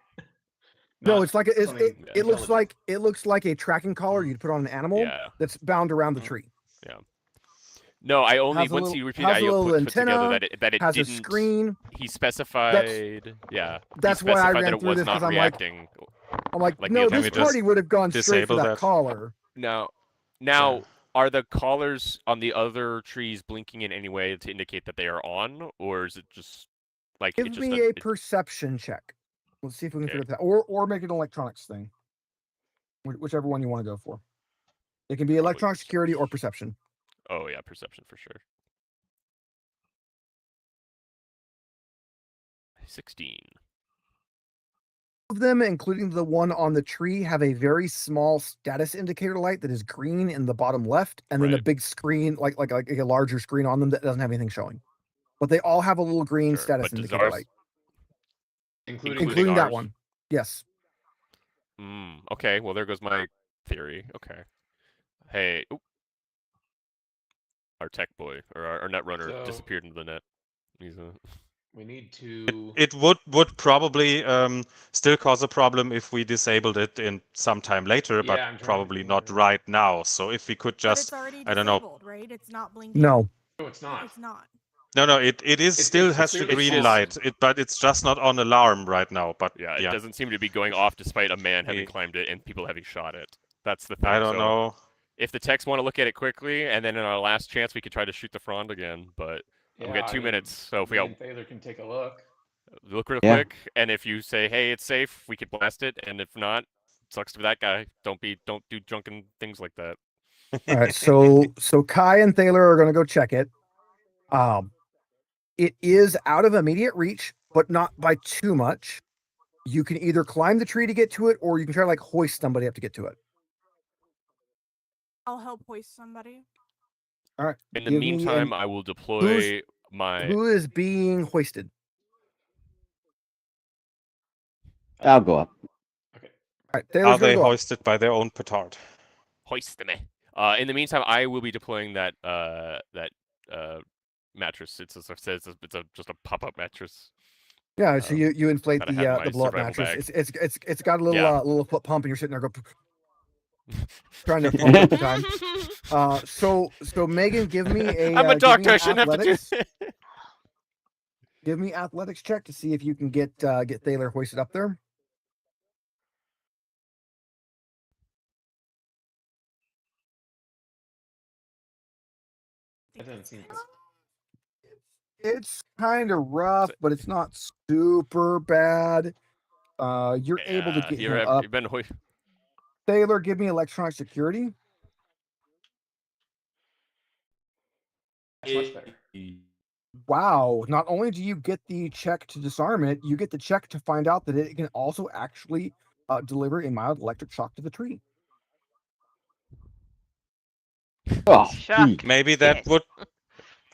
No, Not it's like something it looks intelligent. like a tracking collar you'd put on an animal Yeah. that's bound around the tree. No, I only Has a once little- you repeat has I a little put together antenna, that it has a didn't. screen. He specified. Yeah. he That's why I specified ran that it through was this, not 'cause I'm like- reacting. I'm like, Like no, the this Can we party would have gone straight for disable that that? collar. Now, Yeah. are the collars on the other trees blinking in any way to indicate that they are on, or is it just like Give it just me a perception check. Let's see if we can Okay. figure that, or make it an electronics thing. Whichever one you want to go for. It can be Probably electronic security or perception. Oh yeah, perception for sure. 16. Of them, including the one on the tree, have a very small status indicator light that is green in the bottom left, and then a Right. big screen, like a larger screen on them that doesn't have anything showing. But they all have a little green Sure, status but does indicator ours- light, including, including that ours? one. Yes. Okay, well there goes my theory. Okay. Hey, oop. Our tech boy or our net runner So- disappeared into the net. He's a We need to. It would probably still cause a problem if we disabled it in some time later, Yeah, but I'm trying to probably think not of- right now. So if we could But just, it's already I don't know. disabled, right? It's not blinking. No. No, it's not. It's not. No, it is It's- still it's has the clearly green on. light. But it's just not on alarm right now. But yeah. It yeah, doesn't seem to be going off despite a man having He- climbed it and people having shot it. That's the thing. I don't So know. if the techs want to look at it quickly, and then in our last chance we could try to shoot the frond again. But we Yeah, got I 2 mean, minutes, so if we me got and Thaler can take a look. look real Yeah. quick, and if you say, "Hey, it's safe," we could blast it, and if not, sucks for that guy. Don't do drunken things like that. All right. So Kai and Thaler are going to go check it. It is out of immediate reach, but not by too much. You can either climb the tree to get to it, or you can try to like hoist somebody up to get to it. I'll help hoist somebody. All right. In the give me meantime, an- I will deploy my. who is being hoisted? I'll go up. Okay. All right. Are Thaler's they going to go up. hoisted by their own petard? Hoist me. In the meantime, I will be deploying that mattress. It's just a pop-up mattress. Yeah, so you inflate that I have in my the blow up survival mattress. bag. It's got a little Yeah. little foot pump, and you're sitting there trying to pump at the time. So Megan, give me a. I'm a give me doctor. an I shouldn't have to do. athletics- Give me athletics check to see if you can get Thaler hoisted up there. That doesn't seem. It's kind of rough, but it's not super bad. You're able to Yeah, get you're him ev- up. You've been Sailor, give me electronic security. That's much better. Wow. Not only do you get the check to disarm it, you get the check to find out that it can also actually deliver a mild electric shock to the tree. Oh, Shock. geek. Maybe that would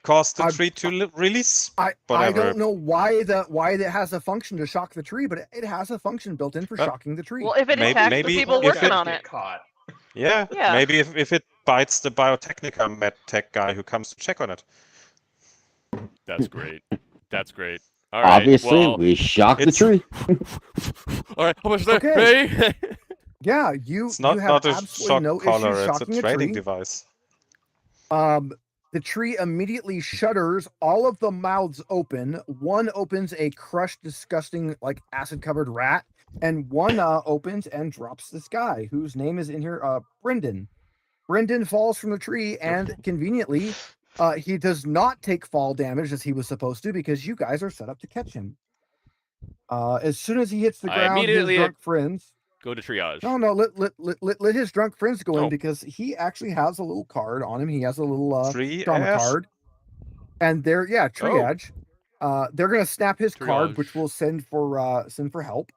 cause the I- tree to release. I Whatever. don't know why that has a function to shock the tree, but it has a function built in for shocking the tree. Well, if it Maybe- attacks maybe the people if working it- on Get it. caught. Yeah, Yeah. maybe if it bites the Biotechnica medtech guy who comes to check on it. That's great. That's great. All right. Obviously, well, we shocked the it's- tree. all right. How much is that? Okay. Hey? Yeah, you It's not, have not a absolutely shock no collar, issue it's a shocking a training tree. device. The tree immediately shudders. All of the mouths open. One opens a crushed, disgusting, like acid-covered rat, and one opens and drops this guy whose name is in here. Brendan. Brendan falls from the tree, and conveniently, he does not take fall damage as he was supposed to because you guys are set up to catch him. As soon as he hits the I ground, his immediately- drunk friends. Go to triage. No, let his drunk friends go in Oh. because he actually has a little card on him. He has a little trauma Triage? card, and triage. They're gonna snap his card, Triage. which will send for help.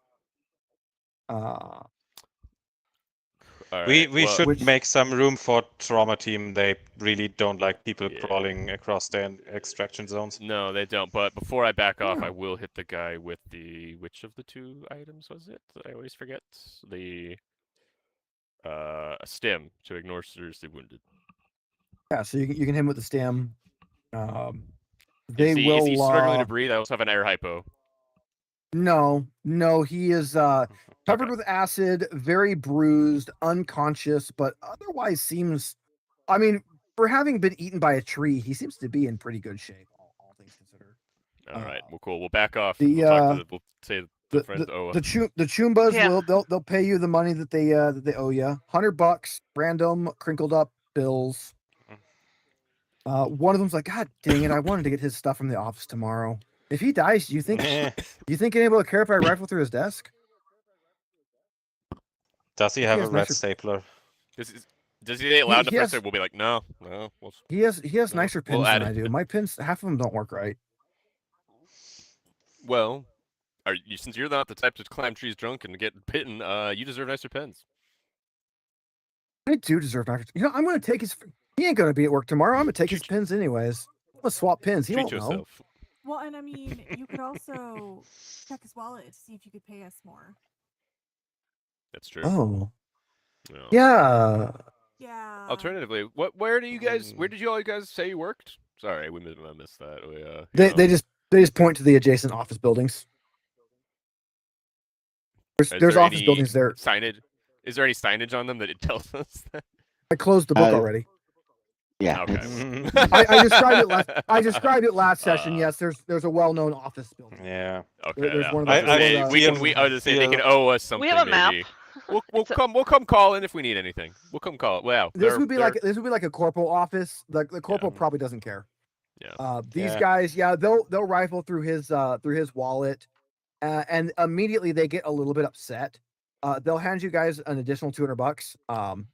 All We right, well, should Which- make some room for trauma team. They really don't like people Yeah. crawling across their extraction zones. No, they don't. But before I back off, Yeah. I will hit the guy with the which of the two items was it? I always forget the stim to ignore seriously wounded. Yeah, so you can hit him with the stem. They Is he, will. is he struggling to breathe? I also have an air hypo. No, he is covered Okay. with acid, very bruised, unconscious, but otherwise seems. I mean, for having been eaten by a tree, he seems to be in pretty good shape, all things considered. All right. Well, cool. We'll back off. the, We'll talk to we'll say the friends. The Chumbas Yeah. they'll pay you the money that they owe you. $100, random crinkled up bills. One of them's like, God dang it! I wanted to get his stuff from the office tomorrow. If he dies, do you think anyone will care if I rifle through his desk? Does he have has a red nicer- stapler? Does he say it loud he enough? has- We'll be like, no. He has No, nicer we'll pins add than I it. do. My pins, half of them don't work right. Well, since you're not the type to climb trees drunk and get bitten, you deserve nicer pens. I do deserve nicer. I'm going to take his. He ain't going to be at work tomorrow. I'm going to take his pins anyways. I'm going to swap pins. He Treat won't know. yourself. Well, and I mean, you could also check his wallet to see if you could pay us more. That's true. Oh, No. yeah. Yeah. Alternatively, where do you guys? Where did you all guys say you worked? Sorry, I missed that. They just point to the adjacent office buildings. There's office buildings there. Signage. Is there any signage on them that it tells us that? I closed the book Uh, already. Yeah. Okay. it's- I described it last. I described it last session. Uh, Yes, there's a well-known office building. Yeah. Okay. there's yeah. one of those- I was I- gonna say, I- we can. I was gonna say they yeah. can owe us something. We have a map. maybe. We'll It's a- come call in if we need anything. We'll come call. Wow. This would be like a corporal office. The corporal probably doesn't care. Yeah. These Yeah. guys, they'll rifle through his wallet, and immediately they get a little bit upset. They'll hand you guys an additional $200. God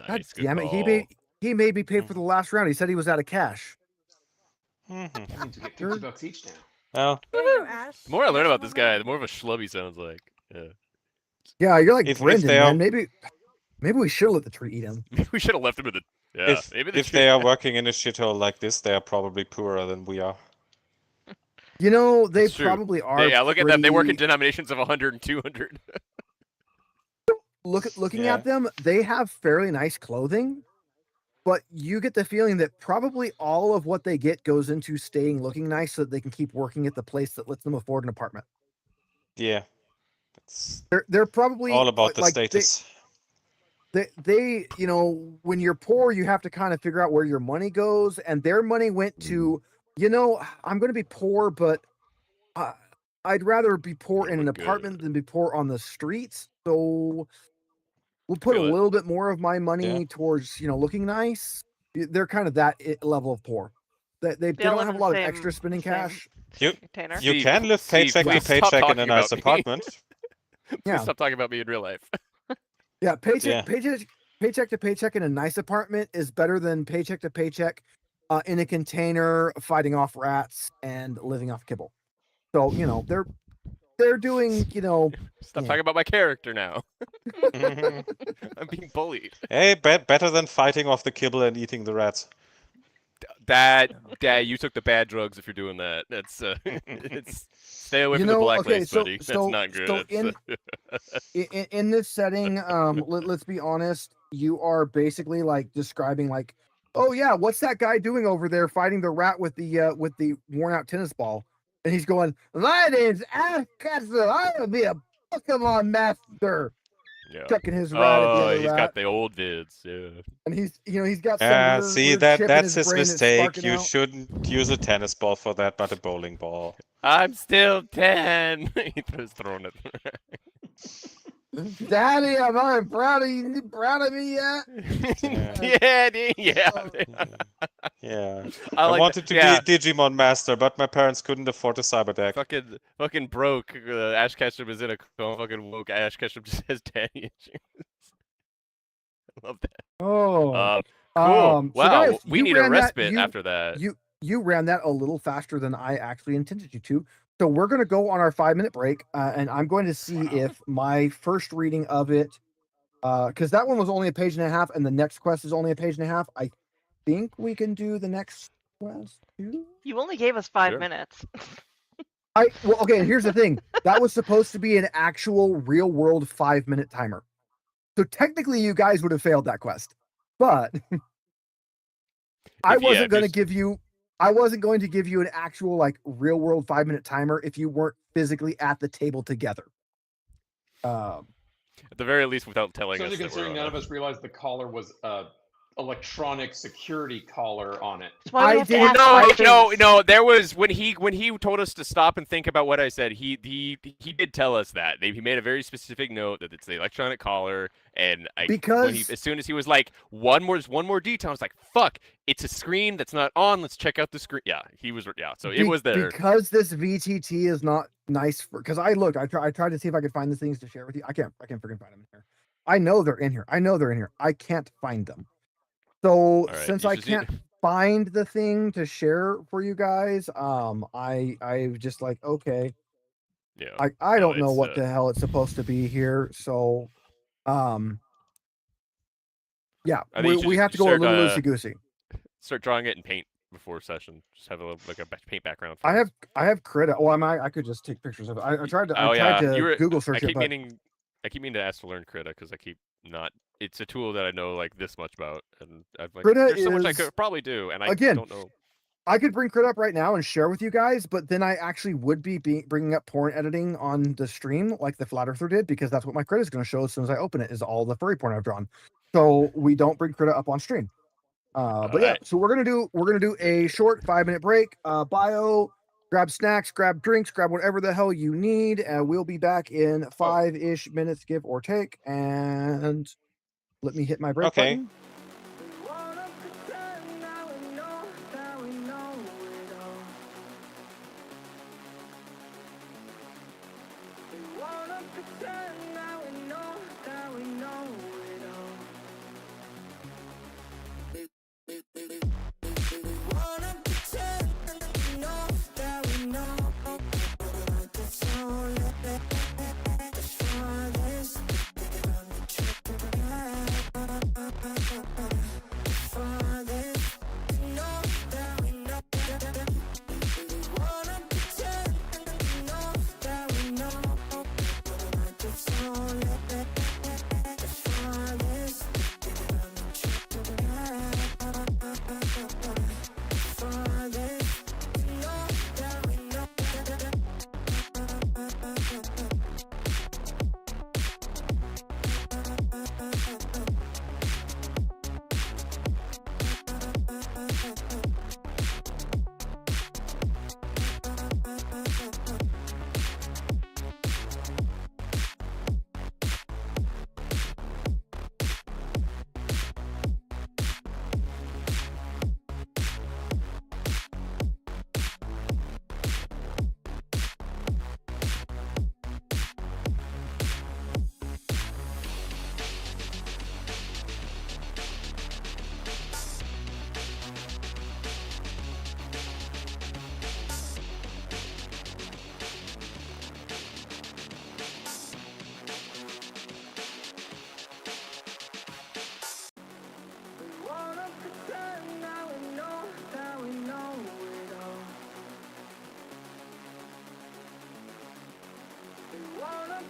Nice. Good damn it, call. he made me pay for the last round. He said he was out of cash. Mhm. That means we get $50 each now. Well, There you go, Ash. The more I learn Ash, about this well guy, done. the more of a schlub he sounds like. Yeah. Yeah, you're like If Brendan, they are- man. Maybe we should let the tree eat him. We should have left him in the. Yeah. Maybe the if they are working in a shithole like this, they are probably poorer than we are. You know, they It's true. probably are. Yeah, look at them. They work in pretty- denominations of 100 and 200. looking Yeah. at them, they have fairly nice clothing, but you get the feeling that probably all of what they get goes into staying looking nice so that they can keep working at the place that lets them afford an apartment. Yeah. It's They're probably all about the like, status. They when you're poor, you have to kind of figure out where your money goes, and their money went to, I'm going to be poor, but I'd rather be poor in an Look good. apartment than be poor on the streets. So we'll put a Feel it. little bit more of my money Yeah. towards, looking nice. They're kind of that level of poor. They They all don't live have in a lot the of same- extra spending same cash. container. You Steve, can live Steve, paycheck to please stop paycheck in a talking nice about me. apartment. Please Yeah. stop talking about me in real life. Yeah, paycheck to paycheck in a nice apartment is better than paycheck to paycheck in a container, fighting off rats and living off kibble. So they're doing Stop talking about my character now. I'm being bullied. Hey, better than fighting off the kibble and eating the rats. Dad, you took the bad drugs if you're doing that. That's it's stay away from the blackface, buddy. That's not good. In this setting, let's be honest, you are basically like describing like, oh yeah, what's that guy doing over there fighting the rat with the worn out tennis ball? And he's going, my name's Ash Ketchum. I will be a Pokemon master. Yeah. Chucking his rat at the other he's rat. got the old vids. Yeah. And he's got some see weird chip in that's his brain that's mistake. sparking You out. shouldn't use a tennis ball for that, but a bowling ball. I'm still 10. He's throwing it. Daddy, am I proud of you? Proud of me yet? Yeah. Yeah. I like wanted to be a Digimon master, but my parents couldn't afford a cyber deck. Fucking broke. Ash Ketchum is in a coma. Fucking woke. Ash Ketchum just has daddy issues. I love that. Oh. Cool. So Wow. guys, We you need a ran that- respite you- after that. You ran that a little faster than I actually intended you to. So we're going to go on our 5-minute break, and I'm going to see if my first reading of it, because that one was only a page and a half, and the next quest is only a page and a half. I think we can do the next quest too. You only gave us 5 Sure. minutes. Well, okay. Here's the thing. That was supposed to be an actual real world 5-minute timer. So technically, you guys would have failed that quest, but I wasn't going to give you. I wasn't going to give you an actual like real world 5-minute timer if you weren't physically at the table together. At the very least, without telling us. Especially considering none of us realized the collar was a electronic security collar on it. That's why we I have to didn't- ask questions. No. There was when he told us to stop and think about what I said. He did tell us that he made a very specific note that it's the electronic collar, and as soon as he was like one more detail, I was like, fuck, it's a screen that's not on. Let's check out the screen. Yeah, he was. Yeah, so it was there because this VTT is not nice for. Because I tried to see if I could find the things to share with you. I can't freaking find them in here. I know they're in here. I can't find them. So right, since I can't find the thing to share for you guys, I just like, okay, Yeah. I don't know what the hell it's supposed to be here. So, yeah, we have to go a little loosey goosey. Start drawing it in paint before session. Just have a little, like a paint background. I have credit. Well, I could just take pictures of it. I tried to Google search it. I keep meaning to ask to learn Krita because I keep not. It's a tool that I know like this much about, and I've like there's so much I could probably do, and I don't know. I could bring Crit up right now and share with you guys, but then I actually would be bringing up porn editing on the stream like the Flat Earther did, because that's what my Crit is going to show as soon as I open it, is all the furry porn I've drawn. So we don't bring Crit up on stream. But yeah, so we're gonna do a short 5-minute break. Bio, grab snacks, grab drinks, grab whatever the hell you need, and we'll be back in 5-ish minutes, give or take. And let me hit my break button.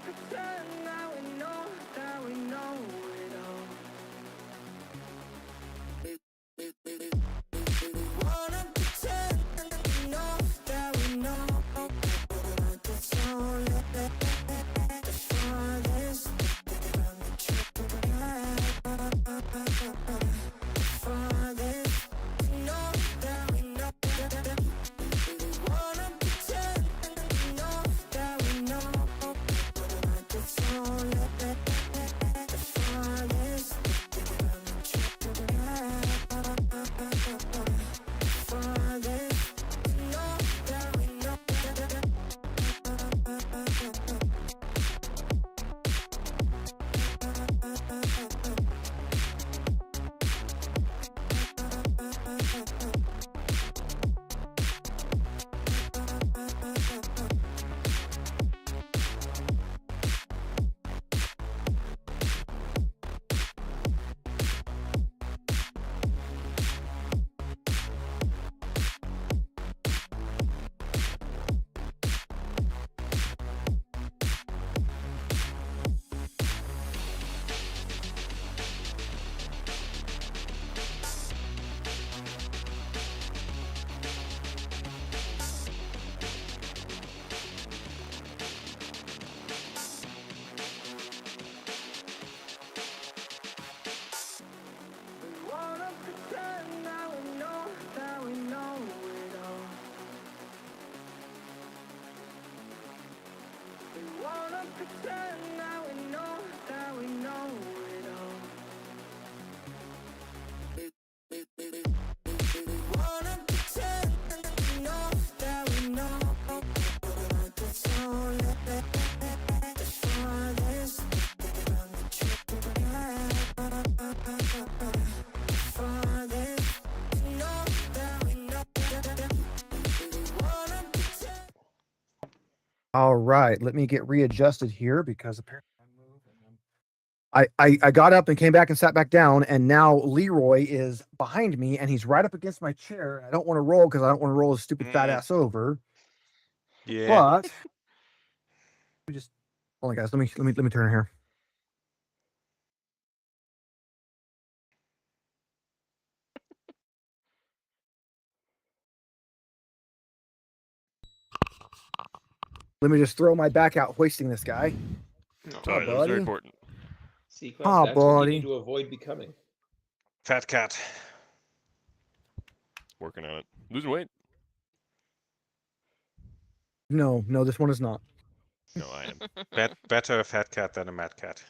pretend that we know it all. We wanna pretend that we know but that's only the farthest from the truth. Farthest, we know that we know. We wanna pretend that we know but that's only the farthest from the truth. Farthest, we know that we know. We wanna pretend that we know it all. We wanna pretend that we know it all. We wanna pretend that we know but that's only the farthest from the truth. Farthest, we know that we know. We wanna pretend. All right, let me get readjusted here because apparently I got up and came back and sat back down, and now Leroy is behind me and he's right up against my chair. I don't want to roll because I don't want to roll his stupid fat ass over. Yeah. But let me just hold on, guys. Let me turn here. Let me just throw my back out hoisting this guy. Sorry, that was buddy. very important. Sequence, Ah, that's what you buddy. need to avoid becoming. Fat cat. Working on it. Losing weight? No, this one is not. No, I am. Better a fat cat than a mad cat.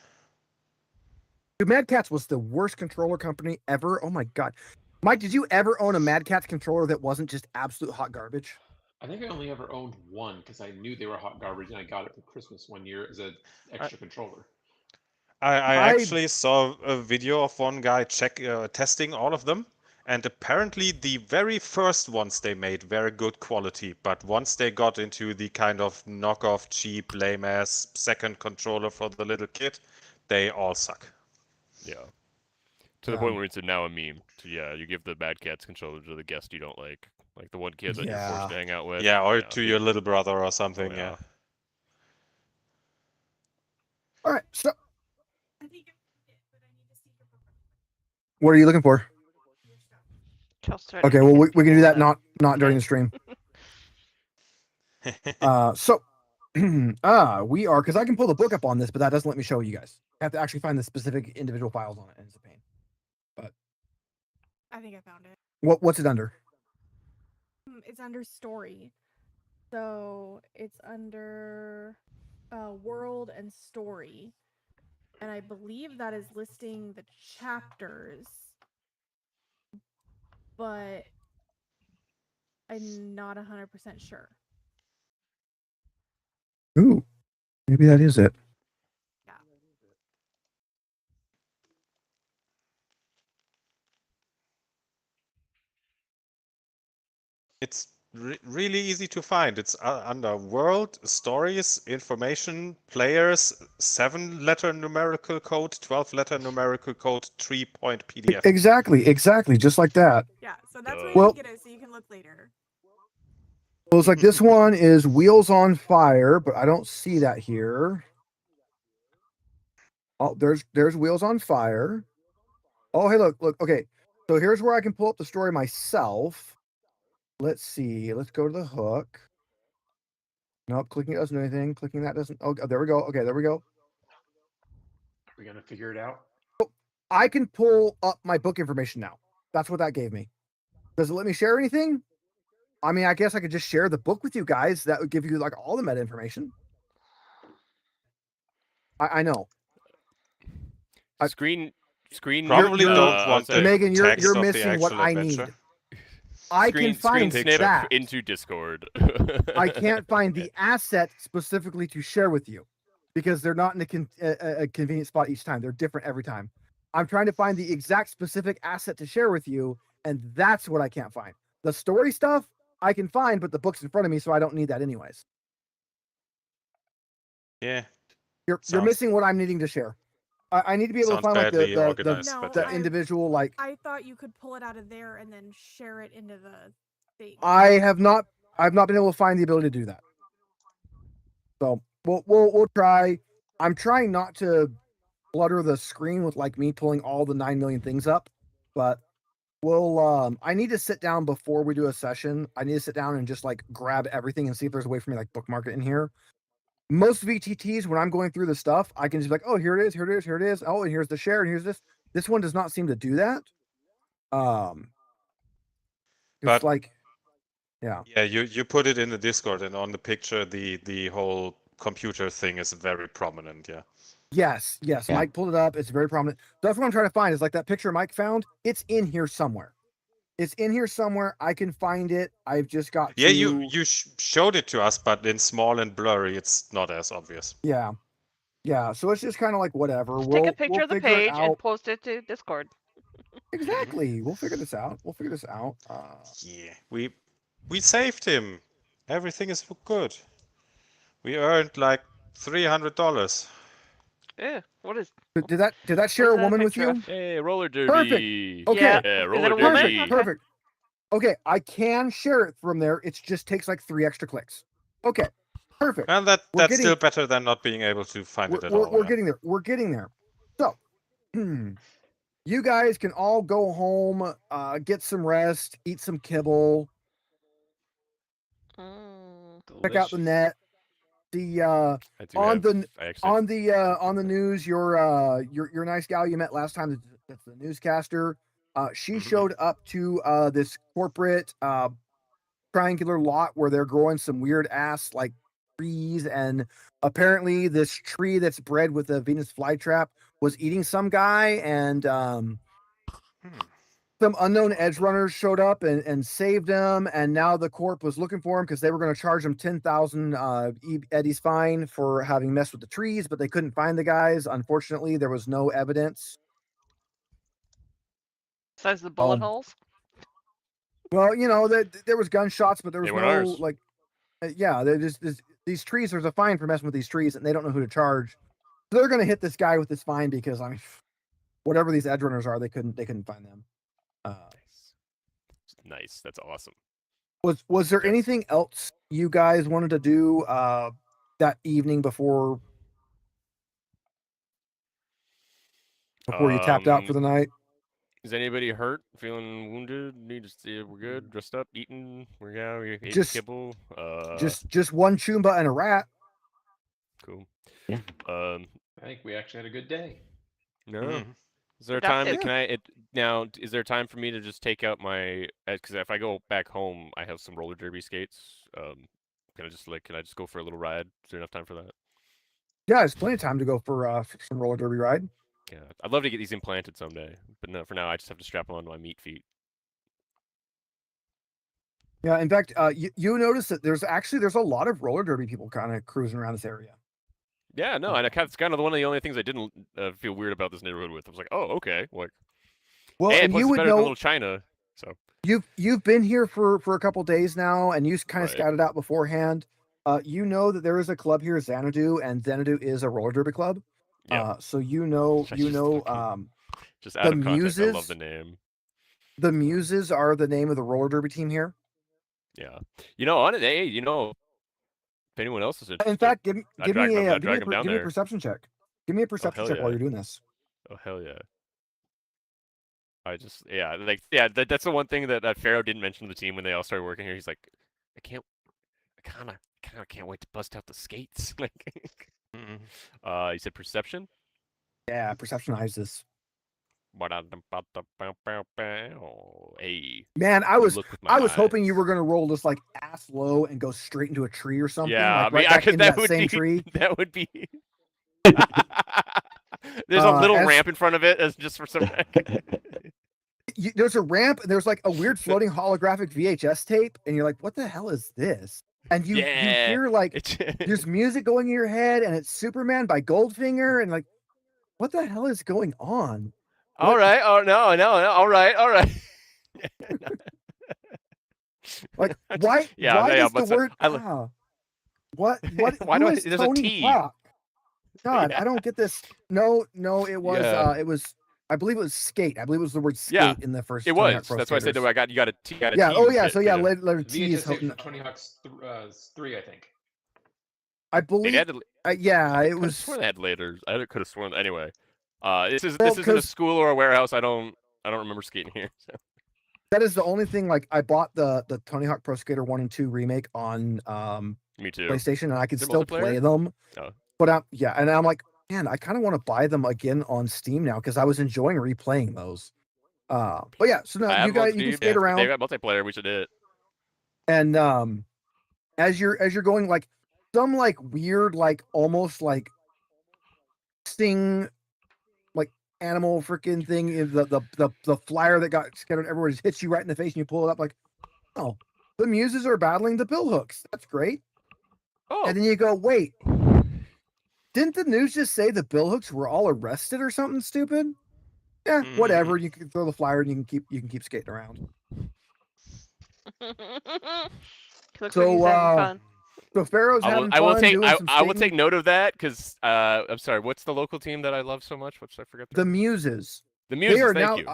Dude, Mad Catz was the worst controller company ever. Oh my god. Mike, did you ever own a Mad Catz controller that wasn't just absolute hot garbage? I think I only ever owned one because I knew they were hot garbage and I got it for Christmas one year as an extra controller. I actually saw a video of one guy testing all of them, and apparently the very first ones they made were good quality, but once they got into the kind of knockoff, cheap, lame-ass second controller for the little kid, they all suck. Yeah. To the point where it's now a meme. So yeah, you give the Bad Cats controller to the guest you don't like the one kid that you're forced to hang out with. Yeah, or to your little brother or something. Oh, yeah. All right, so what are you looking for? Okay, well we can do that not during the stream. So we are, because I can pull the book up on this, but that doesn't let me show you guys. I have to actually find the specific individual files on it, and it's a pain. But I think I found it. what's it under? It's under story. So it's under world and story. And I believe that is listing the chapters. But I'm not 100% sure. Ooh, maybe that is it. Yeah. It's really easy to find. It's under world, stories, information, players, 7-letter numerical code, 12-letter numerical code, 3-point PDF. Exactly, just like that. Yeah, so that's where Well- you can get it, so you can look later. Well, it's like this one is Wheels on Fire, but I don't see that here. Oh, there's Wheels on Fire. Oh, hey, look. Okay, so here's where I can pull up the story myself. Let's see. Let's go to the hook. Nope, clicking it doesn't do anything. Clicking that doesn't. Oh, there we go. Okay, there we go. Are we gonna figure it out? I can pull up my book information now. That's what that gave me. Does it let me share anything? I mean, I guess I could just share the book with you guys. That would give you like all the meta information. I know. Screen. Probably don't want sorry. the Megan, you're text of the missing what actual I adventure. need. I can find snip that. into Discord. I can't find the asset specifically to share with you because they're not in a convenient spot each time. They're different every time. I'm trying to find the exact specific asset to share with you, and that's what I can't find. The story stuff I can find, but the book's in front of me, so I don't need that anyways. Yeah. You're Sounds- missing what I'm needing to share. I need to be able to Sounds find like badly the organized, No, but the yeah. individual like. I thought you could pull it out of there and then share it into the thing. I've not been able to find the ability to do that. So we'll try. I'm trying not to clutter the screen with like me pulling all the 9 million things up, but we'll I need to sit down before we do a session. I need to sit down and just like grab everything and see if there's a way for me to like bookmark it in here. Most VTTs, when I'm going through the stuff, I can just be like, oh, here it is, here it is, here it is. Oh, and here's the share, and here's this. This one does not seem to do that. It's But- like, yeah. Yeah, you put it in the Discord, and on the picture, the whole computer thing is very prominent. Yeah. Yes. Yeah. Mike pulled it up. It's very prominent. That's what I'm trying to find. Is like that picture Mike found. It's in here somewhere. It's in here somewhere. I can find it. I've just got Yeah, to... you showed it to us, but in small and blurry, it's not as obvious. Yeah. So it's just kind of like whatever. Just we'll take a picture of the figure it page and out. post it to Discord. Exactly. We'll figure this out. Yeah, we saved him. Everything is good. We earned like $300. Yeah. What is? Did that share a What's that woman with picture of? you? Hey, roller derby. Perfect. Okay. Yeah. Yeah, Is roller it a woman? derby. Okay. Perfect. Okay, I can share it from there. It just takes like 3 extra clicks. Okay, perfect. And We're that's getting- still better than not being able to find it at all. We're yeah. getting there. We're getting there. So, you guys can all go home, get some rest, eat some kibble, check out the net. The I do on have- the I actually have- on the news, your nice gal you met last time. That's the newscaster. She showed up to this corporate triangular lot where they're growing some weird ass like trees, and apparently this tree that's bred with a Venus flytrap was eating some guy, and some unknown edgerunners showed up and saved him, and now the corp was looking for him because they were going to charge him 10,000 Eddie's fine for having messed with the trees, but they couldn't find the guys. Unfortunately, there was no evidence. Besides the bullet Um, holes. Well, you know, there was gunshots, but there was They were no ours. like, yeah, these trees. There's a fine for messing with these trees, and they don't know who to charge. So they're going to hit this guy with this fine because I mean, whatever these edgerunners are, they couldn't find them. Nice. That's awesome. Was there Okay. anything else you guys wanted to do that evening before you tapped out for the night? Is anybody hurt? Feeling wounded? Need to see if we're good? Dressed up? Eating? We ate Just- kibble? Just one Choomba and a rat. Cool. Yeah. I think we actually had a good day. No. Mhm. Is there time? Productive. Is there time for me to just take out my? Because if I go back home, I have some roller derby skates. Can I just go for a little ride? Is there enough time for that? Yeah, there's plenty of time to go for some roller derby ride. Yeah, I'd love to get these implanted someday, but no, for now I just have to strap them onto my meat feet. Yeah, in fact, you notice that there's a lot of roller derby people kind of cruising around this area. Yeah, no, and it's kind of one of the only things I didn't feel weird about this neighborhood with. I was like, oh, okay, like, Well, and and plus you it's would better than know Little China. So you've been here for a couple days now, and you kind of Right. scouted out beforehand. You know that there is a club here, Xanadu, and Xanadu is a roller derby club. yeah, So you know, I just fucking- just out the of context, I love Muses- the name. the Muses are the name of the roller derby team here. Yeah, hey, if anyone else is interested, In fact, give me I'd drag 'em a down give me a there. perception check. Give me a perception hell check while yeah. you're doing this. Oh hell yeah. That's the one thing that Pharaoh didn't mention to the team when they all started working here. He's like, I kind of can't wait to bust out the skates. Like, he said perception. Yeah, perceptionize this. Hey, Man, I was look with my hoping you eyes. were gonna roll just like ass low and go straight into a tree or something. Yeah, like I mean, right back into that that would same be tree. that would be. There's a little as- ramp in front of it, as just for some. There's a ramp. There's like a weird floating holographic VHS tape, and you're like, "What the hell is this?" And you Yeah, hear like it's- there's music going in your head, and it's Superman by Goldfinger, and like, what the hell is going on? all right. Oh no. All right. Like, why? Yeah, why yeah, does the but so- word? I li- What? Why who do I- is there's a Tony T. Hawk? God, Yeah. I don't get this. No, it was. Yeah. It was. I believe it was skate. I believe it was the word skate Yeah, in the first. It Tony Hawk was. Pro That's why I said Skaters. that you got a T. Yeah. Oh yeah. hit, So yeah, yeah. letter T is. VHS tape for Tony Hawk's 3, I think. I They believe. had to, Yeah, I it could have was. sworn they had later. I could have sworn. Anyway, this isn't a 'cause- school or a warehouse. I don't remember skating here. So. That is the only thing. Like, I bought the Tony Hawk Pro Skater 1 and 2 remake on Me too. PlayStation, and I could Is it still play multiplayer? them. Oh. But and I'm like, man, I kind of want to buy them again on Steam now because I was enjoying replaying those. But yeah, so I now have you them on guys, you can Steam, skate yeah. around. They got multiplayer. We should do it. And as you're going, like, some like weird, like almost like sting like animal freaking thing is the flyer that got scattered everywhere just hits you right in the face, and you pull it up like, oh, the muses are battling the billhooks. That's great. Oh, And then you go, wait, didn't the news just say the billhooks were all arrested or something stupid? Yeah, whatever. You can throw the flyer and you can keep skating around. Looks So, like he's having fun. So Pharaoh's having I will fun take doing some I will skating. take note of that because I'm sorry. What's the local team that I love so much? What's I forget? The muses. The They Muses. are Thank now. you.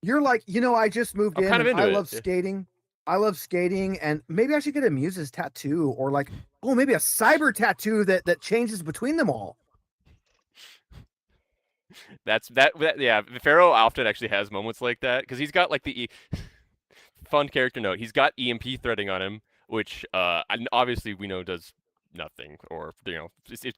You're like, I just moved I'm in. kind of And into I it, love yeah. skating. I love skating, and maybe I should get a muses tattoo, or like, maybe a cyber tattoo that changes between them all. Yeah, Pharaoh often actually has moments like that because he's got like the fun character note. He's got EMP threading on him, which and obviously we know does nothing, or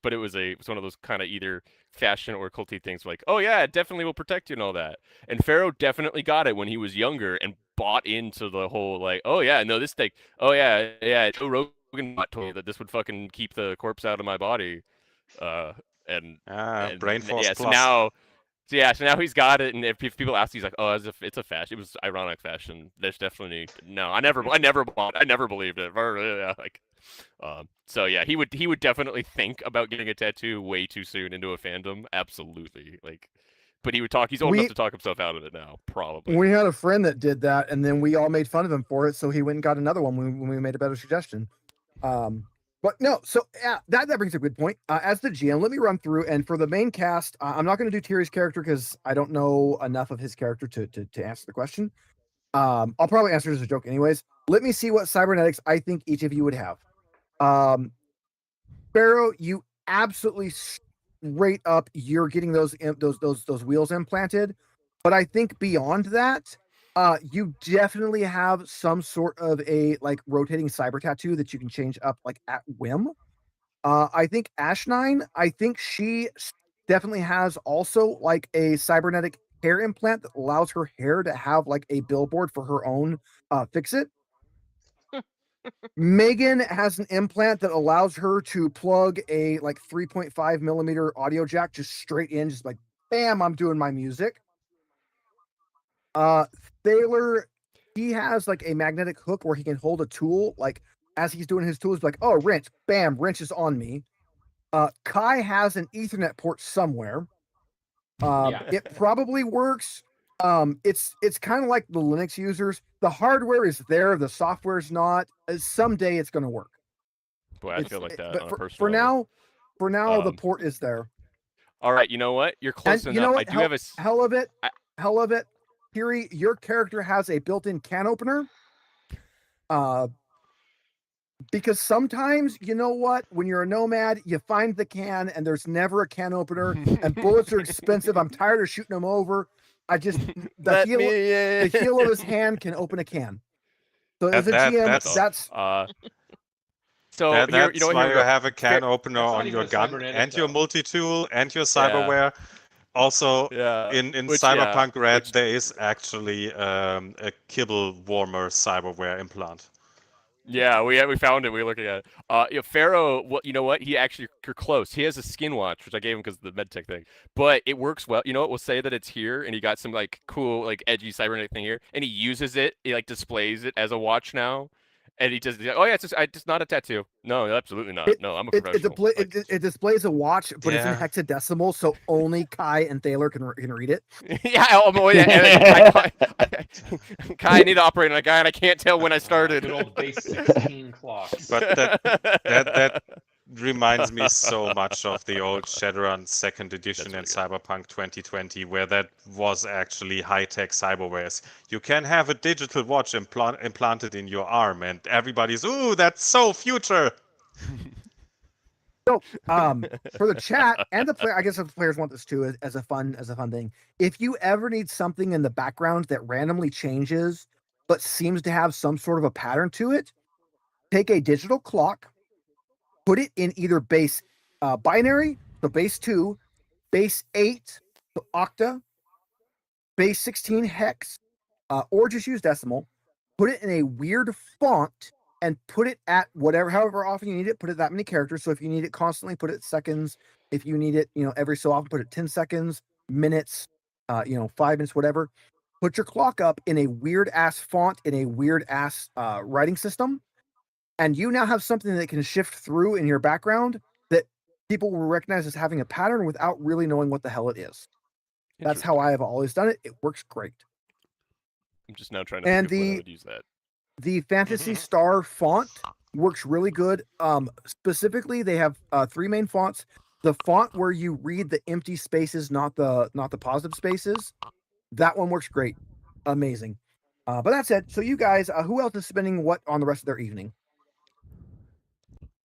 but it was one of those kind of either fashion or culty things like, oh yeah, it definitely will protect you and all that. And Pharaoh definitely got it when he was younger and bought into the whole like, oh yeah, no, this thing, oh yeah, Joe Rogan told me that this would fucking keep the corpse out of my body, and Brain Force yeah, Plus. so now he's got it, and if people ask, he's like, "Oh, as if it's a fashion. It was ironic fashion. There's definitely no. I never believed it. Yeah, like, so yeah, he would definitely think about getting a tattoo way too soon into a fandom. Absolutely, like, but he would talk. He's old enough to talk himself out of it now, probably. We had a friend that did that, and then we all made fun of him for it, so he went and got another one when we made a better suggestion. But no, so yeah, that brings a good point. As the GM, let me run through, and for the main cast, I'm not going to do Thierry's character because I don't know enough of his character to answer the question. I'll probably answer it as a joke anyways. Let me see what cybernetics I think each of you would have. Pharaoh, you absolutely straight up, you're getting those wheels implanted, but I think beyond that, you definitely have some sort of a like rotating cyber tattoo that you can change up like at whim. I think Ash9, I think she definitely has also like a cybernetic hair implant that allows her hair to have like a billboard for her own fix it. Megan has an implant that allows her to plug a like 3.5 millimeter audio jack just straight in, just like bam, I'm doing my music. Thaler, he has like a magnetic hook where he can hold a tool, like as he's doing his tools, like, oh, wrench, bam, wrench is on me. Kai has an Ethernet port somewhere. It probably works. It's kind of like the Linux users. The hardware is there, the software's not. Someday it's going to work. Boy, I feel like that But on a for personal now, the port is there. All right, you know what? You're close And enough. you know what? I do have a hell of it. Kiri, your character has a built-in can opener. Because sometimes, you know what? When you're a nomad, you find the can and there's never a can opener, and bullets are expensive. I'm tired of shooting them over. I just the heel of his hand can open a can. So as a GM, that's so here, that's why you have a can opener That's not on even your a gun cybernetic, and your though. multi-tool and your cyberware. Also, in which, Cyberpunk Red, which- there is actually a kibble warmer cyberware implant. Yeah, we found it. We were looking at it. Pharaoh, you know what? You're close. He has a skin watch, which I gave him because of the medtech thing. But it works well. You know what? We'll say that it's here, and he got some like cool, like edgy cybernetic thing here, and he uses it. He like displays it as a watch now, and he's like, oh yeah, it's not a tattoo. No, absolutely not. No, I'm a professional. It displays a watch, but it's in Yeah. hexadecimal, so only Kai and Thaler can read it. Yeah, yeah. Kai, I need to operate on a guy, and I can't tell when I started. Good old base 16 clocks. But that reminds me so much of the old Shadowrun second edition in Cyberpunk 2020, where that was actually high-tech cyberwares. You can have a digital watch implanted in your arm, and everybody's, ooh, that's so future. So, for the chat and the player, I guess if the players want this too as a fun thing. If you ever need something in the background that randomly changes but seems to have some sort of a pattern to it, take a digital clock, put it in either base binary, so base 2, base 8, so octa, base 16 hex, or just use decimal. Put it in a weird font and put it at however often you need it. Put it that many characters. So if you need it constantly, put it seconds. If you need it, every so often, put it 10 seconds, minutes, 5 minutes, whatever. Put your clock up in a weird ass font, in a weird ass writing system, and you now have something that can shift through in your background that people will recognize as having a pattern without really knowing what the hell it is. That's how I have always done it. It works great. I'm just now trying to think of when I would use that. The Fantasy Star font works really good. Specifically, they have 3 main fonts. The font where you read the empty spaces, not the positive spaces, that one works great. Amazing. But that's it. So you guys, who else is spending what on the rest of their evening?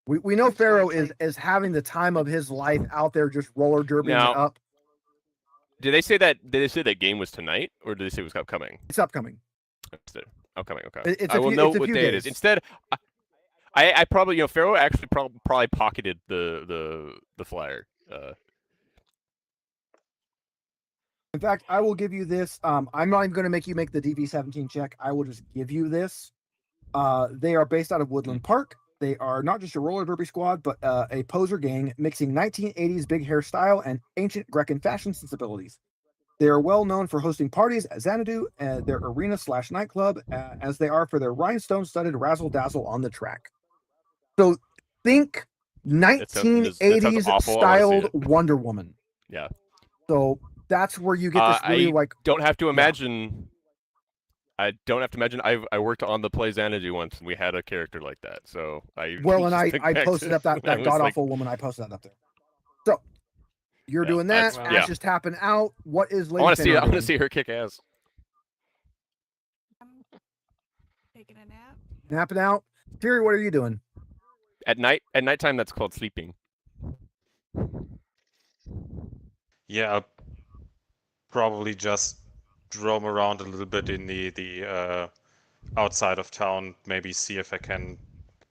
We know Pharaoh is having the time of his life out there just roller derbying it up. Did they say that game was tonight, or did they say it was upcoming? It's upcoming. Upcoming. Okay. It's I will know what day it is. Instead, I probably Pharaoh actually probably pocketed the flyer. In fact, I will give you this. I'm not even going to make you make the DV17 check. I will just give you this. They are based out of Woodland Park. They are not just a roller derby squad, but a poser gang mixing 1980s big hairstyle and ancient Grecan fashion sensibilities. They are well known for hosting parties at Xanadu, their arena/nightclub, as they are for their rhinestone-studded razzle-dazzle on the track. So think 1980s styled Wonder Woman. Yeah. So that's where you get this really I don't have to imagine. I don't have to imagine. I worked on the play Xanadu once, and we had a character like that. So I posted up that god awful woman. I posted that up there. So you're doing that. Ash is tapping out. What is Lady? I want to see her kick ass. Taking a nap. Napping out. Terry, what are you doing? At nighttime, that's called sleeping. Yeah, I'll probably just roam around a little bit in the outside of town. Maybe see if I can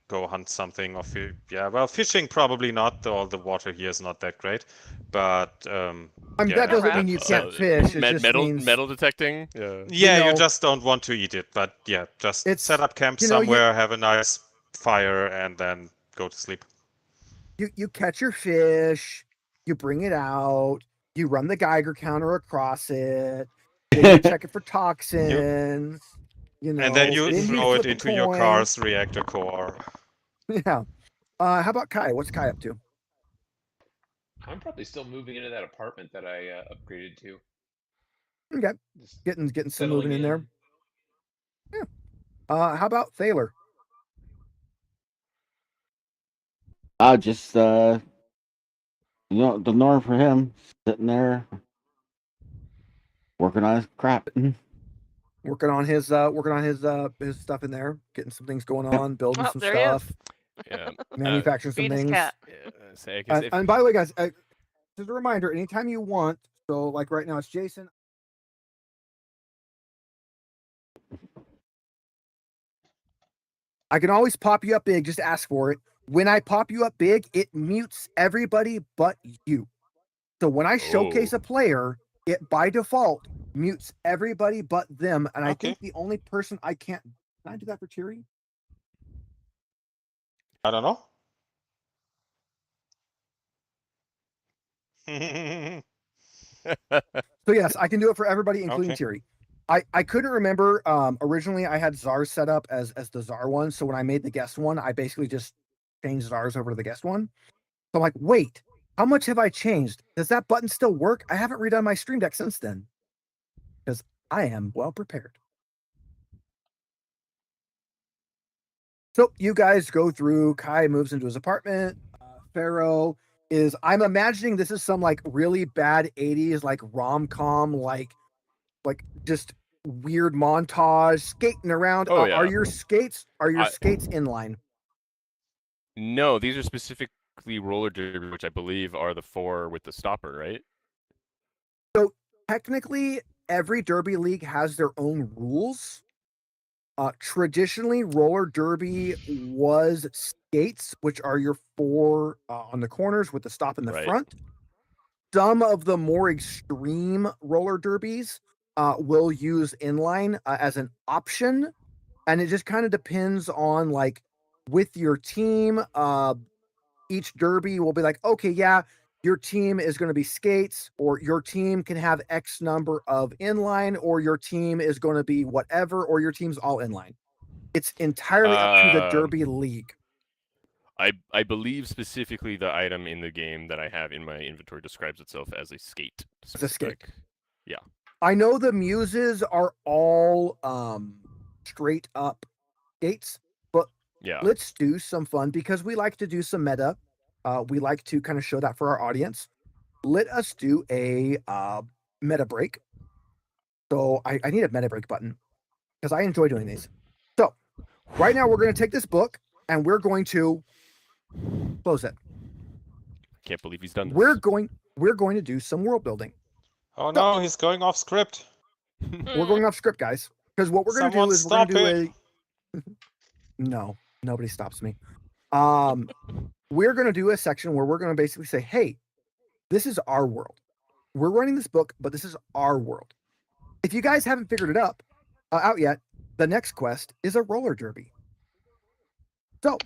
go hunt something. Well, fishing probably not. All the water here is not that great. But that doesn't mean you can't fish. It just means metal detecting. Yeah, you just don't want to eat it. But yeah, just set up camp somewhere, have a nice fire, and then go to sleep. You catch your fish, you bring it out, you run the Geiger counter across it, you check it for toxins, and then you throw it into your car's reactor core. Yeah. How about Kai? What's Kai up to? I'm probably still moving into that apartment that I upgraded to. Okay. Getting some moving in there. Yeah. How about Thaler? Just the norm for him, sitting there working on his crap. working on his stuff in there, getting some things going on, building Oh, some there he is. stuff, Yeah. manufacturing some Feed his things. cat. Say, I guess if, And by the way, guys, just a reminder: anytime you want, so like right now, it's Jason. I can always pop you up big. Just ask for it. When I pop you up big, it mutes everybody but you. So when I showcase Oh. a player, it by default mutes everybody but them. And I Okay. think the only person I can't. Can I do that for Thierry? I don't know. So yes, I can do it for everybody, including Okay. Thierry. I couldn't remember. Originally, I had Czar set up as the Czar one. So when I made the guest one, I basically just changed Czars over to the guest one. So I'm like, wait, how much have I changed? Does that button still work? I haven't redone my Stream Deck since then, because I am well prepared. So you guys go through. Kai moves into his apartment. Pharaoh is. I'm imagining this is some like really bad '80s like rom-com like just weird montage skating around. Oh, yeah. Are your skates inline? No, these are specifically roller derby, which I believe are the 4 with the stopper, right? So technically, every derby league has their own rules. Traditionally, roller derby was skates, which are your 4 on the corners with the stop in the Right. front. Some of the more extreme roller derbies will use inline as an option, and it just kind of depends on like with your team. Each derby will be like, okay, yeah, your team is going to be skates, or your team can have X number of inline, or your team is going to be whatever, or your team's all inline. It's entirely up to the derby league. I believe specifically the item in the game that I have in my inventory describes itself as a skate. It's a skate. Like, yeah. I know the muses are all straight up skates, but Yeah. let's do some fun because we like to do some meta. We like to kind of show that for our audience. Let us do a meta break. So I need a meta break button because I enjoy doing these. So right now we're going to take this book and we're going to close it. Can't believe he's done this. We're going to do some world building. Oh no, he's going off script. We're going off script, guys, because what we're going to do is we're going to do a. No, nobody stops me. We're going to do a section where we're going to basically say, hey, this is our world. We're running this book, but this is our world. If you guys haven't figured it out yet, the next quest is a roller derby. So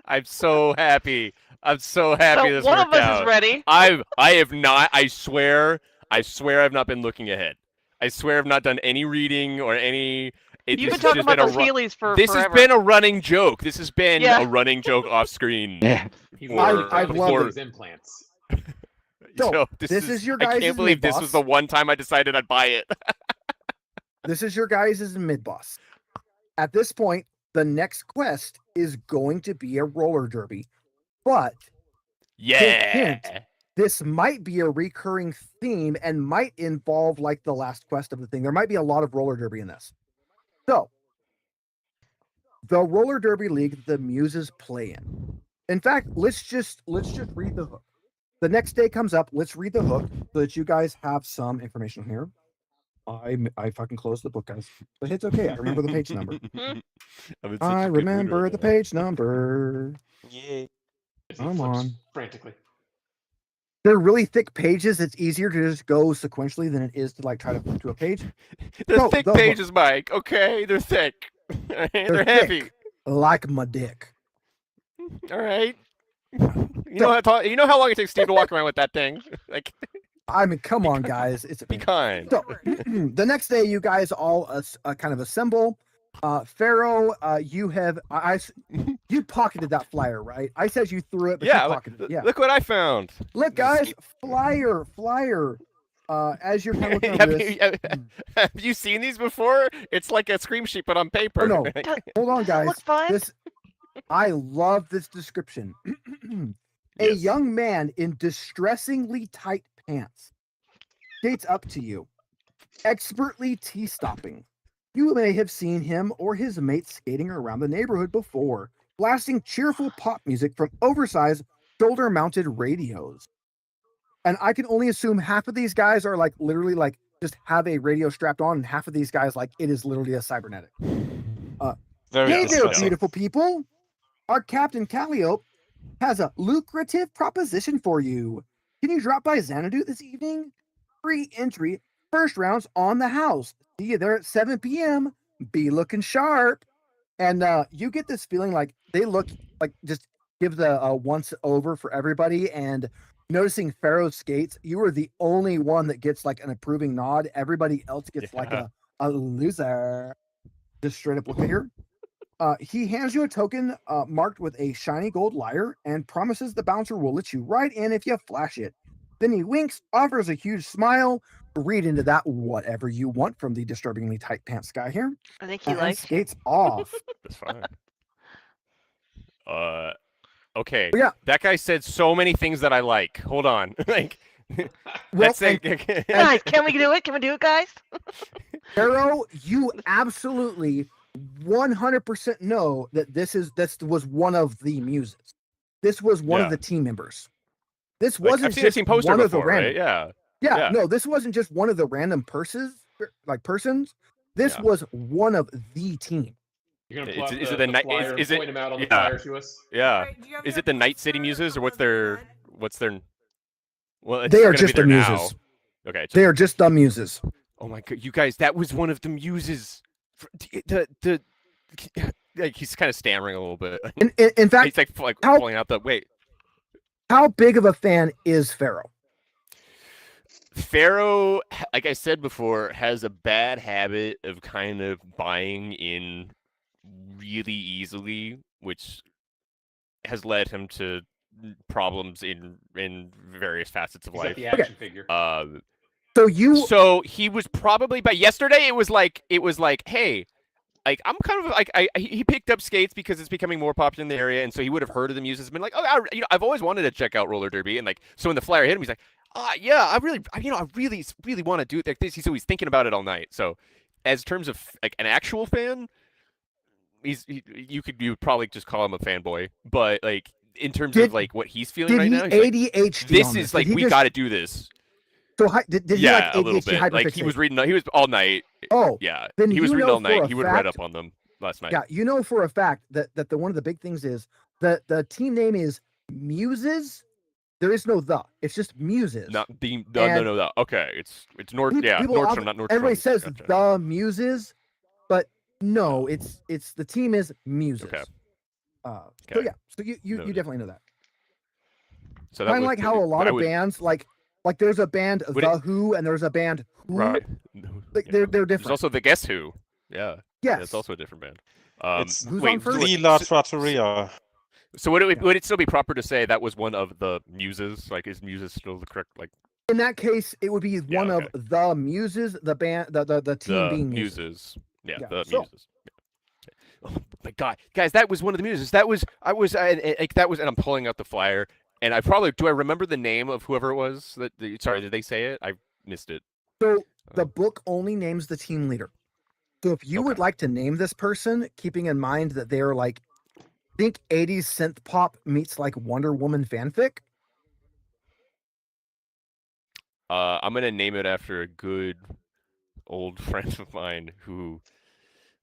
I'm so happy. I'm so happy So this one of worked us out. is ready. I have not. I swear I've not been looking ahead. I swear I've not done any reading or any. You've been this has talking just about been those Heelys for This forever. has been a running joke. This has been Yeah. a running joke off screen. Yeah. I've loved these implants. So, this is your I guys' can't believe this was the one time I decided I'd buy it. This is your guys' mid boss. At this point, the next quest is going to be a roller derby, but Yeah. this might be a recurring theme and might involve like the last quest of the thing. There might be a lot of roller derby in this. So, the roller derby league the muses play in. In fact, let's just read the hook. The next day comes up. Let's read the hook so that you guys have some information here. I fucking closed the book, guys, but it's okay. I remember the page number. I remember the page number. Yay. Come on. Frantically. They're really thick pages. It's easier to just go sequentially than it is to like try to flip to a page. They're So, thick the pages, Mike. Okay, they're thick. They're heavy. thick, like my dick. All right. You know how long it takes Steve to walk around with that thing. Like, I mean, come on, guys. It's a be pain. kind. So the next day, you guys all kind of assemble. Pharaoh, you have you pocketed that flyer, right? I said you threw it, but Yeah, you pocketed it. Yeah. Look what I found. Look, guys, flyer. As you're kind of looking at this. Have you seen these before? It's like a scream sheet, but on paper. Oh, no. Hold on, guys. Looks fine. I love this description. A Yes. young man in distressingly tight pants skates up to you, expertly T-stopping, You may have seen him or his mates skating around the neighborhood before, blasting cheerful pop music from oversized shoulder-mounted radios. And I can only assume half of these guys are like literally like just have a radio strapped on, and half of these guys like it is literally a cybernetic. Very Hey there, distressing. beautiful people! Our Captain Calliope has a lucrative proposition for you. Can you drop by Xanadu this evening? Free entry, first rounds on the house. See you there at 7 p.m. Be looking sharp. And you get this feeling like they look like just give the once over for everybody. And noticing Pharaoh's skates, you are the only one that gets like an approving nod. Everybody else gets like a loser. Just straight up look at here. He hands you a token marked with a shiny gold lyre and promises the bouncer will let you right in if you flash it. Then he winks, offers a huge smile. Read into that whatever you want from the disturbingly tight pants guy here. I think he And likes you. skates off. That's fine. Okay. But yeah. That guy said so many things that I like. Hold on. Like, Well, that's and- Guys, can we do it? Can we do it, guys? Pharaoh, you absolutely 100% know that this was one of the muses. This was one of Yeah. the team members. This Like, wasn't I've seen a just team poster one of the before, random. right? Yeah. Yeah, Yeah. no, this wasn't just one of the random persons. This Yeah. was one of the team. You're gonna Is pull it- is out it the the night- flyer is and it- point them out on the yeah. flyer to us? Yeah. Alright, do you have Is your it the Night City poster Muses or what's above your their head? well? It's They are gonna be just the there now. muses. Okay. Just, They are just the muses. oh my god, you guys, that was one of the muses. The like he's kind of stammering a little bit. In fact, He's like how- pulling out the wait. how big of a fan is Pharaoh? Pharaoh, like I said before, has a bad habit of kind of buying in really easily, which has led him to problems in various facets of He's like life. the action figure. So you So he was probably by yesterday. It was like, hey, like I'm kind of like he picked up skates because it's becoming more popular in the area, and so he would have heard of the muses. Been like, oh, I've always wanted to check out roller derby, and like so when the flyer hit him, he's like, yeah, I really want to do it like this. So he's thinking about it all night. So, as terms of like an actual fan, you would probably just call him a fanboy, but like in terms Did- of like what he's feeling did right he now, he's like, ADHD this on is Did like he we just- got to do this. So did he Yeah, like a little ADHD bit. Like he hyperfixate? was reading. He was all night. Oh, Yeah, then he was you reading know all for night. a He would have read fact- up on them last night. yeah, you know for a fact that one of the big things is that the team name is Muses. There is no the. It's just Muses. Not the And- no. Okay, it's Nord. People- Yeah, people Nordstrom, often- not Nordstrom. Everybody says Gotcha. the Muses, but no, it's the team is Muses. Okay. So Okay. yeah, so you Noted. definitely know that. So that Kind of was like how a lot I of would- bands like there's a band Would The Who and there's a band Who. Right. Like Yeah. they're There's different. also the Guess Who. Yeah. Yes. That's also a different band. It's Who's wait, on first? the La Trattoria. So would it still be proper to say that was one of the muses? Like, is muses still the correct like In that case, it would be Yeah, one okay. of the Muses, the band, the team the being Muses. muses? Yeah, Yeah, the so- muses. Yeah. Oh my god, guys, that was one of the muses. That was and I'm pulling out the flyer, and do I remember the name of whoever it was? Sorry, did they say it? I missed it. So the book only names the team leader. So if you would Okay. like to name this person, keeping in mind that they are like, think 80s synth pop meets like Wonder Woman fanfic. I'm gonna name it after a good old friend of mine who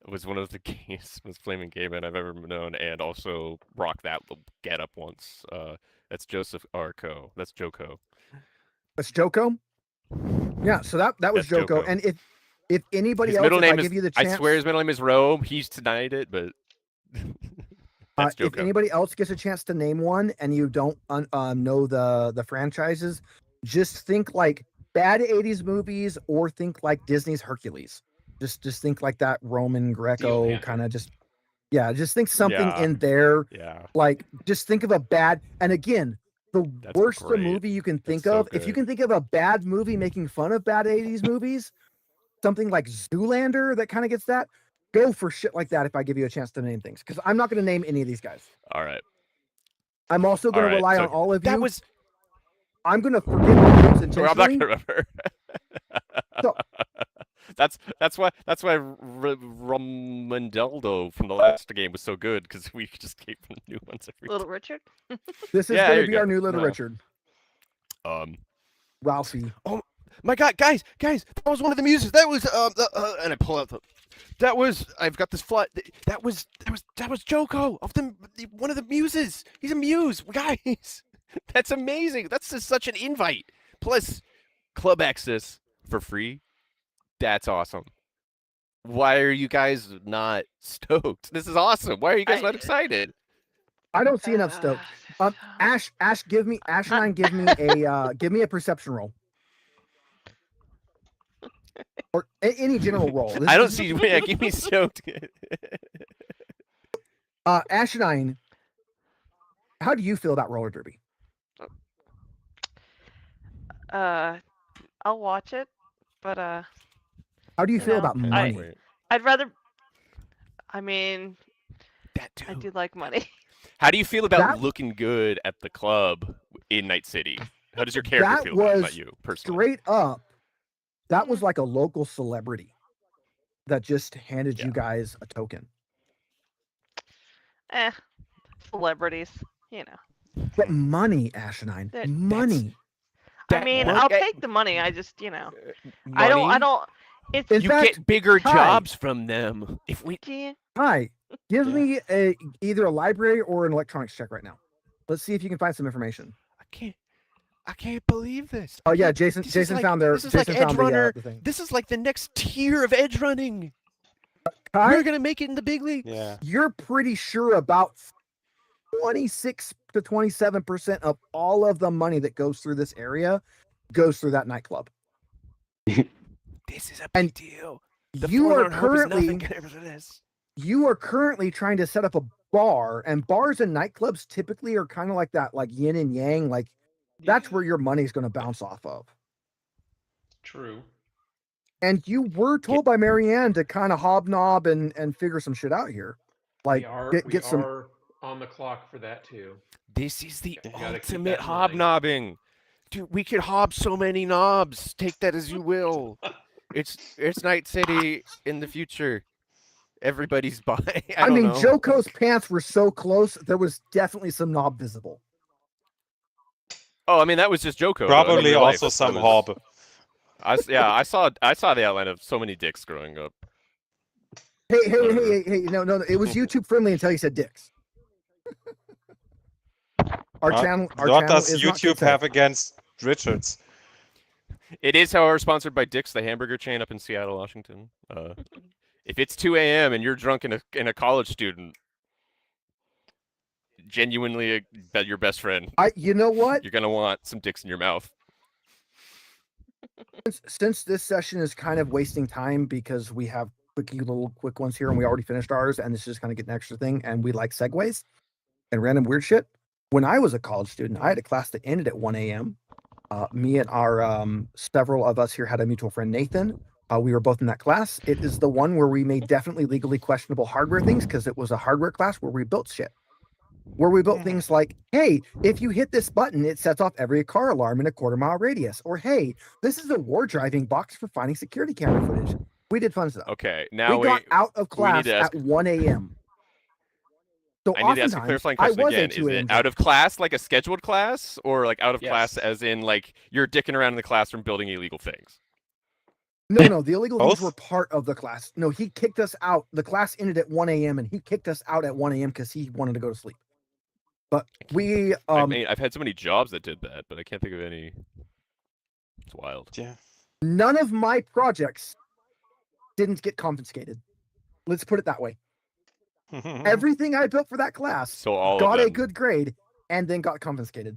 was one of the most flaming gay men I've ever known, and also rocked that get up once. That's Joseph R. Coe. That's Joko. That's Joko. Yeah, so that was That's Joko. Joko. And if anybody His else, middle if I name is. give you the chance, I swear his middle name is Rome. He's denied it, but that's if Joko. anybody else gets a chance to name one and you don't know the franchises, just think like bad 80s movies or think like Disney's Hercules. Just think like that Roman Greco Panther. kind of just think something Yeah. in there. Yeah. Like just think of a bad, and again, the That's worst great. movie you can think so of, if you good. can think of a bad movie making fun of bad 80s movies, something like Zoolander that kind of gets that, go for shit like that if I give you a chance to name things. Because I'm not going to name any of these guys. All right. I'm also going All to right, rely so on all of you. That was. I'm going to forget all names Or I'm not intentionally. gonna remember. So- That's why Romandeldo from the last game was so good because we just gave him new ones every Little time. Richard. This is Yeah, going there to you be our go. new Little No. Richard, Um, Ralphie. Oh my God, guys, that was one of the muses. That was and I pull out the. That was. I've got this flat. That was Joko of one of the muses. He's a muse, guys. That's amazing. That's just such an invite. Plus, club access for free. That's awesome. Why are you guys not stoked? This is awesome. Why are you guys not excited? I don't see enough stoked. Ash, give me a perception roll. Or any general roll. I don't see. Yeah, give me stoked. Ash9, how do you feel about roller derby? I'll watch it, but How do you feel know, about money? I'd rather. I mean, That too. I do like money. How do you feel about That- looking good at the club in Night City? How does your character That feel about it, was not you personally? Straight up, that was like a local celebrity that just handed you Yeah. guys a token. Celebrities, you know. But money, Ash9, That- money. I mean, money- I'll take the money. I just, you know, Money? I don't. It's In You fact, get bigger hi. jobs from them. If we. yeah, Hi, give Yeah. me either a library or an electronics check right now. Let's see if you can find some information. I can't believe this. Oh I yeah, can't- Jason. this is Jason like- found their. This is Jason like found edgerunner. the thing. This is like the next tier of edge running. Kai, We're gonna make it in the big leagues. Yeah. you're pretty sure about 26 to 27% of all of the money that goes through this area goes through that nightclub. This is a big And deal. The you are Forlorn Hope is nothing currently compared to this. trying to set up a bar, and bars and nightclubs typically are kind of like that, like yin and yang. Like that's where your money's going to bounce off of. True. And you were told by Marianne to kind of hobnob and figure some shit out here. Like get some. are on the clock for that too. This is the You gotta keep ultimate that in mind. hobnobbing. Dude, we could hob so many knobs. Take that as you will. It's Night City in the future. Everybody's buying. I mean, don't know. Joko's pants were so close, there was definitely some knob visible. Oh, I mean that was just Joko. though. I mean, Probably real life, also it some was- hob. I saw the outline of so many dicks growing up. Hey, no, it was YouTube friendly until you said dicks. Our channel What does is not YouTube considered. have against Richards? It is, however, sponsored by Dick's, the hamburger chain up in Seattle, Washington. If it's 2 a.m. and you're drunk and a college student, genuinely your best friend, You know what? you're gonna want some dicks in your mouth. Since this session is kind of wasting time because we have quick ones here and we already finished ours, and this is kind of get an extra thing, and we like segues and random weird shit. When I was a college student, I had a class that ended at 1 a.m. Me and our several of us here had a mutual friend, Nathan. We were both in that class. It is the one where we made definitely legally questionable hardware things because it was a hardware class where we built shit. Where we built things like, hey, if you hit this button, it sets off every car alarm in a 1/4 mile radius. Or, hey, this is a war driving box for finding security camera footage. We did fun stuff. Okay, now we got out of we class need to ask- at 1 a.m. So I need to ask a oftentimes, clarifying I question was again. a Is 2 a.m. it out of class, like a scheduled class, or like out of class Yes. as in like you're dicking around in the classroom building illegal things? No, the illegal things Both? were part of the class. No, he kicked us out. The class ended at 1 a.m. and he kicked us out at 1 a.m. because he wanted to go to sleep. But we, I mean, I've had so many jobs that did that, but I can't think of any. It's wild. Yeah. none of my projects didn't get confiscated. Let's put it that way. Everything I built for that class So all got of a them. good grade and then got confiscated.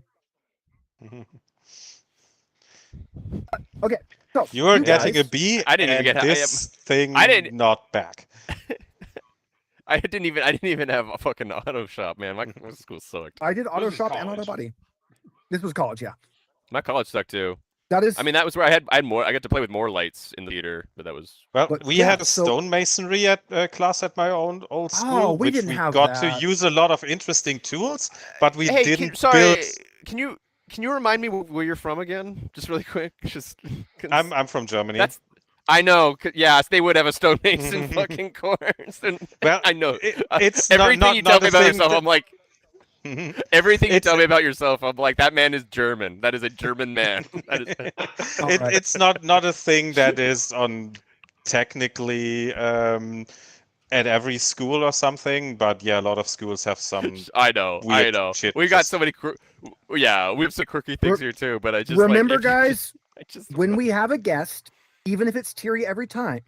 Okay, so You were you getting guys- a B, I didn't even and get- this thing I didn't- not back. I didn't even have a fucking auto shop, man. My school sucked. I did auto This is shop and auto college. body. This was college, yeah. My college sucked too. That is. I mean, that was where I had more. I got to play with more lights in the theater, but that was. Well, But we yeah, had a so- stonemasonry class at my old school, Oh, we which didn't we have got that. to use a lot of interesting tools, but we Hey, didn't sorry. build. Can you remind me where you're from again, just really quick? Just I'm from Germany. That's. I know. Yes, they would have a stonemason fucking course. Well, I know. it's Everything you tell me a about thing yourself, that- I'm like. Everything you It's- tell me about yourself, I'm like, that man is German. That is a German man. That is... Alright. It's not a thing that is on technically at every school or something, but yeah, a lot of schools have some. I know. weird I know. shit We got just- so many. Yeah, we have some quirky things here too. But I just Remember, like, if you guys, I just when we have a guest, even if it's Tiri every time,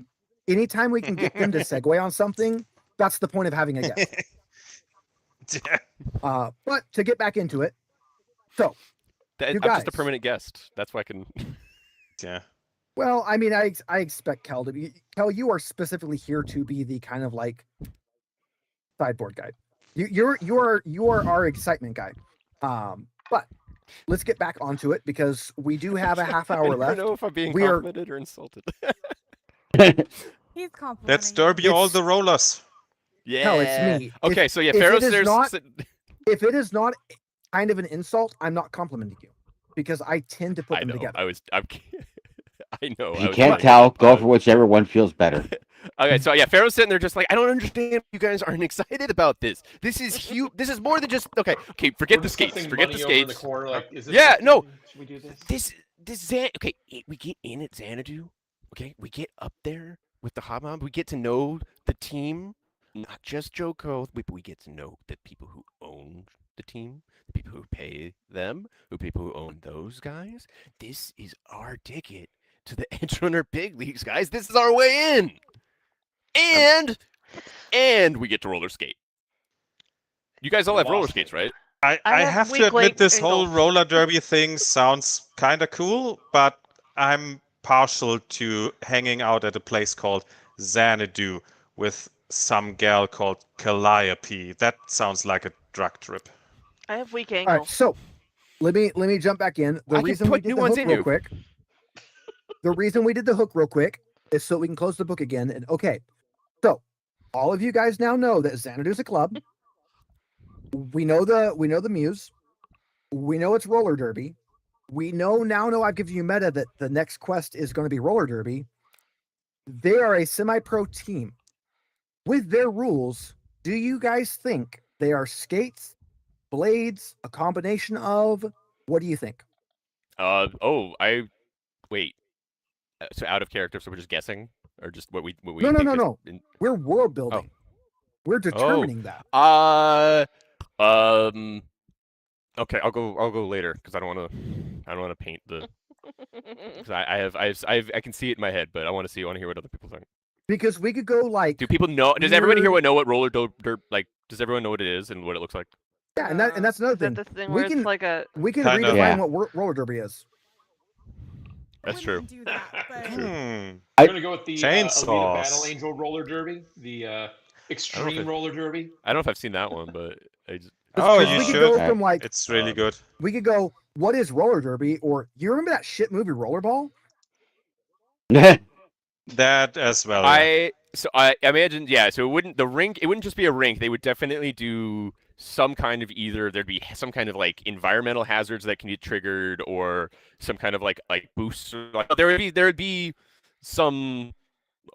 anytime we can get them to segue on something, that's the point of having a guest. But to get back into it, so I'm you just a guys. permanent guest. That's why I can. Yeah. well, I mean, I expect Kel to be. Kel, you are specifically here to be the kind of like sideboard guy. You are our excitement guy. But let's get back onto it because we do have a half hour I left. don't know if I'm being We are- complimented or insulted. He's complimenting. Let's derby all the rollers. Yeah. Hell, it's me. Okay, If- so yeah, if it Pharaoh's is there's not- If it is not kind of an insult, I'm not complimenting you because I tend to put I them know. together. I know. If I you was can't like- tell, go for whichever one feels better. Okay, so yeah, Pharaoh's sitting there just like, I don't understand. You guys aren't excited about this. This is huge. This is more than just okay. Forget We're the skates. discussing Forget the money over in skates. corner, like, is this Yeah, something- no. Should we do this? This okay. We get in at Xanadu. Okay, we get up there with the hobnob. We get to know the team, not just Joko. We get to know the people who own the team, the people who pay them, the people who own those guys. This is our ticket to the Edgerunner big leagues, guys. This is our way in, and we get to roller skate. You guys all have roller Lost skates, it. right? I I have have weak to admit leg this whole ankles. roller derby thing sounds kind of cool, but I'm partial to hanging out at a place called Xanadu with some gal called Calliope. That sounds like a drug trip. I have weak All right, ankles. so let me jump back in. The I can reason we put did new the ones hook in real you. quick. The reason we did the hook real quick is so we can close the book again. And okay, so all of you guys now know that Xanadu is a club. We know the muse. We know it's roller derby. We know I've given you meta that the next quest is going to be roller derby. They are a semi-pro team. With their rules, do you guys think they are skates, blades, a combination of? What do you think? Wait. So out of character, so we're just guessing, or just what we No, think no. We're world building. We're determining that. Okay, I'll go later because I don't want to paint the. Cause I can see it in my head, but I want to hear what other people think. Because we could go like Do people know? Does everybody here weird- know what roller derby like? Does everyone know what it is and what it looks like? yeah, and that's another Is that thing. the thing We where can it's like a we can Kind of. redefine Yeah. what roller derby is. I That's wouldn't true. Do that, but Hmm. I'm gonna go with the Chainsaws. Alita Battle Angel roller derby, the extreme if- roller derby. I don't know if I've seen that one, but I just. Oh, Because you we could should. go from like It's really good. we could go what is roller derby, or you remember that shit movie Rollerball? That as well. yeah. I imagine so it wouldn't just be a rink. They would definitely do some kind of there'd be some kind of like environmental hazards that can be triggered or some kind of like boosts or like there would be some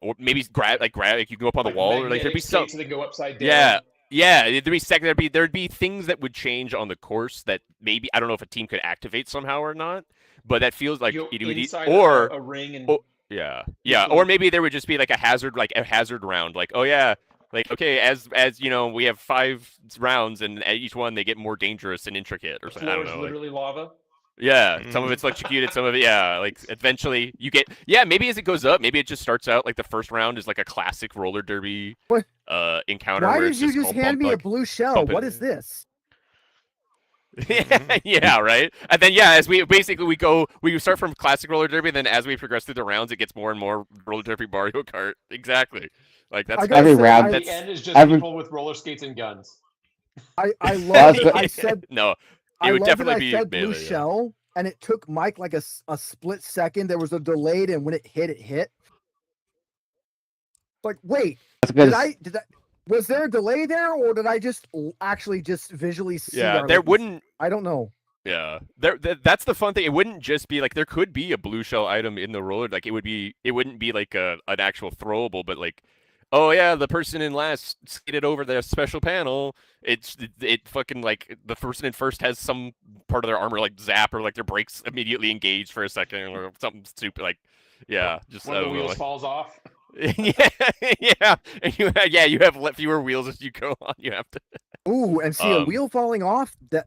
or maybe grab like you can go up on the wall or like there'd be magnetic some skates that go upside down. yeah there'd be things that would change on the course that maybe I don't know if a team could activate somehow or not, but that feels like You go it would inside or a ring and Oh, yeah, or maybe there would just be like a hazard round, like oh yeah, like okay, as you know, we have 5 rounds, and at each one they get more dangerous and intricate, or the something. I floor don't is know. Like, literally lava. yeah, some of it's electrocuted, some of it, like eventually you get, maybe as it goes up, maybe it just starts out like the first round is like a classic roller derby What? encounter. Why where did it's you just all hand me a bump, blue shell? bump it. What is this? yeah, right. And then as we start from classic roller derby, and then as we progress through the rounds, it gets more and more roller derby Mario Kart. Exactly. Like that's I gotta Every say, round. I- The That's- end is just every- people with roller skates and guns. I love good. I said no. I It would love definitely that I be said blue melee, yeah. shell, and it took Mike like a split second. There was a delayed, and when it hit. Like, wait, That's good. did I was there a delay there, or did I just actually just visually see? Yeah, our there litmus? wouldn't. I don't know. Yeah, that's the fun thing. It wouldn't just be like there could be a blue shell item in the roller. Like it wouldn't be like an actual throwable, but like, oh yeah, the person in last skated over their special panel. It fucking like the person in first has some part of their armor like zap or like their brakes immediately engaged for a second or something stupid. Like, yeah, just One I of the don't know, wheels like- falls off. yeah, yeah, and you have fewer wheels as you go on. You have to. Ooh, and see a Um, wheel falling off. That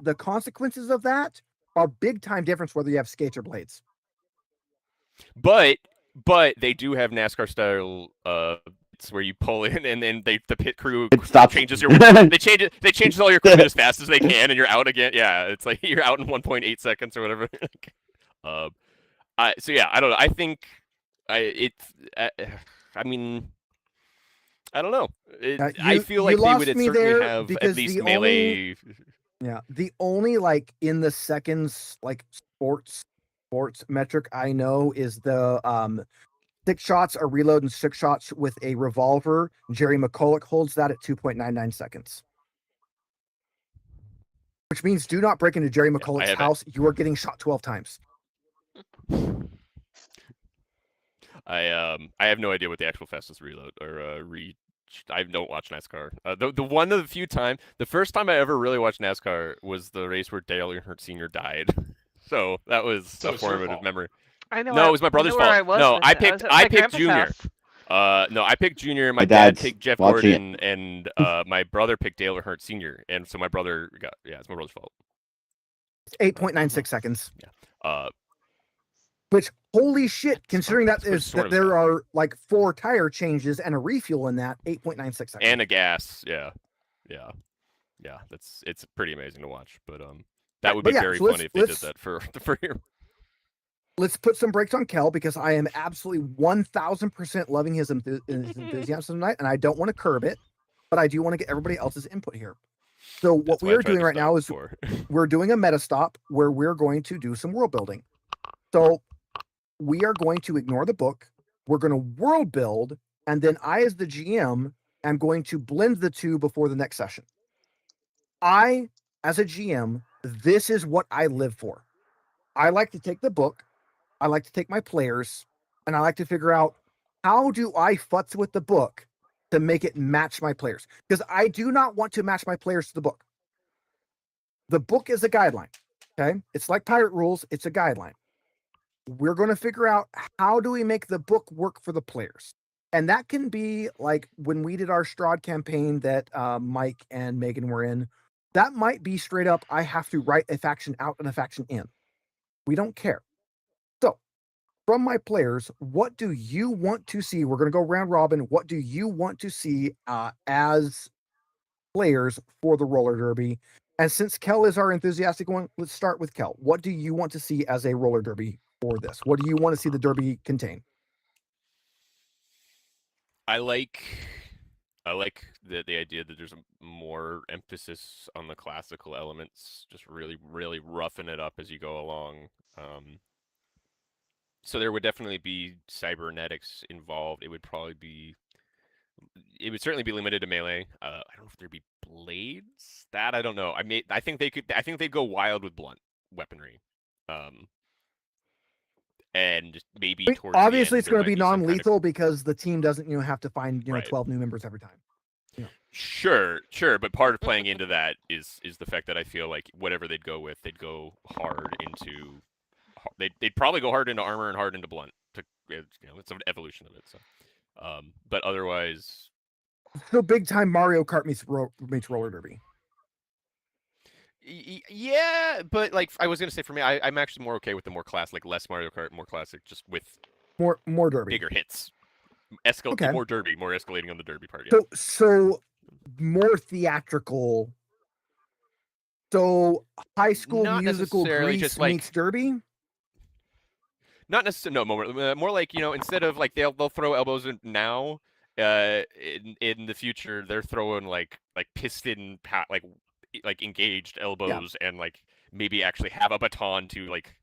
the consequences of that are big time difference whether you have skates or blades. But they do have NASCAR style it's where you pull in and then the pit crew It stops. changes your they change all your equipment as fast as they can and you're out again. Yeah, it's like you're out in 1.8 seconds or whatever. So yeah, I don't know. I think I mean I don't know. I feel like they would certainly have at least melee. Yeah, the only like in the seconds like sports metric I know is the 6 shots a reload and 6 shots with a revolver. Jerry McCulloch holds that at 2.99 seconds. Which means do not break into Jerry McCulloch's house. You are getting shot 12 times. I have no idea what the actual fastest reload or I don't watch NASCAR. The one of the few time, the first time I ever really watched NASCAR was the race where Dale Earnhardt Sr. died. So that was a formative memory. I know. No, it was my brother's fault. No, I picked Junior. No, I picked Junior. My dad picked Jeff Gordon, and my brother picked Dale Earnhardt Sr. And so my brother got it's my brother's fault. 8.96 seconds. Yeah. Which holy shit, considering that there are like 4 tire changes and a refuel in that, 8.96 seconds. And a gas, yeah. It's pretty amazing to watch, but that would be very funny if they did that for your. Let's put some brakes on Kel because I am absolutely 1000% loving his enthusiasm tonight, and I don't want to curb it, but I do want to get everybody else's input here. So what we are doing right now is we're doing a meta stop where we're going to do some world building. So we are going to ignore the book. We're going to world build, and then I, as the GM, am going to blend the two before the next session. I, as a GM, this is what I live for. I like to take the book, I like to take my players, and I like to figure out how do I futz with the book to make it match my players. Because I do not want to match my players to the book. The book is a guideline. Okay? It's like pirate rules, it's a guideline. We're going to figure out how do we make the book work for the players. And that can be like when we did our Strahd campaign that Mike and Megan were in. That might be straight up, I have to write a faction out and a faction in. We don't care. So, from my players, what do you want to see? We're going to go round robin. What do you want to see as players for the roller derby? And since Kel is our enthusiastic one, let's start with Kel. What do you want to see as a roller derby for this? What do you want to see the derby contain? I like the idea that there's more emphasis on the classical elements, just really, really roughing it up as you go along. So there would definitely be cybernetics involved. It would certainly be limited to melee. I don't know if there'd be blades. That I don't know. I think they'd go wild with blunt weaponry. And just maybe towards obviously the end, it's going to be non-lethal kind of... because the team doesn't have to find 12 new members every time. Sure, but part of playing into that is the fact that I feel like whatever they'd go with, they'd go hard into. They'd probably go hard into armor and hard into blunt. It's an evolution of it. So, but otherwise, so big time Mario Kart meets roller derby. Yeah, but like I was gonna say, for me, I'm actually more okay with the more classic, less Mario Kart, more classic, just with more derby, bigger hits, more derby, more escalating on the derby part. Yeah. So more theatrical. So High School Musical Grease meets derby. Not necessarily. No, more like instead of like they'll throw elbows in now, in the future they're throwing like piston like engaged elbows and like maybe actually have a baton to like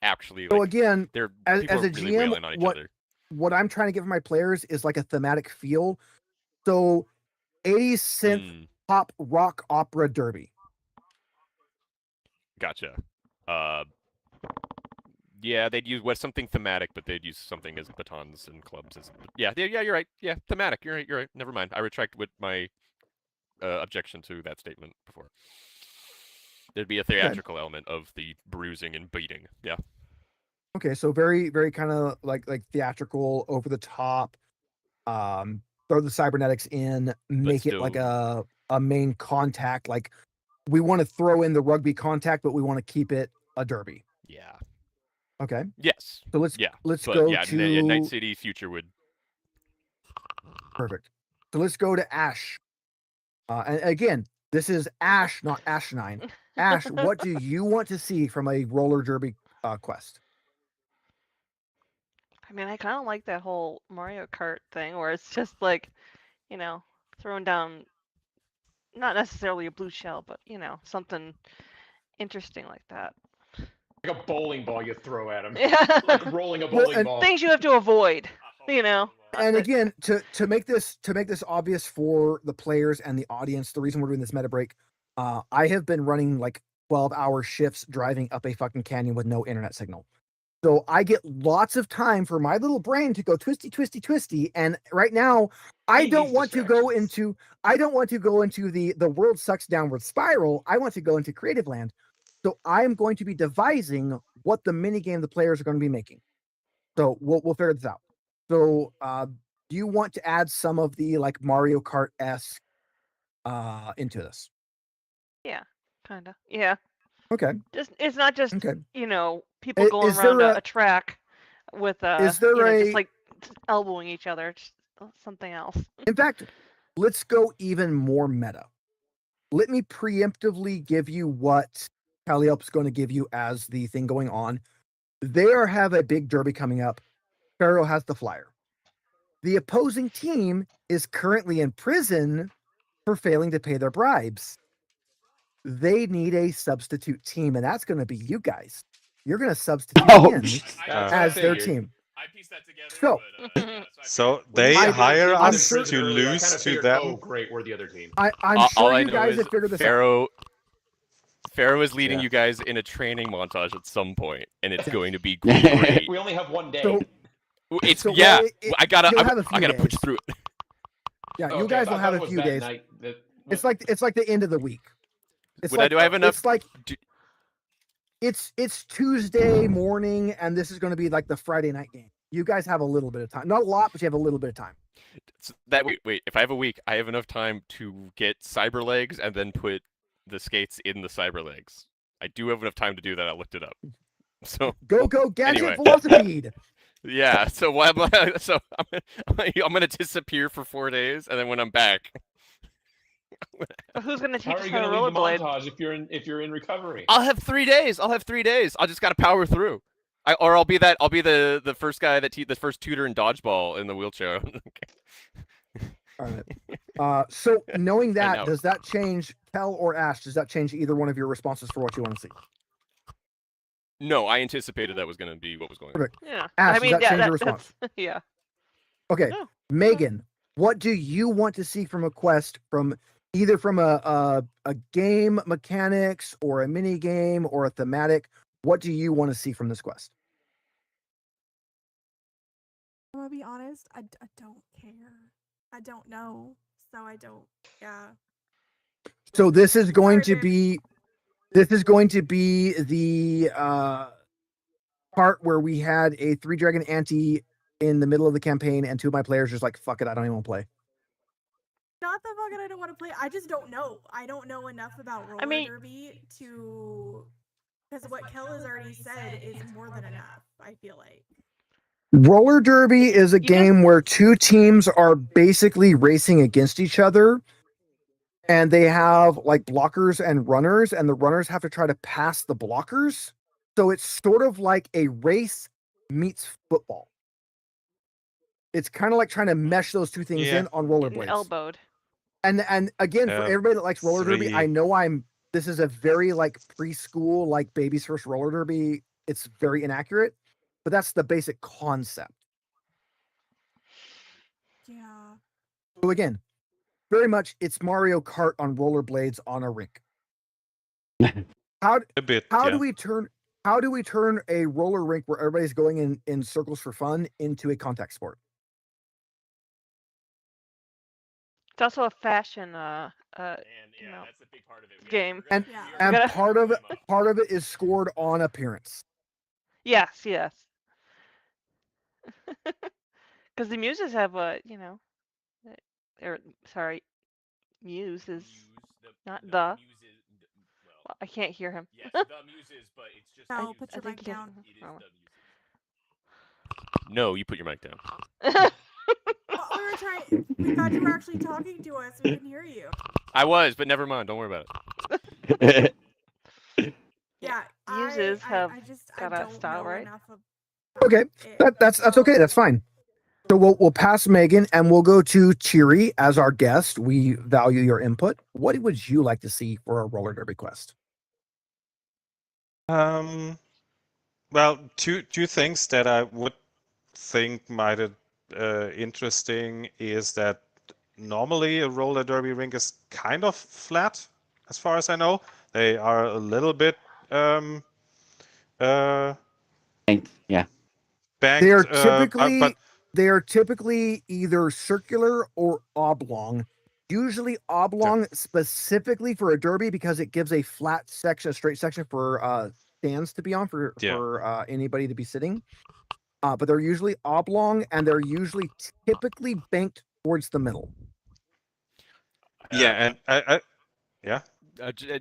actually. So like, again, as a really GM, what I'm trying to give my players is like a thematic feel. So 80s synth pop rock opera derby. Gotcha. Yeah, they'd use something thematic, but they'd use something as batons and clubs. Yeah, you're right. Yeah, thematic. You're right. Never mind. I retract with my objection to that statement before. There'd be a theatrical element of the bruising and beating. Yeah. Okay, so very, very kind of like theatrical, over the top. Throw the cybernetics in, make it like a main contact. Like we want to throw in the rugby contact, but we want to keep it a derby. Yeah. Okay. Yes. So let's but go yeah, to Night City Future would. Perfect. So let's go to Ash. And again, this is Ash, not Ash9. Ash, what do you want to see from a roller derby quest? I mean, I kind of like that whole Mario Kart thing where it's just like, throwing down, not necessarily a blue shell, but, something interesting like that. Like a bowling ball you throw at him. Yeah. Like rolling a bowling ball. Things you have to avoid, And again, to make this obvious for the players and the audience, the reason we're doing this meta break, I have been running like 12-hour shifts driving up a fucking canyon with no internet signal. So I get lots of time for my little brain to go twisty, twisty, twisty. And right now, I don't want to go into the world sucks downward spiral. I want to go into creative land. So I'm going to be devising what the mini game the players are going to be making. So we'll figure this out. So do you want to add some of the like Mario Kart-esque into this? Yeah, kind of. Yeah. Okay. It's not just okay. People going around a track with just like elbowing each other. Just something else. In fact, let's go even more meta. Let me preemptively give you what Calliope's going to give you as the thing going on. They have a big derby coming up. Pharaoh has the flyer. The opposing team is currently in prison for failing to pay their bribes. They need a substitute team, and that's going to be you guys. You're going to substitute in as their team. I pieced that together. So they hire us to lose to them. Oh, great, we're the other team. I'm sure you guys have figured this out. Pharaoh is leading you guys in a training montage at some point, and it's going to be great. We only have one day. I gotta put you through it. Yeah, you guys will have a few days. It's like the end of the week. Do I have enough? It's like it's Tuesday morning, and this is going to be like the Friday night game. You guys have a little bit of time, not a lot, but you have a little bit of time. Wait. If I have a week, I have enough time to get cyber legs and then put the skates in the cyber legs. I do have enough time to do that. I looked it up. So go gadget velocity. Yeah. So why? So I'm gonna disappear for 4 days, and then when I'm back. Who's gonna teach us how how to rollerblade? rollerblade? Montage if you're in recovery. I'll have 3 days. I just gotta power through. I'll be the first guy the first tutor in dodgeball in the wheelchair. All right. So knowing that, does that change Kel or Ash? Does that change either one of your responses for what you want to see? No, I anticipated that was going to be what was going on. Yeah. Ash, does that change your response? Yeah. Okay. No. Megan, what do you want to see from a quest from either from a game mechanics or a mini game or a thematic? What do you want to see from this quest? I'm gonna be honest, I don't care. I don't know, so I don't. Yeah. So this is going to be the part where we had a 3-dragon ante in the middle of the campaign, and 2 of my players just like, fuck it, I don't even want to play. Not the fuck it, I don't want to play. I just don't know. I don't know enough about roller derby to, because what Kel has already said is more than enough. I feel like. Roller derby is a game where 2 teams are basically racing against each other, and they have like blockers and runners, and the runners have to try to pass the blockers. So it's sort of like a race meets football. It's kind of like trying to mesh those 2 things in on rollerblades. Elbowed. And again, for everybody that likes roller derby, I know this is a very like preschool, like baby's first roller derby. It's very inaccurate, but that's the basic concept. Yeah. So again, very much it's Mario Kart on rollerblades on a rink. How A bit. how yeah. do we turn a roller rink where everybody's going in circles for fun into a contact sport? It's also a fashion, And you yeah, know, that's a big part of it. game. And Yeah. and gotta- part of it is scored on appearance. Yes, yes. Because the muses have or sorry, muse is not the. muses. Well, I can't hear him. Yes, the muses, but it's just. Cal, put your think mic he has- down. It is oh. the muses. No, you put your mic down. Well, we were trying. We thought you were actually talking to us. We couldn't hear you. I was, but never mind. Don't worry about it. Yeah, Muses have I just got I a don't style, know right? enough about Okay, it, that's okay. That's fine. So we'll pass Megan and we'll go to Cheery as our guest. We value your input. What would you like to see for a roller derby quest? Well, two things that I would think might interesting is that normally a roller derby rink is kind of flat, as far as I know. They are a little bit Yeah. banked. They are but typically either circular or oblong. Usually oblong specifically for a derby because it gives a flat section, a straight section for stands to be on for anybody to be sitting. But they're usually oblong and they're usually typically banked towards the middle. yeah, and yeah.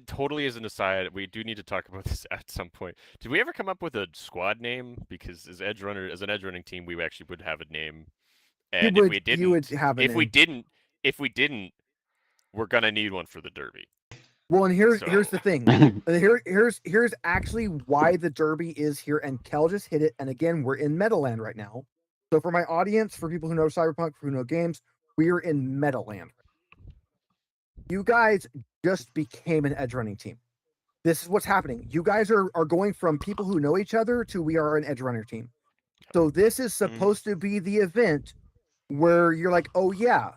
Totally as an aside, we do need to talk about this at some point. Did we ever come up with a squad name? Because as an edge running team, we actually would have a name. And if we didn't, you would have a if we name. didn't, we're gonna need one for the derby. Well, and here's So- the thing. Here's actually why the derby is here, and Kel just hit it. And again, we're in Meadowland right now. So for my audience, for people who know Cyberpunk, who know games, we are in Meadowland. You guys just became an edge running team. This is what's happening. You guys are going from people who know each other to we are an edge runner team. So this is supposed to be the event where you're like, oh yeah,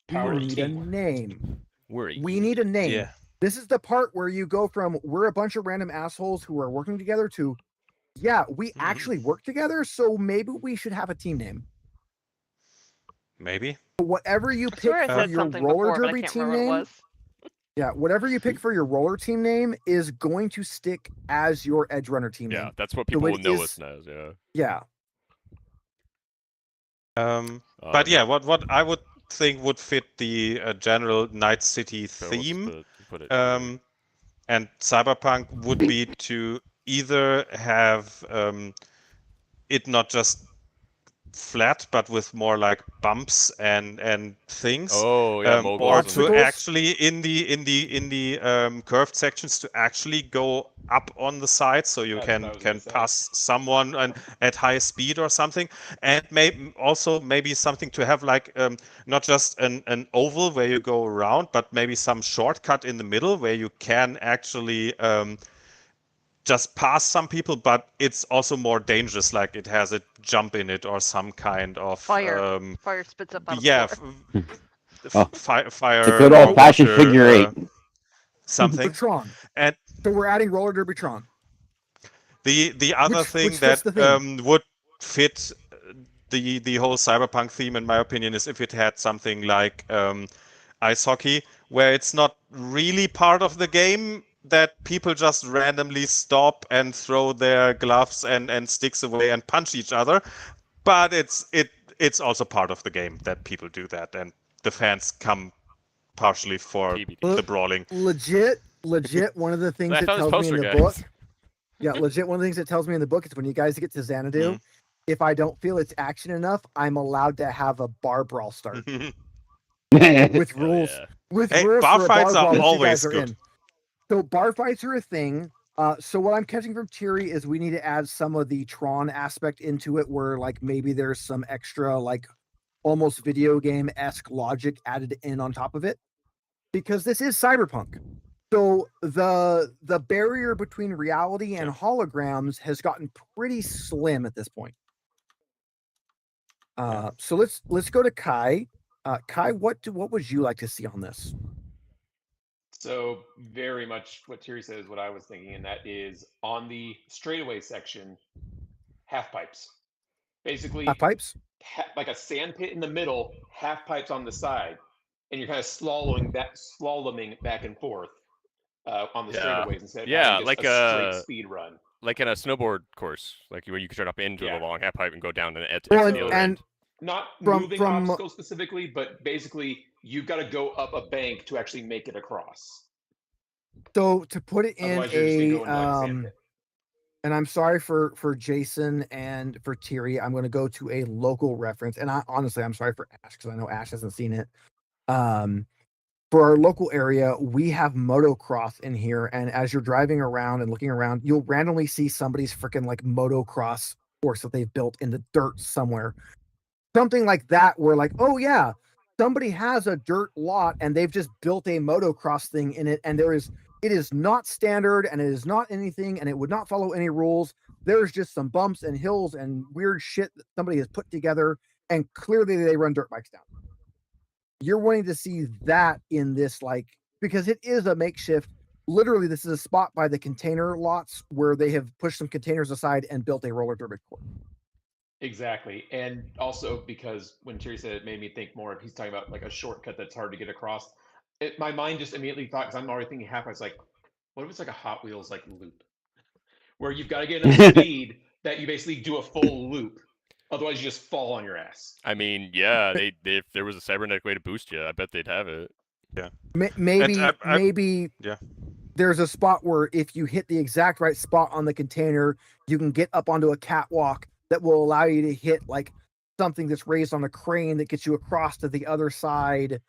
Power we need a team. name. We need a name. Yeah. This is the part where you go from we're a bunch of random assholes who are working together to, yeah, we actually work together. So maybe we should have a team name. Maybe. Whatever you I pick swear I for said your something roller before, but I derby can't team remember what it name, was. yeah, whatever you pick for your roller team name is going to stick as your edge runner team Yeah, name. that's what people it will know is- us as. Yeah. Yeah. But yeah, what I would think would fit the general Night City so what's theme, put it and Cyberpunk would be to either have it not just flat, but with more like bumps and things. Oh yeah, or moguls to and- actually in the curved sections to actually go up on the side, so you That's what I was can gonna say. pass someone at high speed or something, and maybe something to have like not just an oval where you go around, but maybe some shortcut in the middle where you can actually just pass some people, but it's also more dangerous, like it has a jump in it or some kind of Fire. Fire spits up out of yeah, the floor. fire. The good or old-fashioned water, figure eight. something. Tron. And So we're adding roller derby Tron. the other Which thing fits that the theme. would fit the whole cyberpunk theme, in my opinion, is if it had something like ice hockey, where it's not really part of the game, that people just randomly stop and throw their gloves and sticks away and punch each other, but it's also part of the game that people do that, and the fans come partially for TBD. the brawling. Legit. One of the things I that found this tells me in poster, the guys. book. Yeah, legit. One of the things that tells me in the book is when you guys get to Xanadu, if I don't feel it's action enough, I'm allowed to have a bar brawl start with Hell rules. yeah. With Hey, rules bar for a fights are brawl that you always guys are good. in. So bar fights are a thing. So what I'm catching from Cheery is we need to add some of the Tron aspect into it, where like maybe there's some extra like almost video game-esque logic added in on top of it, because this is Cyberpunk. So the barrier between reality and holograms has gotten pretty slim at this point. So let's go to Kai. Kai, what would you like to see on this? So very much what Terry said is what I was thinking, and that is on the straightaway section, half pipes. Basically, Half pipes. like a sand pit in the middle, half pipes on the side, and you're kind of slaloming back and forth on the straightaways instead of having just a straight speed run. Like in a snowboard course, like where you can start up into Yeah. the long half pipe and go down and at Well, the other and end. Not From- moving from- obstacles specifically, but basically you've got to go up a bank to actually make it across. So to put it in Otherwise, you're just gonna a go into like a sand pit. and I'm sorry for Jason and for Thierry, I'm going to go to a local reference, and I'm sorry for Ash because I know Ash hasn't seen it. For our local area, we have motocross in here, and as you're driving around and looking around, you'll randomly see somebody's freaking like motocross course that they've built in the dirt somewhere, something like that. Where like, oh yeah, somebody has a dirt lot and they've just built a motocross thing in it, and it is not standard and it is not anything, and it would not follow any rules. There's just some bumps and hills and weird shit that somebody has put together, and clearly they run dirt bikes down. You're wanting to see that in this, like, because it is a makeshift. Literally, this is a spot by the container lots where they have pushed some containers aside and built a roller derby course. Exactly. And also because when Terry said it made me think more of he's talking about like a shortcut that's hard to get across. My mind just immediately thought, because I'm already thinking half, I was like, what if it's like a Hot Wheels like loop? Where you've got to get enough speed that you basically do a full loop. Otherwise you just fall on your ass. I mean, yeah, they if there was a cybernetic way to boost you, I bet they'd have it. Maybe Yeah. there's a spot where if you hit the exact right spot on the container, you can get up onto a catwalk that will allow you to hit like something that's raised on a crane that gets you across to the other side.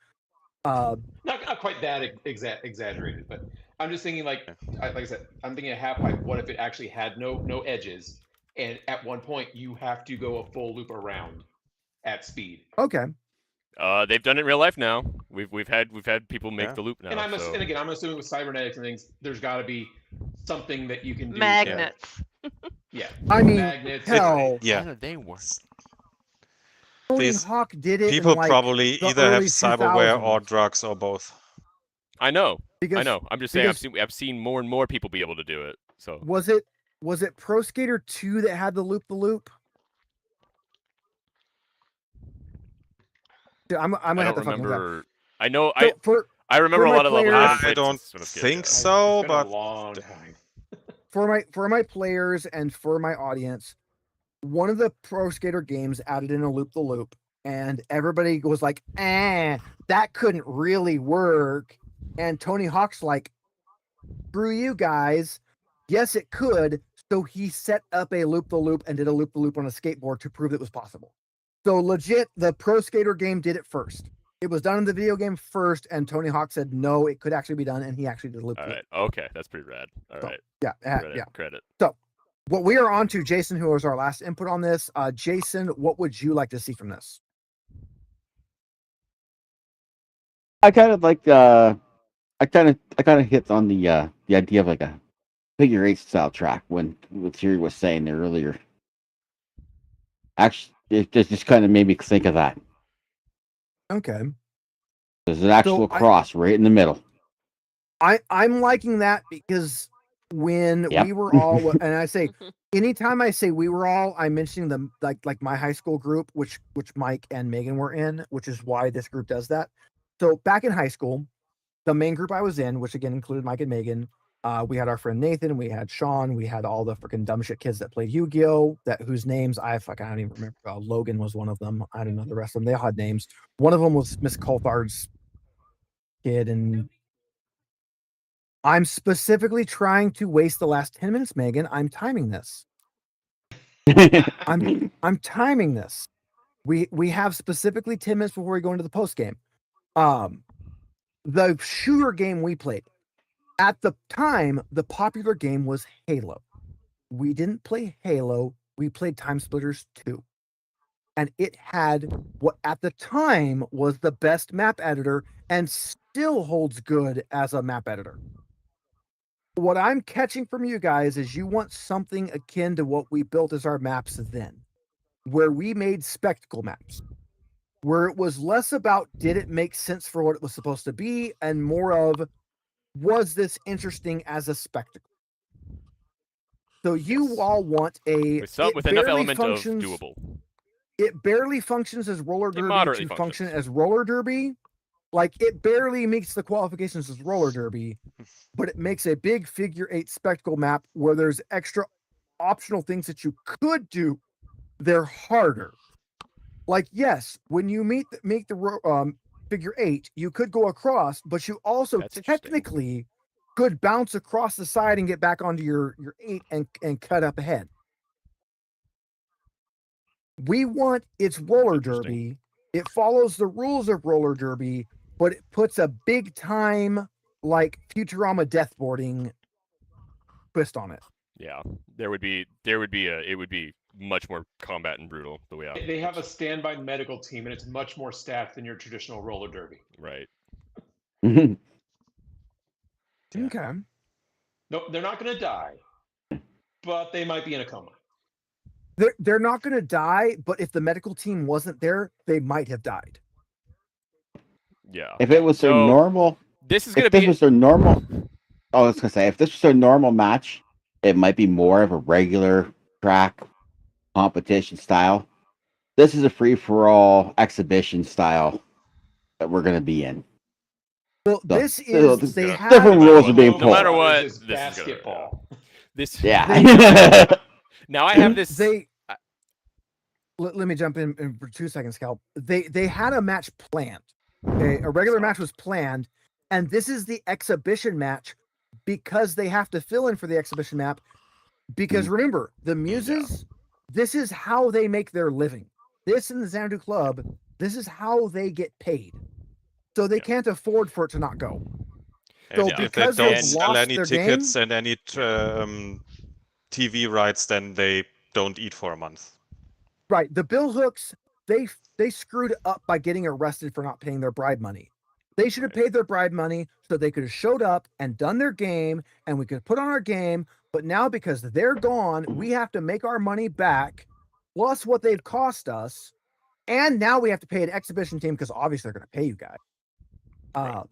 Not quite that exaggerated, but I'm just thinking like I said, I'm thinking a half pipe. What if it actually had no edges, and at one point you have to go a full loop around at speed? Okay. They've done it in real life now. We've had people make the loop now. And so. and again, I'm assuming with cybernetics and things, there's got to be something that you can do. Magnets. Yeah. I mean, Magnets. hell, Yeah. How do they work? Tony Please, Hawk did it. People in, like, probably the either have early cyberware or 2000s. drugs or both. I know. Because I know. I'm just saying. because- I've seen more and more people be able to do it. So Was it Pro Skater 2 that had the loop? Dude, I'm I gonna have don't to fucking look that. remember. I know. So I remember for a my lot of level players- 11 I don't since when I was a kid, think yeah. so, It's been but a long time. for my players and for my audience, one of the Pro Skater games added in a loop, and everybody was like, that couldn't really work. And Tony Hawk's like, screw you guys. Yes, it could. So he set up a loop and did a loop on a skateboard to prove it was possible. So legit, the Pro Skater game did it first. It was done in the video game first, and Tony Hawk said no, it could actually be done, and he actually did a loop. All right. Okay, that's pretty rad. All So, right. Yeah, Credit. What we are on to, Jason, who was our last input on this. Jason, what would you like to see from this? I kind of like I kind of hit on the idea of like a figure eight style track when what Thierry was saying there earlier. Actually, it just kind of made me think of that. Okay. There's an actual I- cross right in the middle. I'm liking that because when Yep. we were all, and I say, anytime I say we were all, I'm mentioning them like my high school group, which Mike and Megan were in, which is why this group does that. So back in high school, the main group I was in, which again included Mike and Megan, we had our friend Nathan, we had Sean, we had all the freaking dumb shit kids that played Yu-Gi-Oh! Whose names I don't even remember. Logan was one of them. I don't know the rest of them. They all had names. One of them was Miss Coulthard's kid, and I'm specifically trying to waste the last 10 minutes, Megan. I'm timing this. I'm timing this. We have specifically 10 minutes before we go into the post game. The shooter game we played at the time, the popular game was Halo. We didn't play Halo. We played Time Splitters 2. And it had what at the time was the best map editor and still holds good as a map editor. What I'm catching from you guys is you want something akin to what we built as our maps then, where we made spectacle maps, where it was less about did it make sense for what it was supposed to be and more of was this interesting as a spectacle? So you Yes. all want a With enough barely element functions, of doable. It barely functions as roller It derby moderately to function functions. as roller derby. Like it barely meets the qualifications as roller derby, but it makes a big figure 8 spectacle map where there's extra optional things that you could do. They're harder. Like yes, when you make the figure 8, you could go across, but you also That's interesting. technically could bounce across the side and get back onto your 8 and cut up ahead. We want it's roller Interesting. derby. It follows the rules of roller derby, but it puts a big time like Futurama deathboarding twist on it. Yeah, it would be much more combat and brutal the way I. They have a standby medical team, and it's much more staffed than your traditional roller derby. Right. Okay. No, they're not going to die, but they might be in a coma. They're not going to die, but if the medical team wasn't there, they might have died. Yeah. If it was their So, normal, This is if gonna this be. was their normal, I was gonna say if this was their normal match, it might be more of a regular track competition style. This is a free for all exhibition style that we're gonna be in. Well, So- this so is they different have different rules are being No pulled. matter what, It's this is gonna- basketball. This. Yeah. Now I have this. Let me jump in for 2 seconds, Cal. They had a match planned. Okay, a regular match was planned, and this is the exhibition match because they have to fill in for the exhibition map. Because remember, the Muses, this is how they make their living. This in the Xanadu Club, this is how they get paid. So they can't afford for it to not go. So And if they because don't they've sell lost any their tickets game, and any TV rights, then they don't eat for a month. right? The bill hooks, they screwed up by getting arrested for not paying their bribe money. They should have paid their bribe money so they could have showed up and done their game, and we could put on our game. But now because they're gone, we have to make our money back, plus what they've cost us, and now we have to pay an exhibition team because obviously they're going to pay you guys. It's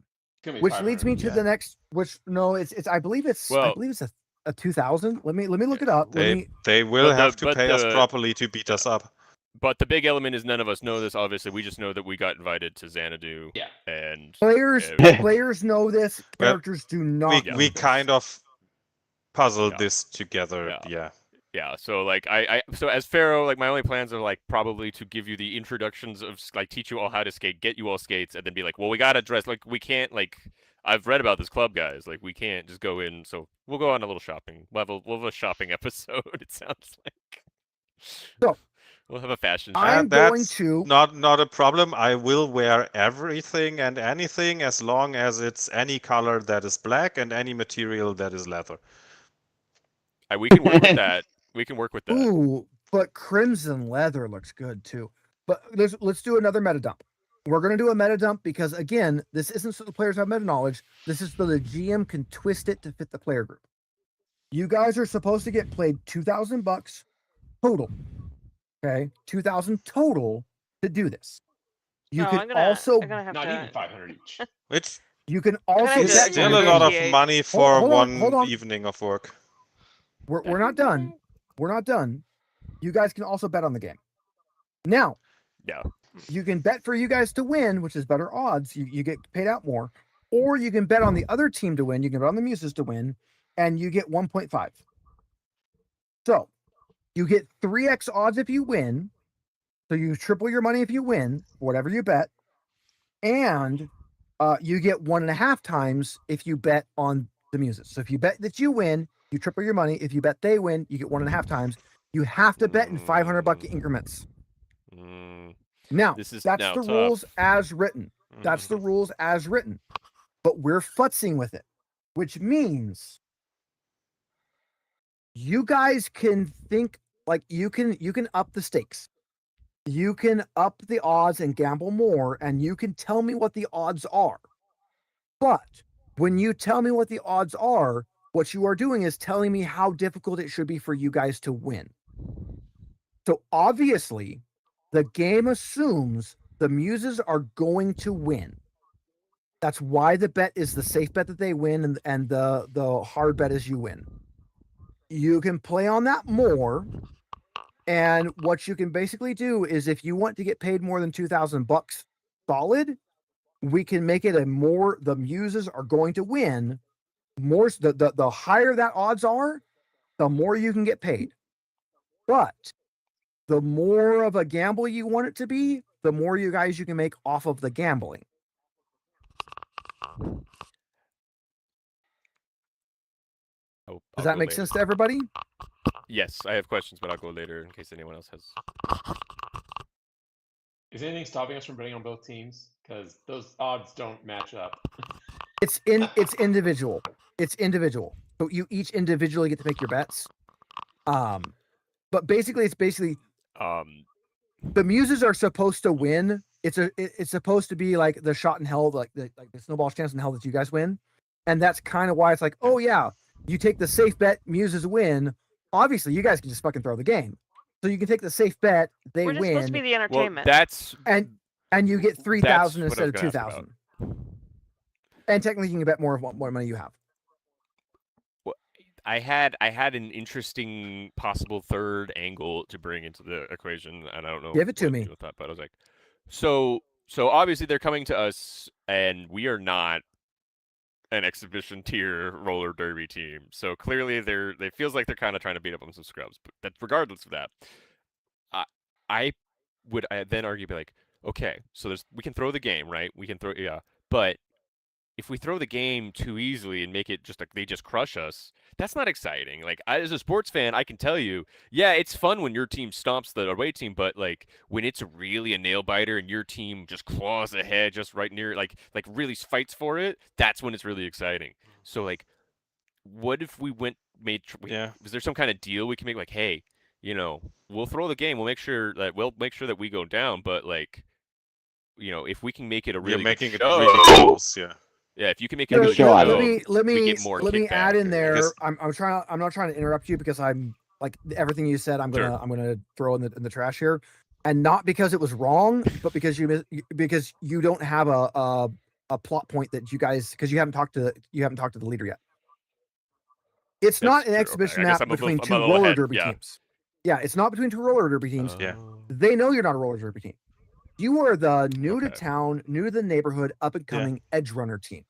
gonna be Which leads me 500. to the next. Which no, it's I believe it's Well- a 2,000. Let me look it up. They will But have the- to pay but us the- properly to beat us up. But the big element is none of us know this. Obviously, we just know that we got invited to Xanadu. Yeah. And Players know this. Well, Characters do not. know We this. kind of puzzled Yeah. this together. Yeah. Yeah, so like so as Pharaoh, like my only plans are like probably to give you the introductions of like teach you all how to skate, get you all skates, and then be like, well, we gotta dress like we can't like I've read about this club, guys. Like we can't just go in. So we'll go on a little shopping. We'll have a shopping episode. It sounds like. So we'll have a fashion. I'm going to not a problem. I will wear everything and anything as long as it's any color that is black and any material that is leather. We can work with that. We can work with that. Ooh, but crimson leather looks good too. But let's do another meta dump. We're going to do a meta dump because again, this isn't so the players have meta knowledge. This is so the GM can twist it to fit the player group. You guys are supposed to get played $2,000 total. Okay, 2,000 total to do this. You No, can I'm gonna have Not to. even 500 each. Which you can gonna also have is to bet still on a lot of negotiate. money for Hold one on. evening of work. We're not done. We're not done. You guys can also bet on the game. Now, Yeah. you can bet for you guys to win, which is better odds. You get paid out more. Or you can bet on the other team to win. You can bet on the Muses to win, and you get 1.5. So you get 3x odds if you win. So you triple your money if you win, whatever you bet. And you get 1.5 times if you bet on the Muses. So if you bet that you win, you triple your money. If you bet they win, you get 1.5 times. You have to bet in $500 increments. Now, This is that's now the tough. rules as written. That's the rules as written. But we're futzing with it, which means you guys can think like you can up the stakes. You can up the odds and gamble more, and you can tell me what the odds are. But when you tell me what the odds are, what you are doing is telling me how difficult it should be for you guys to win. So obviously, the game assumes the Muses are going to win. That's why the bet is the safe bet that they win, and the hard bet is you win. You can play on that more, and what you can basically do is if you want to get paid more than $2,000 solid, we can make it the muses are going to win more. The higher that odds are, the more you can get paid. But the more of a gamble you want it to be, the more you can make off of the gambling. Does that make sense to everybody? Yes, I have questions, but I'll go later in case anyone else has. Is anything stopping us from betting on both teams? Because those odds don't match up. It's individual. It's individual. So you each individually get to make your bets. But basically, the muses are supposed to win. It's supposed to be like the shot in hell, like the snowball chance in hell that you guys win, and that's kind of why it's like, oh yeah, you take the safe bet, muses win. Obviously, you guys can just fucking throw the game, so you can take the safe bet, they We're just win, supposed to be the Well, entertainment. that's and you get 3,000 That's what I instead was of gonna ask 2,000. And technically, you can bet more of what money you have. I had an interesting possible third angle to bring into the equation, and I don't know. Give it to what me. do with that, but I was like, so obviously they're coming to us, and we are not an exhibition tier roller derby team. So clearly they feels like they're kind of trying to beat up on some scrubs. But that, regardless of that, I would then argue, be like, okay, so we can throw the game, right? We can throw, yeah, but if we throw the game too easily and make it just like they just crush us, that's not exciting. Like, as a sports fan, I can tell you, yeah, it's fun when your team stomps the away team, but like when it's really a nail biter and your team just claws ahead, just right near, like really fights for it, that's when it's really exciting. So like, what if we is there some kind of deal we can make? Like, hey, we'll throw the game, we'll make sure that we go down, but like, if we can make it a really You're making good it show, really close, yeah. Yeah, if you can make it So, really show good out show, of let we me get more add in kickback, there. Because- I'm not trying to interrupt you because I'm like everything you said. I'm gonna throw in the trash here, and not because it was wrong, but because you don't have a plot point that you guys, because you haven't talked to the leader yet. It's That's not an true, exhibition okay. I guess map I'm a between little- I'm a two little roller ahead, derby yeah. teams. Yeah, it's not between two roller derby teams. Yeah. They know you're not a roller derby team. You are the new to Okay. town, new to the neighborhood, up and coming edge runner team.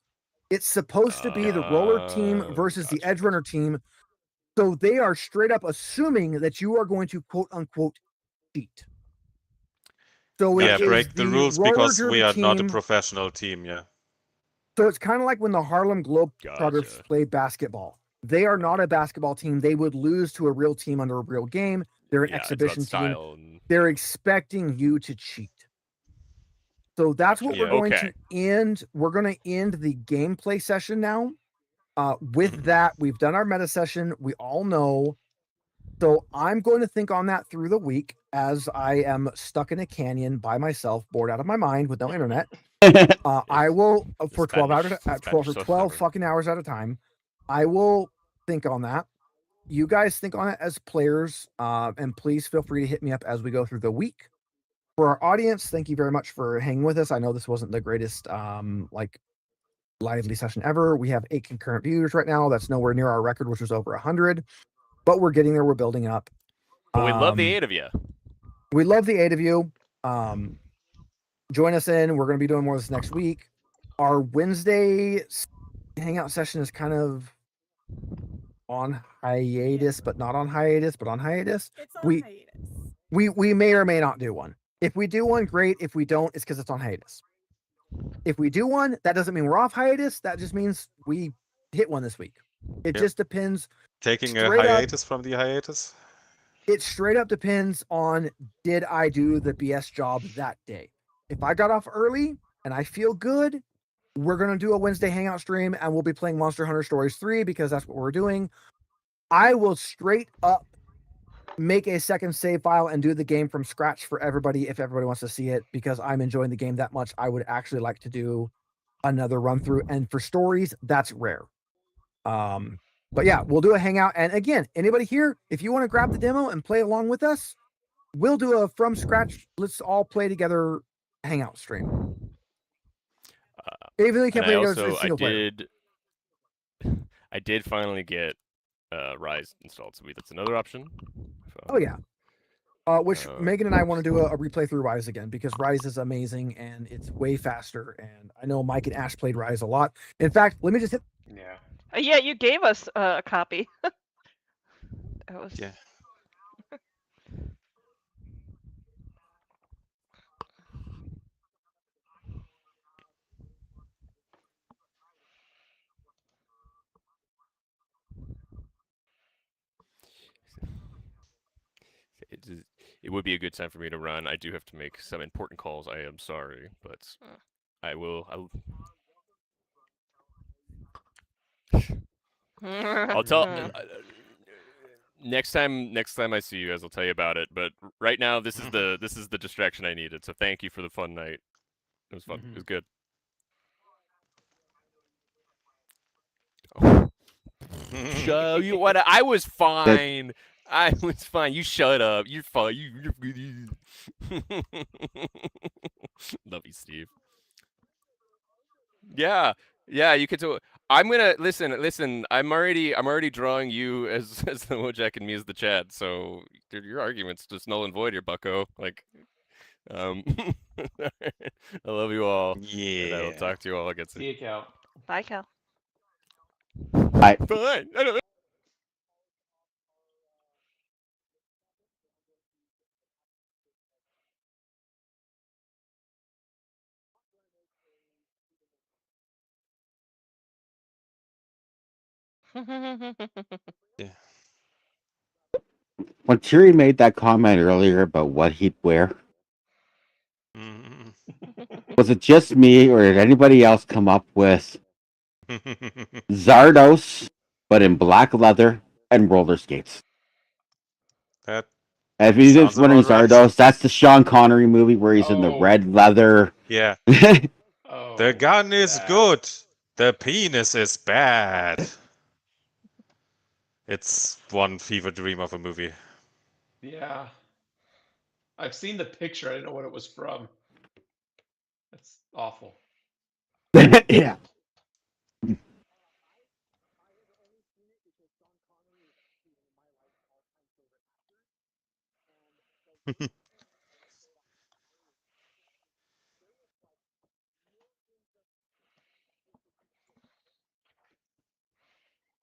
It's supposed to be the roller team versus the gotcha. edge runner team. So they are straight up assuming that you are going to quote unquote cheat. So Yeah, it is break the rules roller because we derby are not a team. professional team, yeah. So it's kind of like when the Harlem Globetrotters Gotcha. play basketball. They are not a basketball team. They would lose to a real team under a real game. They're an Yeah, it's about exhibition team. style and- They're expecting you to cheat. So that's what Yeah. we're going Okay. to end. We're going to end the gameplay session now. With Mhm. that, we've done our meta session. We all know. So I'm going to think on that through the week as I am stuck in a canyon by myself, bored out of my mind with no internet. I will for 12 hours, for 12 fucking hours at a time. I will think on that. You guys think on it as players, and please feel free to hit me up as we go through the week. For our audience, thank you very much for hanging with us. I know this wasn't the greatest lively session ever. We have 8 concurrent viewers right now. That's nowhere near our record, which was over 100. But we're getting there. We're building up. But we love the 8 of you. We love the 8 of you. Join us in. We're going to be doing more of this next week. Our Wednesday hangout session is kind of on hiatus, but not on hiatus, but on hiatus. It's on hiatus. We may or may not do one. If we do one, great. If we don't, it's because it's on hiatus. If we do one, that doesn't mean we're off hiatus. That just means we hit one this week. It just depends. Taking a Straight up- hiatus from the hiatus? It straight up depends on, did I do the BS job that day? If I got off early and I feel good, we're going to do a Wednesday hangout stream and we'll be playing Monster Hunter Stories 3 because that's what we're doing. I will straight up make a second save file and do the game from scratch for everybody if everybody wants to see it, because I'm enjoying the game that much. I would actually like to do another run through, and for stories, that's rare. But yeah, we'll do a hangout. And again, anybody here, if you want to grab the demo and play along with us, we'll do a from scratch, let's all play together hangout stream. Even though you can't And I play it also as single player. I did finally get Rise installed, so that's another option. Oh yeah. Which Megan and I want to do a replay through Rise again because Rise is amazing and it's way faster. And I know Mike and Ash played Rise a lot. In fact, let me just hit. Yeah. Yeah, you gave us a copy. That was Yeah. It would be a good time for me to run. I do have to make some important calls. I am sorry, but I will. I'll tell. Next time I see you guys, I'll tell you about it. But right now, this is the distraction I needed. So thank you for the fun night. It was fun. It was good. Show you what I was fine. I was fine. You shut up. You're fine. You're Love you, Steve. Yeah, yeah. You could do. I'm gonna listen. I'm already drawing you as the Wojak and me as the Chad. So dude, your argument's just null and void here, Bucko. Like, I love you all. Yeah. And I will talk to you all again soon. See you, Cal. Bye, Cal. Bye. Fine. I don't. Yeah. When Thierry made that comment earlier about what he'd wear, Mm. was it just me or did anybody else come up with Zardos, but in black leather and roller skates? That And if you just sounds wondering about right. Zardos, that's the Sean Connery movie where he's in the Oh. red leather. Yeah. Oh. The gun is that. good. The penis is bad. It's one fever dream of a movie. Yeah. I've seen the picture. I didn't know what it was from. That's awful. Yeah.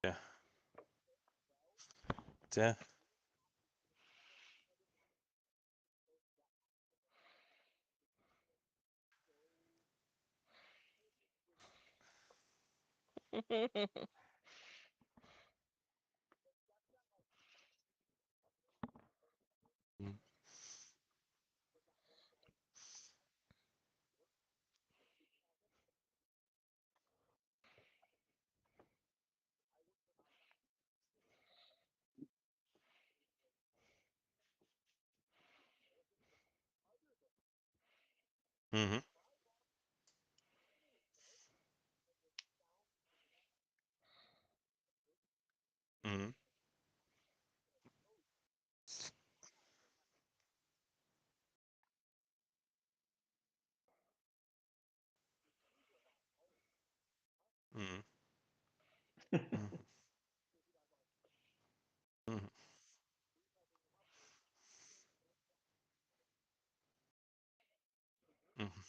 Yeah. Yeah. Mm-hmm. Mm-hmm. Mm-hmm. Mm-hmm. Mm-hmm.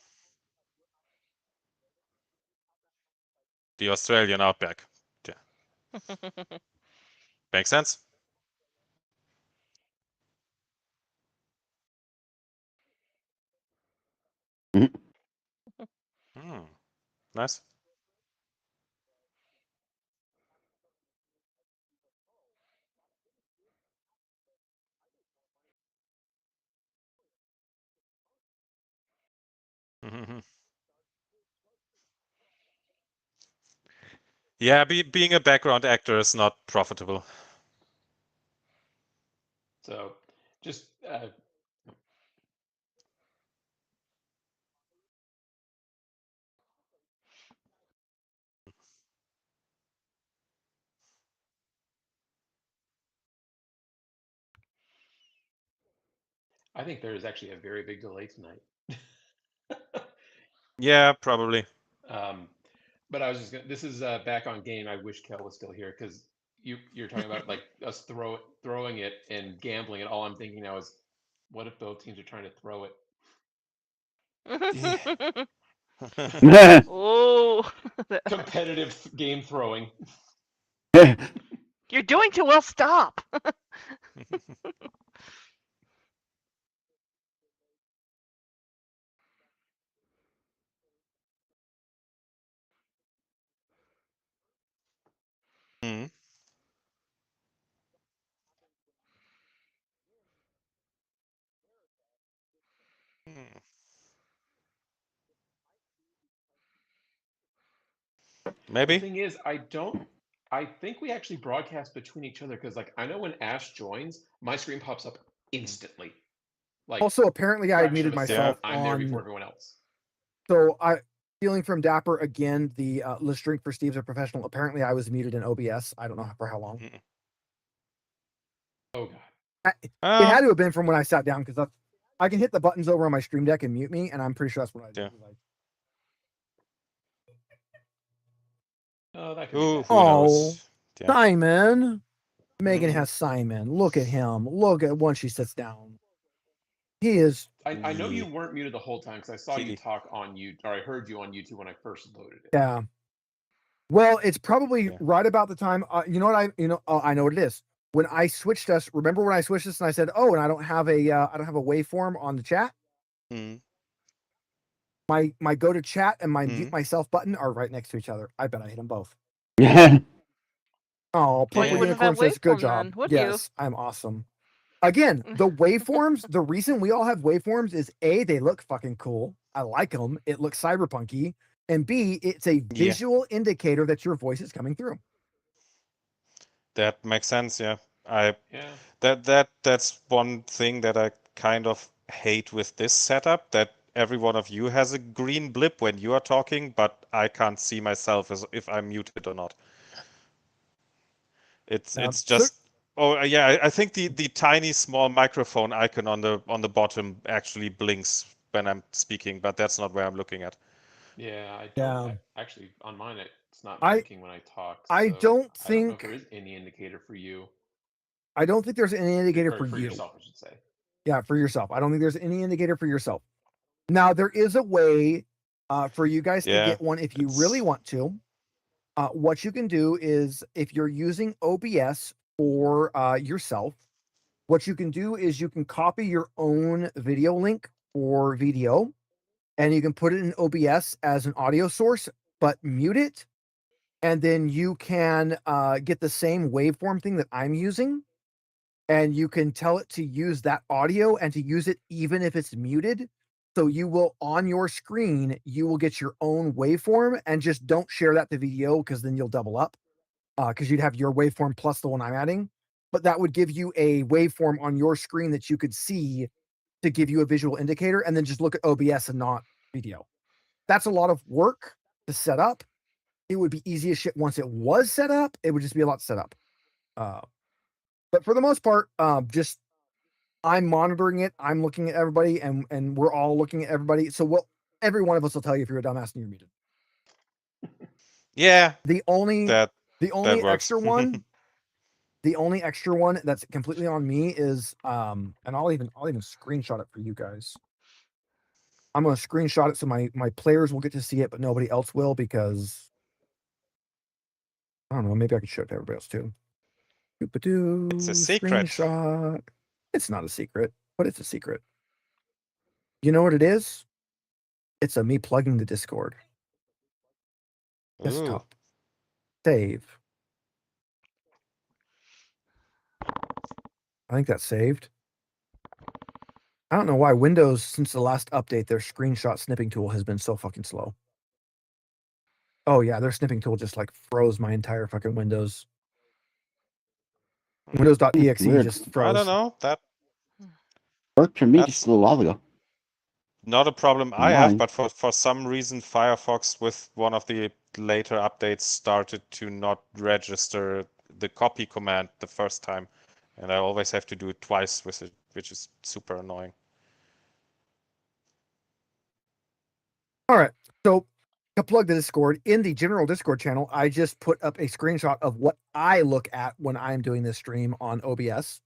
The Australian outback. Yeah. Makes sense. Mm. Nice. Mm-hmm. Yeah, being a background actor is not profitable. So, just I think there is actually a very big delay tonight. Yeah, probably. But I was just gonna, this is back on game. I wish Kel was still here because you're talking about like us throwing it and gambling, and all I'm thinking now is, what if both teams are trying to throw it? Oh, Competitive game throwing. you're doing too well. Stop. Hmm. Hmm. The Maybe. thing is, I think we actually broadcast between each other because, like, I know when Ash joins, my screen pops up instantly. Like, Also, apparently, I had fraction muted of a second, myself I'm there before on. everyone else. So stealing from Dapper again. The Let's Drink for Steve's a professional. Apparently, I was muted in OBS. I don't know for how long. Mm. Oh god. It had to have been from when I sat down because I can hit the buttons over on my stream deck and mute me, and I'm pretty sure that's what I did. Yeah. Like, Oh, that could be Who bad. knows? Yeah. Simon. Megan Mhm. has Simon. Look at him. Look at when she sits down. He is. I know you Yeah. weren't muted the whole time because I saw you Kitty. talk on you, or I heard you on YouTube when I first loaded it. Yeah. Well, it's probably Yeah. right about the time. You know what I know what it is. When I switched us, remember when I switched this and I said, "Oh, and I don't have a waveform on the chat." Mm. My go to chat and my mute Mm. myself button are right next to each other. I bet I hit them both. Yeah. Oh, Well, you Purple wouldn't have Unicorn says, "Good waveform job." then, would you? Yes, I'm awesome. Again, the waveforms. The reason we all have waveforms is A, they look fucking cool. I like them. It looks cyberpunky, and B, it's a Yeah. visual indicator that your voice is coming through. That makes sense. Yeah. Yeah. That's one thing that I kind of hate with this setup, that every one of you has a green blip when you are talking, but I can't see myself as if I'm muted or not. It's So- just yeah, I think the tiny small microphone icon on the bottom actually blinks when I'm speaking, but that's not where I'm looking at. Yeah, I Yeah. don't. Actually, on mine, it's not I- blinking when I talk. I so don't I don't know if think- there is any indicator for you. I don't think there's any indicator Or for you. yourself, I should say. Yeah, for yourself. I don't think there's any indicator for yourself. Now there is a way for you guys to Yeah, get one if you really it's- want to. What you can do is if you're using OBS for yourself, what you can do is you can copy your own video link or video, and you can put it in OBS as an audio source, but mute it, and then you can get the same waveform thing that I'm using, and you can tell it to use that audio and to use it even if it's muted. So you will, on your screen, you will get your own waveform, and just don't share that to video because then you'll double up. Because you'd have your waveform plus the one I'm adding. But that would give you a waveform on your screen that you could see to give you a visual indicator, and then just look at OBS and not video. That's a lot of work to set up. It would be easy as shit once it was set up. It would just be a lot to set up. But for the most part, just I'm monitoring it. I'm looking at everybody, and we're all looking at everybody. So every one of us will tell you if you're a dumbass and you're muted. Yeah, The only that works. extra one, the only extra one that's completely on me is and I'll even screenshot it for you guys. I'm gonna screenshot it so my players will get to see it, but nobody else will, because I don't know. Maybe I could show it to everybody else too. It's a secret. Screenshot. It's not a secret, but it's a secret. You know what it is? It's me plugging the Discord. Ooh. Desktop. Save. I think that's saved. I don't know why Windows, since the last update, their screenshot snipping tool has been so fucking slow. Oh yeah, their snipping tool just like froze my entire fucking Windows. Windows.exe Weird. just froze. I don't know. That Worked for me That's- just a little while ago. not a problem I have, Mine. but for some reason Firefox with one of the later updates started to not register the copy command the first time, and I always have to do it twice with it, which is super annoying. All right, so to plug the Discord, in the general Discord channel, I just put up a screenshot of what I look at when I'm doing this stream on OBS.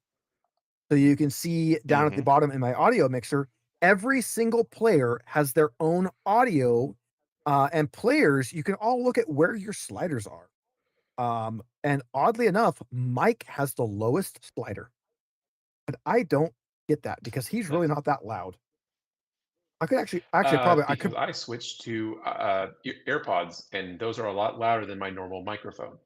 So you can see down at the bottom in my audio mixer, every single player has their own audio, and players, you can all look at where your sliders are. And oddly enough, Mike has the lowest slider. But I don't get that because he's really not that loud. I could actually probably because I switched to AirPods, and those are a lot louder than my normal microphone.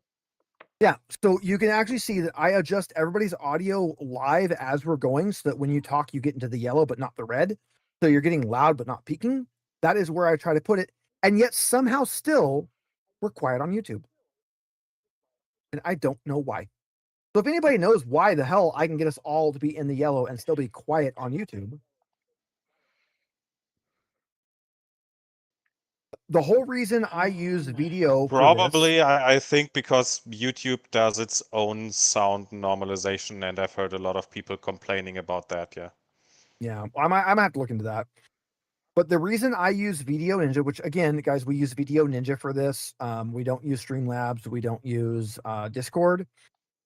Yeah, so you can actually see that I adjust everybody's audio live as we're going, so that when you talk, you get into the yellow but not the red. So you're getting loud but not peaking. That is where I try to put it, and yet somehow still we're quiet on YouTube, and I don't know why. So if anybody knows why the hell I can get us all to be in the yellow and still be quiet on YouTube. The whole reason I use video Probably, I think because YouTube does its own sound normalization, and I've heard a lot of people complaining about that. Yeah. Yeah, I'm gonna have to look into that. But the reason I use Video Ninja, which again, guys, we use Video Ninja for this. We don't use Streamlabs. We don't use Discord.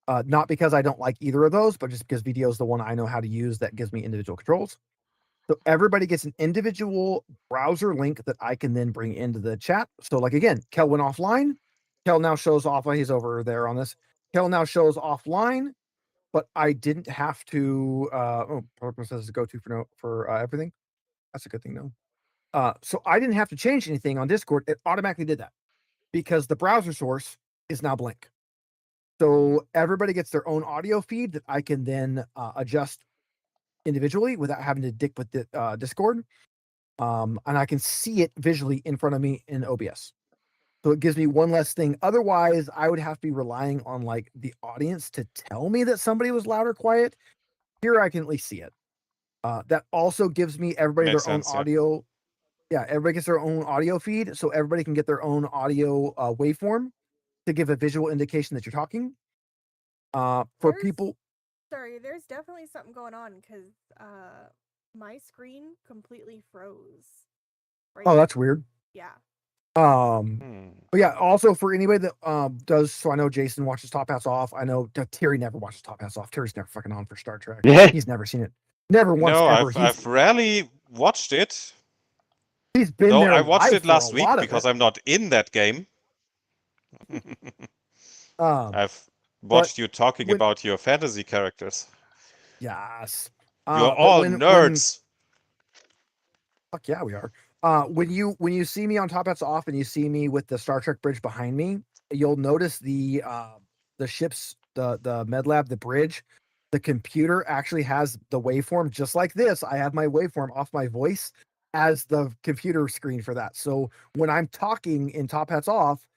Not because I don't like either of those, but just because Video is the one I know how to use that gives me individual controls. So everybody gets an individual browser link that I can then bring into the chat. So like, again, Kel went offline. Kel now shows off. He's over there on this. Kel now shows offline, but I didn't have to. Purpose says go to for everything. That's a good thing, though. So I didn't have to change anything on Discord. It automatically did that because the browser source is now blank. So everybody gets their own audio feed that I can then adjust individually without having to dick with the Discord. And I can see it visually in front of me in OBS. So it gives me one less thing. Otherwise, I would have to be relying on like the audience to tell me that somebody was loud or quiet. Here I can at least see it. That also gives me everybody Makes their sense, own yeah. audio. Yeah, everybody gets their own audio feed, so everybody can get their own audio waveform to give a visual indication that you're talking. For There's- people, Sorry, there's definitely something going on because my screen completely froze. Right oh, now. that's weird. Yeah. But yeah, also for anybody that does, so I know Jason watches Top Hats Off. I know Terry never watches Top Hats Off. Terry's never fucking on for Star Trek. Yeah. He's never seen it. Never once No, ever. I've rarely watched it. He's been Though there. I watched live it for last a week lot of because it. I'm not in that game. I've watched you talking about your fantasy characters. Yes. You're but all when- nerds. Fuck yeah, we are. When you see me on Top Hats Off and you see me with the Star Trek bridge behind me, you'll notice the ships, the med lab, the bridge. The computer actually has the waveform just like this. I have my waveform off my voice as the computer screen for that. So when I'm talking in Top Hats Off,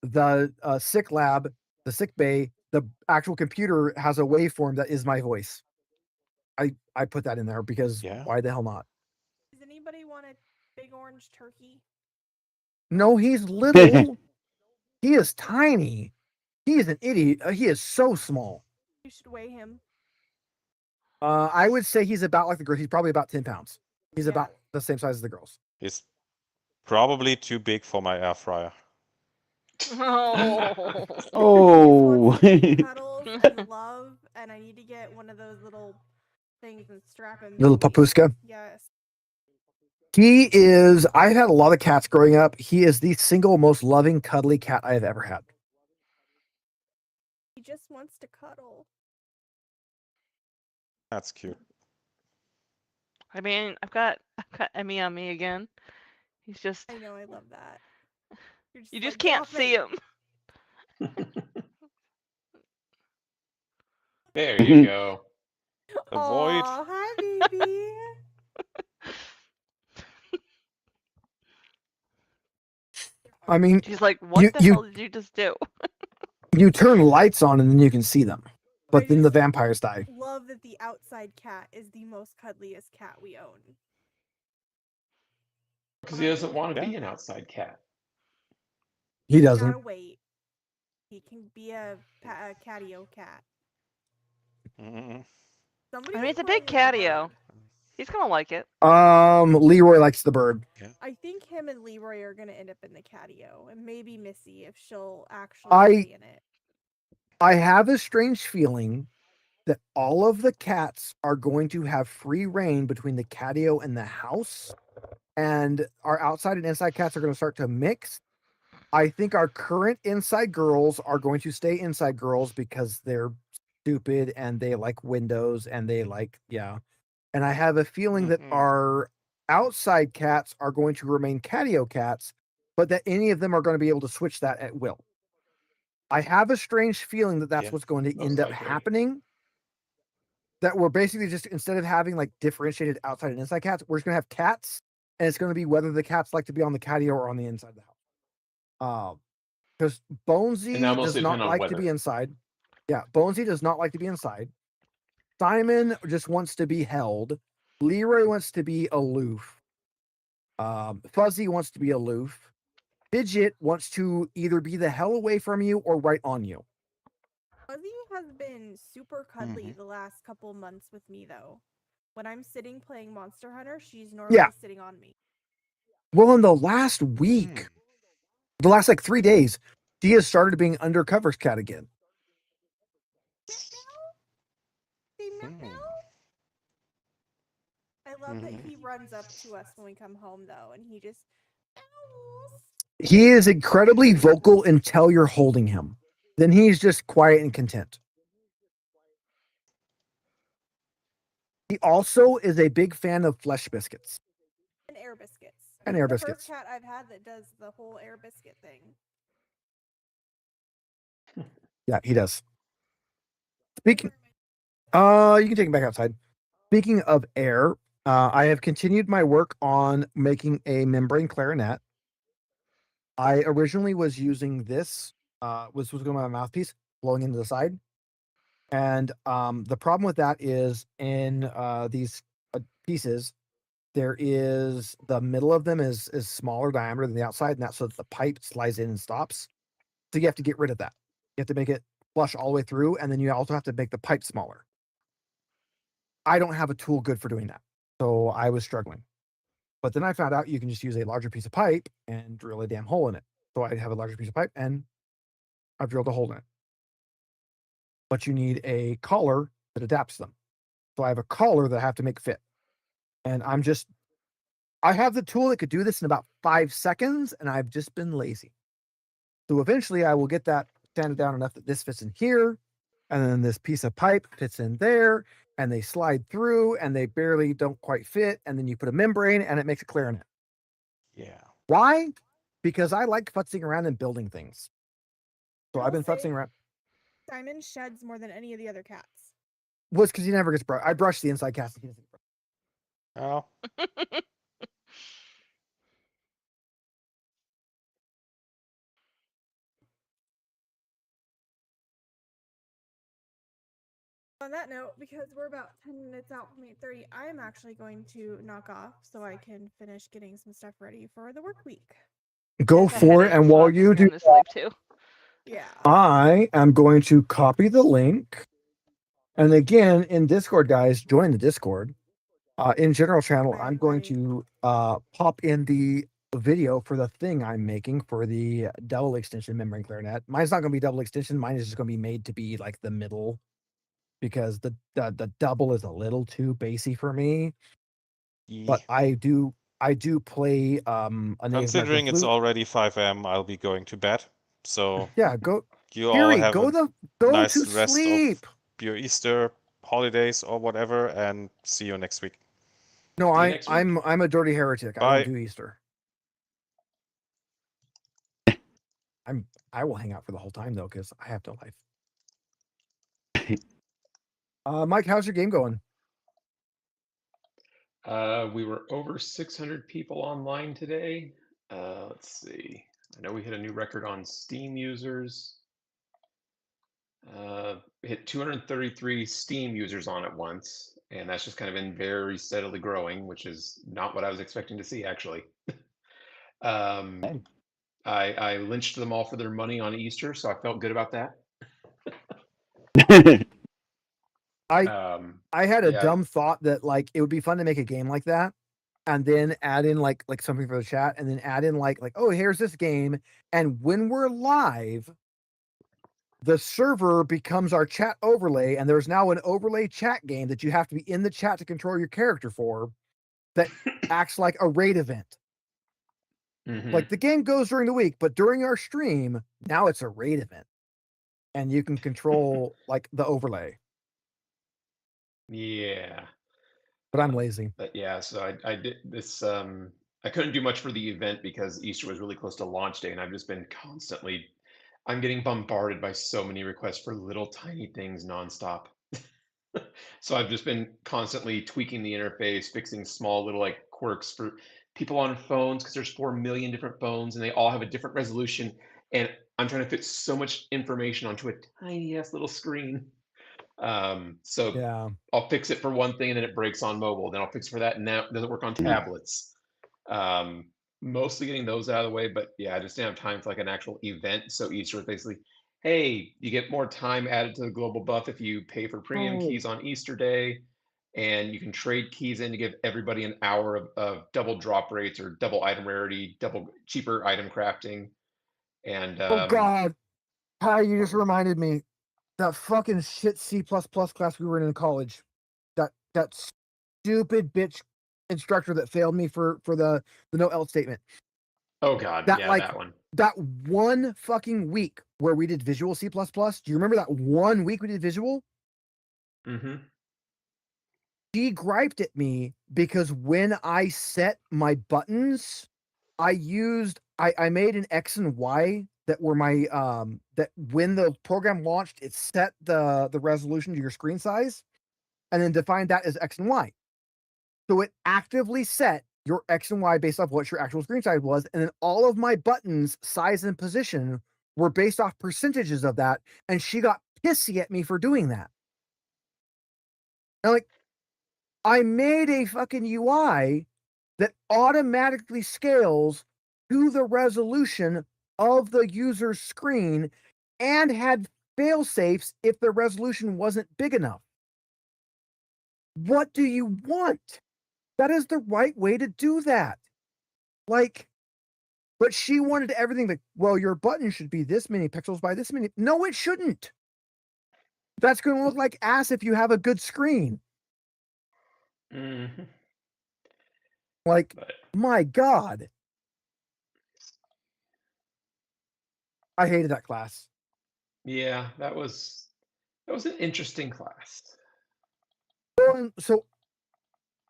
the sick lab, the sick bay, the actual computer has a waveform that is my voice. I put that in there because why the hell not? Does anybody want a big orange turkey? No, he's little. He is tiny. He is an idiot. He is so small. You should weigh him. I would say he's about like the girls. He's probably about 10 pounds. He's about the same size as the girls. He's probably too big for my air fryer. Oh. Oh. Cuddles and love, and I need to get one of those little things and strap him. Little papuska. Yes. He is. I've had a lot of cats growing up. He is the single most loving, cuddly cat I have ever had. He just wants to cuddle. That's cute. I mean, I've got Emmy on me again. He's just. I know, I love that. You just can't see him. There you go. Avoid. Aw, hi, baby. I mean, She's like, what the hell did you just do? You turn lights on and then you can see them, but then the vampires die. Love that the outside cat is the most cuddliest cat we own. Because he doesn't want to be an outside cat. He doesn't. Gotta wait. He can be a catio cat. I mean, it's a big catio. He's gonna like it. Leroy likes the bird. I think him and Leroy are gonna end up in the catio, and maybe Missy if she'll actually I- be in it. I have a strange feeling that all of the cats are going to have free reign between the catio and the house, and our outside and inside cats are going to start to mix. I think our current inside girls are going to stay inside girls because they're stupid and they like windows and they like, yeah. And I have a feeling that our outside cats are going to remain catio cats, but that any of them are going to be able to switch that at will. I have a strange feeling that that's Yeah. what's going to Most end up likely. happening. That we're basically just, instead of having like differentiated outside and inside cats, we're just going to have cats, and it's going to be whether the cats like to be on the catio or on the inside of the house. Because Bonesy And that does mostly not depend on like to be weather. inside. Yeah, Bonesy does not like to be inside. Simon just wants to be held. Leroy wants to be aloof. Fuzzy wants to be aloof. Fidget wants to either be the hell away from you or right on you. Fuzzy has been super cuddly the last couple months with me, though. When I'm sitting playing Monster Hunter, she's normally sitting on me. Well, in the last week, the last like 3 days, she has started being undercover cat again. They met now? I love that he runs up to us when we come home, though, and he just meows. He is incredibly vocal until you're holding him. Then he's just quiet and content. He also is a big fan of flesh biscuits. And air biscuits. And He's air the biscuits. first cat I've had that does the whole air biscuit thing. Yeah, he does. Speaking, you can take him back outside. Speaking of air, I have continued my work on making a membrane clarinet. I originally was using this, was going to my mouthpiece, blowing into the side. And the problem with that is in these pieces, there is the middle of them is smaller diameter than the outside, and that's so that the pipe slides in and stops. So you have to get rid of that. You have to make it flush all the way through, and then you also have to make the pipe smaller. I don't have a tool good for doing that, so I was struggling. But then I found out you can just use a larger piece of pipe and drill a damn hole in it. So I have a larger piece of pipe, and I've drilled a hole in it. But you need a collar that adapts them. So I have a collar that I have to make fit. And I have the tool that could do this in about 5 seconds, and I've just been lazy. So eventually I will get that sanded down enough that this fits in here, and then this piece of pipe fits in there, and they slide through, and they barely don't quite fit, and then you put a membrane, and it makes a clarinet. Yeah. Why? Because I like futzing around and building things. So I've been futzing around. Simon sheds more than any of the other cats. Was because he never gets brushed. I brush the inside cast. Oh. On that note, because we're about 10 minutes out from 8:30, I am actually going to knock off so I can finish getting some stuff ready for the work week. Go for it, and while you do, sleep too. Yeah. I am going to copy the link. And again, in Discord, guys, join the Discord. In general channel, I'm going to pop in the video for the thing I'm making for the double extension membrane clarinet. Mine's not going to be double extension. Mine is just going to be made to be like the middle, because the double is a little too bassy for me. But I do play a Native Considering American it's flute. already 5 a.m., I'll be going to bed. So Yeah, go. you all Gary, have go a nice to rest sleep. of your Easter holidays or whatever, and see you next week. No, See you next week. I'm a dirty heretic. I Bye. don't do Easter. I will hang out for the whole time though, because I have no life. Mike, how's your game going? We were over 600 people online today. Let's see. I know we hit a new record on Steam users. We hit 233 Steam users on at once, and that's just kind of been very steadily growing, which is not what I was expecting to see, actually. I lynched them all for their money on Easter, so I felt good about that. I had a yeah. dumb thought that like it would be fun to make a game like that, and then add in like something for the chat, and then add in like oh, here's this game, and when we're live, the server becomes our chat overlay, and there's now an overlay chat game that you have to be in the chat to control your character for, that acts like a raid event. Mhm. Like the game goes during the week, but during our stream, now it's a raid event, and you can control like the overlay. Yeah. But I'm lazy. But yeah, so I did this. I couldn't do much for the event because Easter was really close to launch day, and I've just been constantly. I'm getting bombarded by so many requests for little tiny things nonstop. So I've just been constantly tweaking the interface, fixing small little like quirks for people on phones because there's 4 million different phones and they all have a different resolution. And I'm trying to fit so much information onto a tiny ass little screen. So Yeah. I'll fix it for one thing and then it breaks on mobile. Then I'll fix it for that and now it doesn't work on tablets. Mostly getting those out of the way, but yeah, I just didn't have time for like an actual event. So Easter was basically, hey, you get more time added to the global buff if you pay for premium Oh. keys on Easter Day, and you can trade keys in to give everybody an hour of double drop rates or double item rarity, double cheaper item crafting. And Oh God, Ty, you just reminded me that fucking shit C++ class we were in college. That stupid bitch instructor that failed me for the no else statement. oh God, That yeah, like that one. that one fucking week where we did visual C++. Do you remember that one week we did visual? Mm-hmm. She griped at me because when I set my buttons, I made an X and Y that were my that when the program launched, it set the resolution to your screen size and then defined that as X and Y. So it actively set your X and Y based off what your actual screen size was, and then all of my buttons, size and position were based off percentages of that, and she got pissy at me for doing that. And like, I made a fucking UI that automatically scales to the resolution of the user's screen and had fail safes if the resolution wasn't big enough. What do you want? That is the right way to do that. Like, but she wanted everything like, well, your button should be this many pixels by this many. No, it shouldn't. That's going to look like ass if you have a good screen. Mm-hmm. Like, But my God. I hated that class. yeah, that was an interesting class. So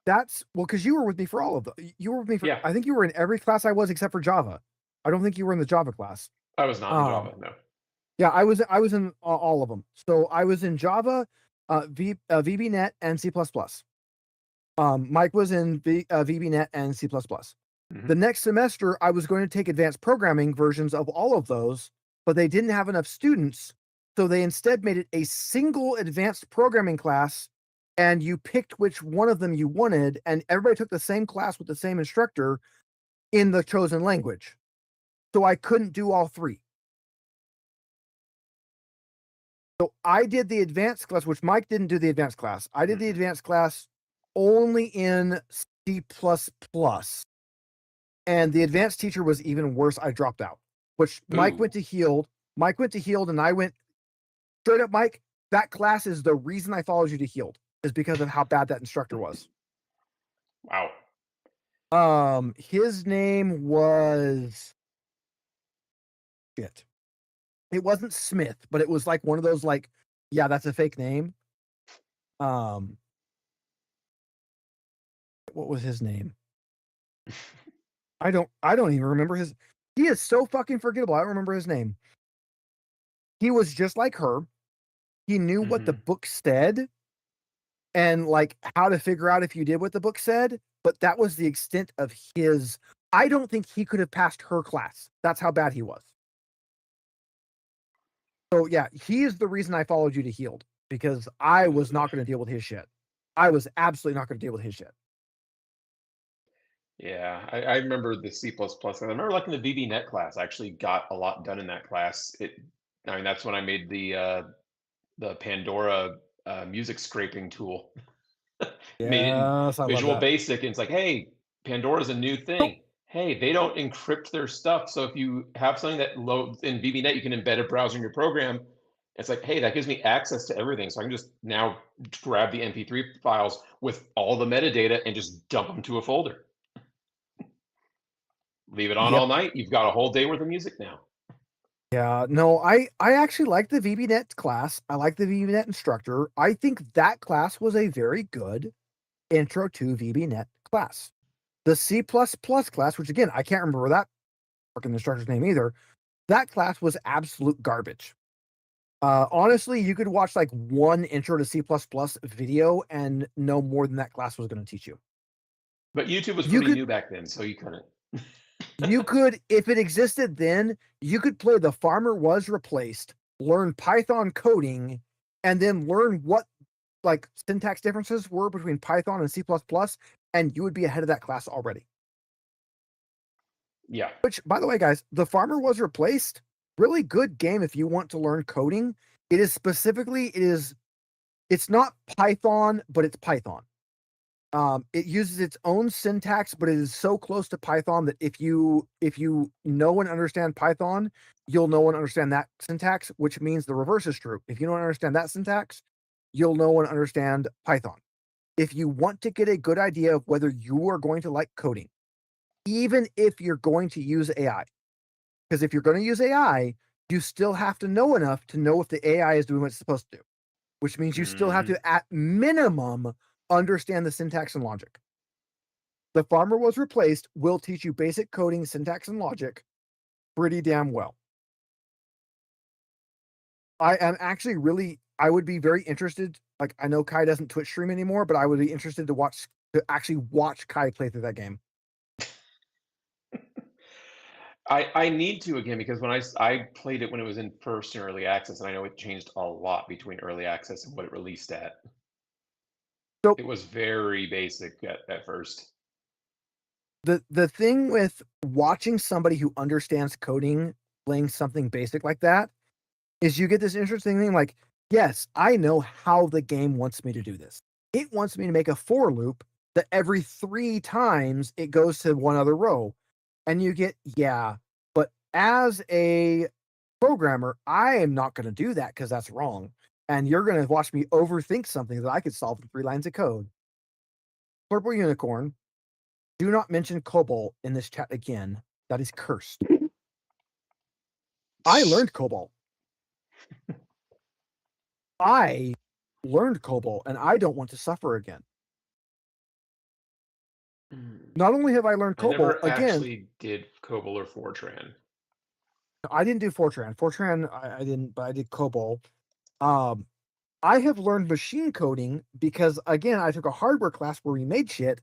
that's well, because you were with me for all of them. You were with me for. Yeah. I think you were in every class I was except for Java. I don't think you were in the Java class. I was not in Java, no. Yeah, I was in all of them. So I was in Java, VBNet, and C++. Mike was in VBNet and C++. Mhm. The next semester, I was going to take advanced programming versions of all of those, but they didn't have enough students, so they instead made it a single advanced programming class, and you picked which one of them you wanted, and everybody took the same class with the same instructor in the chosen language. So I couldn't do all three. So I did the advanced class, which Mike didn't do the advanced class. I did the advanced class only in C++. And the advanced teacher was even worse. I dropped out, which Mike went to healed. Mike went to healed, and I went straight up, Mike. That class is the reason I followed you to healed, is because of how bad that instructor was. Wow. His name was shit. It wasn't Smith, but it was like one of those like, yeah, that's a fake name. What was his name? I don't even remember his. He is so fucking forgettable. I don't remember his name. He was just like her. He knew what the book said and like how to figure out if you did what the book said, but that was the extent of his. I don't think he could have passed her class. That's how bad he was. So yeah, he is the reason I followed you to healed, because I was not going to deal with his shit. I was absolutely not going to deal with his shit. Yeah, I remember the C++. I remember like in the VBNet class, I actually got a lot done in that class. I mean, that's when I made the Pandora music scraping tool. Yes, Made it in I love Visual that. Basic, and it's like, hey, Pandora's a new thing. Hey, they don't encrypt their stuff, so if you have something that loads in VBNet, you can embed a browser in your program. It's like, hey, that gives me access to everything, so I can just now grab the MP3 files with all the metadata and just dump them to a folder. Leave it on Yep. all night. You've got a whole day worth of music now. Yeah, no, I actually like the VBNet class. I like the VBNet instructor. I think that class was a very good intro to VBNet class. The C++ class, which again, I can't remember that fucking instructor's name either. That class was absolute garbage. Honestly, you could watch like one intro to C++ video and know more than that class was going to teach you. But YouTube was You pretty could- new back then, so you couldn't. You could, if it existed then, you could play The Farmer Was Replaced, learn Python coding, and then learn what like syntax differences were between Python and C++, and you would be ahead of that class already. Yeah. Which, by the way, guys, The Farmer Was Replaced, really good game if you want to learn coding. It is specifically, it's not Python, but it's Python. It uses its own syntax, but it is so close to Python that if you know and understand Python, you'll know and understand that syntax, which means the reverse is true. If you don't understand that syntax, you'll know and understand Python. If you want to get a good idea of whether you are going to like coding, even if you're going to use AI, because if you're going to use AI, you still have to know enough to know if the AI is doing what it's supposed to do, which means you still have to, at minimum, understand the syntax and logic. The Farmer Was Replaced will teach you basic coding, syntax, and logic pretty damn well. I am actually I would be very interested. Like, I know Kai doesn't Twitch stream anymore, but I would be interested to actually watch Kai play through that game. I need to again because when I played it when it was in first and early access, and I know it changed a lot between early access and what it released at. So it was very basic at first. The thing with watching somebody who understands coding playing something basic like that is you get this interesting thing like, yes, I know how the game wants me to do this. It wants me to make a for loop that every 3 times it goes to one other row. And you get, yeah, but as a programmer, I am not going to do that because that's wrong. And you're going to watch me overthink something that I could solve in 3 lines of code. Purple Unicorn, do not mention COBOL in this chat again. That is cursed. I learned COBOL. I learned COBOL, and I don't want to suffer again. Not only have I learned I COBOL, never again, actually did COBOL or Fortran. I didn't do Fortran. Fortran, I didn't, but I did COBOL. I have learned machine coding because, again, I took a hardware class where we made shit.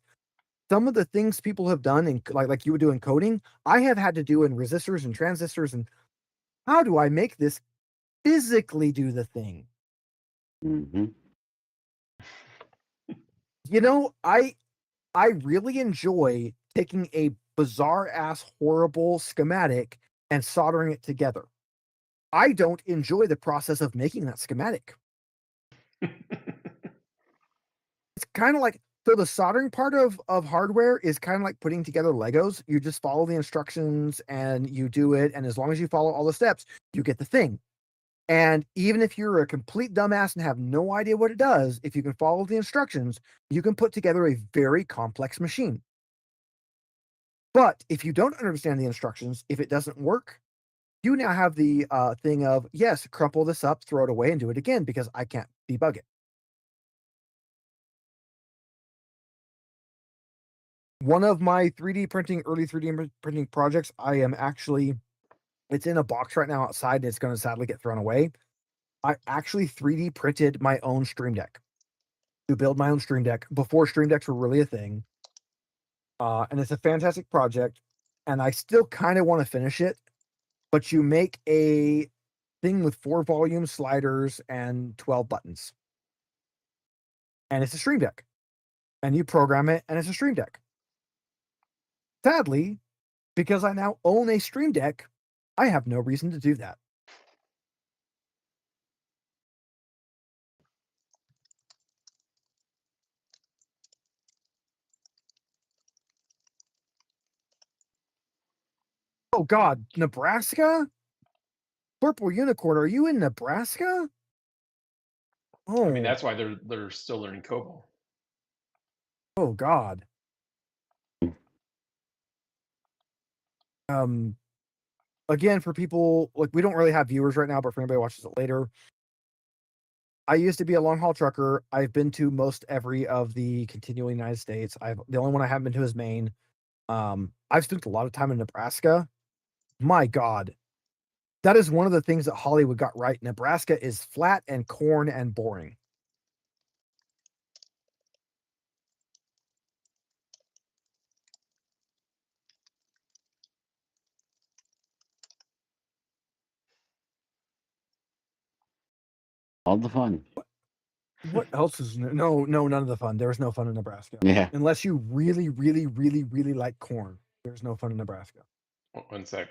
Some of the things people have done, in like you would do in coding, I have had to do in resistors and transistors. And how do I make this physically do the thing? Mm-hmm. You know, I really enjoy taking a bizarre ass horrible schematic and soldering it together. I don't enjoy the process of making that schematic. It's kind of like, so the soldering part of hardware is kind of like putting together Legos. You just follow the instructions and you do it, and as long as you follow all the steps, you get the thing. And even if you're a complete dumbass and have no idea what it does, if you can follow the instructions, you can put together a very complex machine. But if you don't understand the instructions, if it doesn't work, you now have the thing of, yes, crumple this up, throw it away, and do it again because I can't debug it. One of my 3D printing, early 3D printing projects, it's in a box right now outside, and it's going to sadly get thrown away. I actually 3D printed my own Stream Deck to build my own Stream Deck before Stream Decks were really a thing. And it's a fantastic project, and I still kind of want to finish it, but you make a thing with 4 volume sliders and 12 buttons. And it's a Stream Deck. And you program it, and it's a Stream Deck. Sadly, because I now own a Stream Deck, I have no reason to do that. Oh God, Nebraska? Purple Unicorn, are you in Nebraska? Oh, I mean, that's why they're still learning COBOL. oh God. Again, for people like we don't really have viewers right now, but for anybody who watches it later, I used to be a long haul trucker. I've been to most every of the continuing United States. The only one I haven't been to is Maine. I've spent a lot of time in Nebraska. My God, that is one of the things that Hollywood got right. Nebraska is flat and corn and boring. All the fun. What else is no, none of the fun. There was no fun in Nebraska. Yeah. Unless you really, really, really, really like corn. There's no fun in Nebraska. One sec.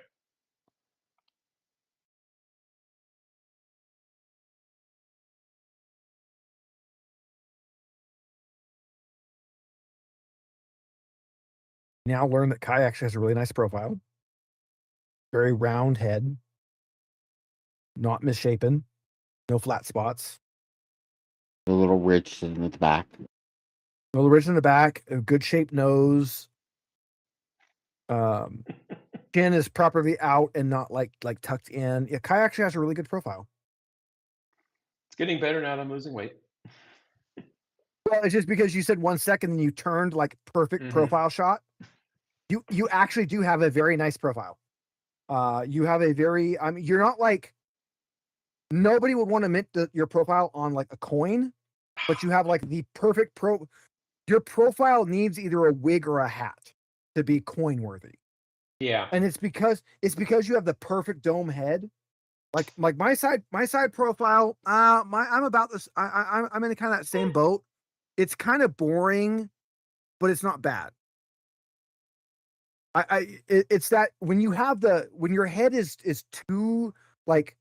Now learn that Kai actually has a really nice profile. Very round head. Not misshapen. No flat spots. A little rich in the back. A little ridge in the back. A good shaped nose. Chin is properly out and not like tucked in. Yeah, Kai actually has a really good profile. It's getting better now that I'm losing weight. Well, it's just because you said 1 second and you turned like perfect profile shot. You actually do have a very nice profile. You have a very, I mean, you're not like, nobody would want to mint your profile on like a coin, but you have like the perfect your profile needs either a wig or a hat to be coin worthy. Yeah. And it's because you have the perfect dome head. Like my side profile, I'm about this. I'm in kind of that same boat. It's kind of boring, but it's not bad. It's that when your head is too like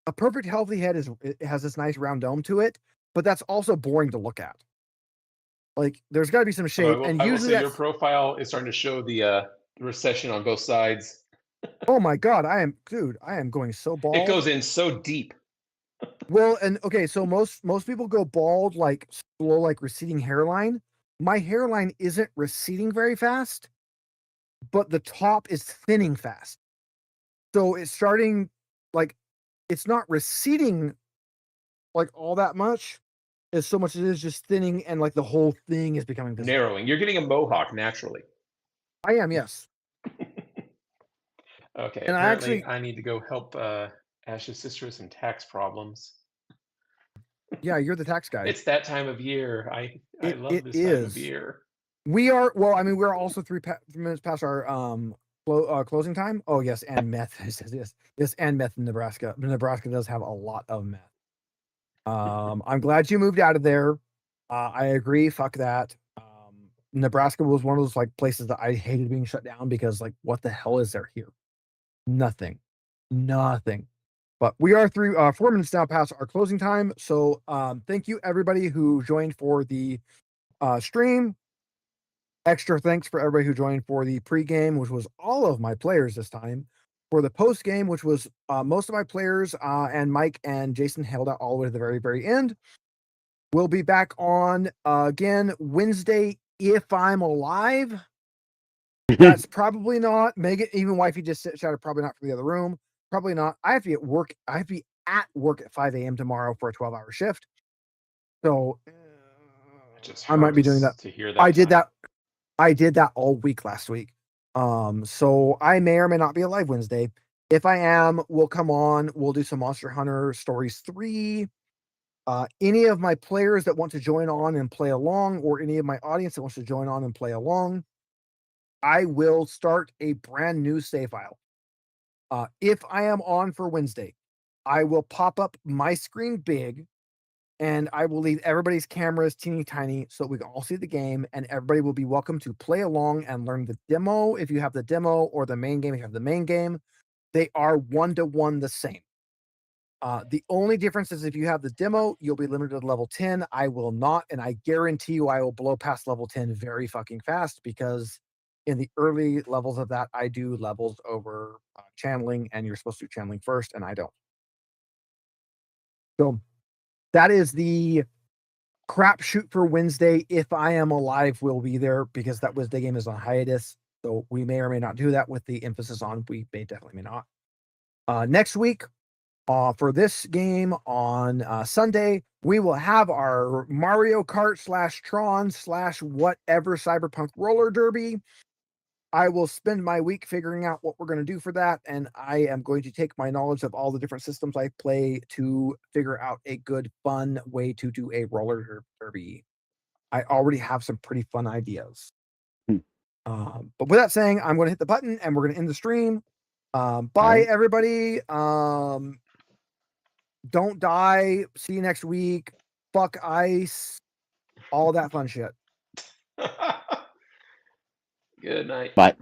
a perfect healthy head it has this nice round dome to it, but that's also boring to look at. Like there's got to be some shape, and I will usually say your profile is starting to show the recession on both sides. Oh my God, I am going so bald. It goes in so deep. Well, and okay, so most people go bald like slow, like receding hairline. My hairline isn't receding very fast, but the top is thinning fast. So it's starting like it's not receding like all that much, as so much as it is just thinning, and like the whole thing is becoming visible. Narrowing. You're getting a mohawk naturally. I am, yes. Okay. And apparently I need to go help Ash's sister with some tax problems. Yeah, you're the tax guy. It's that time of year. I love this time of year. We are, well, I mean, we're also 3 minutes past our closing time. Oh yes, and meth. Yes, and meth in Nebraska. Nebraska does have a lot of meth. I'm glad you moved out of there. I agree. Fuck that. Nebraska was one of those like places that I hated being shut down because like, what the hell is there here? Nothing. But we are through 4 minutes now past our closing time. So thank you everybody who joined for the stream. Extra thanks for everybody who joined for the pregame, which was all of my players this time. For the post game, which was most of my players, and Mike and Jason held out all the way to the very, very end. We'll be back on again Wednesday if I'm alive. That's probably not. Megan, even wifey just shouted probably not for the other room. Probably not. I have to be at work. I have to be at work at 5 a.m. tomorrow for a 12-hour shift. So I might be doing that. To hear that. I did that all week last week. So I may or may not be alive Wednesday. If I am, we'll come on. We'll do some Monster Hunter Stories 3. Any of my players that want to join on and play along, or any of my audience that wants to join on and play along, I will start a brand new save file. If I am on for Wednesday, I will pop up my screen big, and I will leave everybody's cameras teeny tiny so we can all see the game, and everybody will be welcome to play along and learn the demo if you have the demo, or the main game if you have the main game. They are 1-to-1 the same. The only difference is if you have the demo, you'll be limited to level 10. I will not, and I guarantee you I will blow past level 10 very fucking fast because in the early levels of that, I do levels over channeling, and you're supposed to do channeling first, and I don't. So that is the crapshoot for Wednesday. If I am alive, we'll be there because that Wednesday game is on hiatus. So we may or may not do that with the emphasis on we may definitely may not. Next week, for this game on Sunday, we will have our Mario Kart / Tron / whatever Cyberpunk roller derby. I will spend my week figuring out what we're going to do for that, and I am going to take my knowledge of all the different systems I play to figure out a good, fun way to do a roller derby. I already have some pretty fun ideas. But with that saying, I'm going to hit the button, and we're going to end the stream. Bye, everybody. Don't die. See you next week. Fuck ice. All that fun shit. Good night. But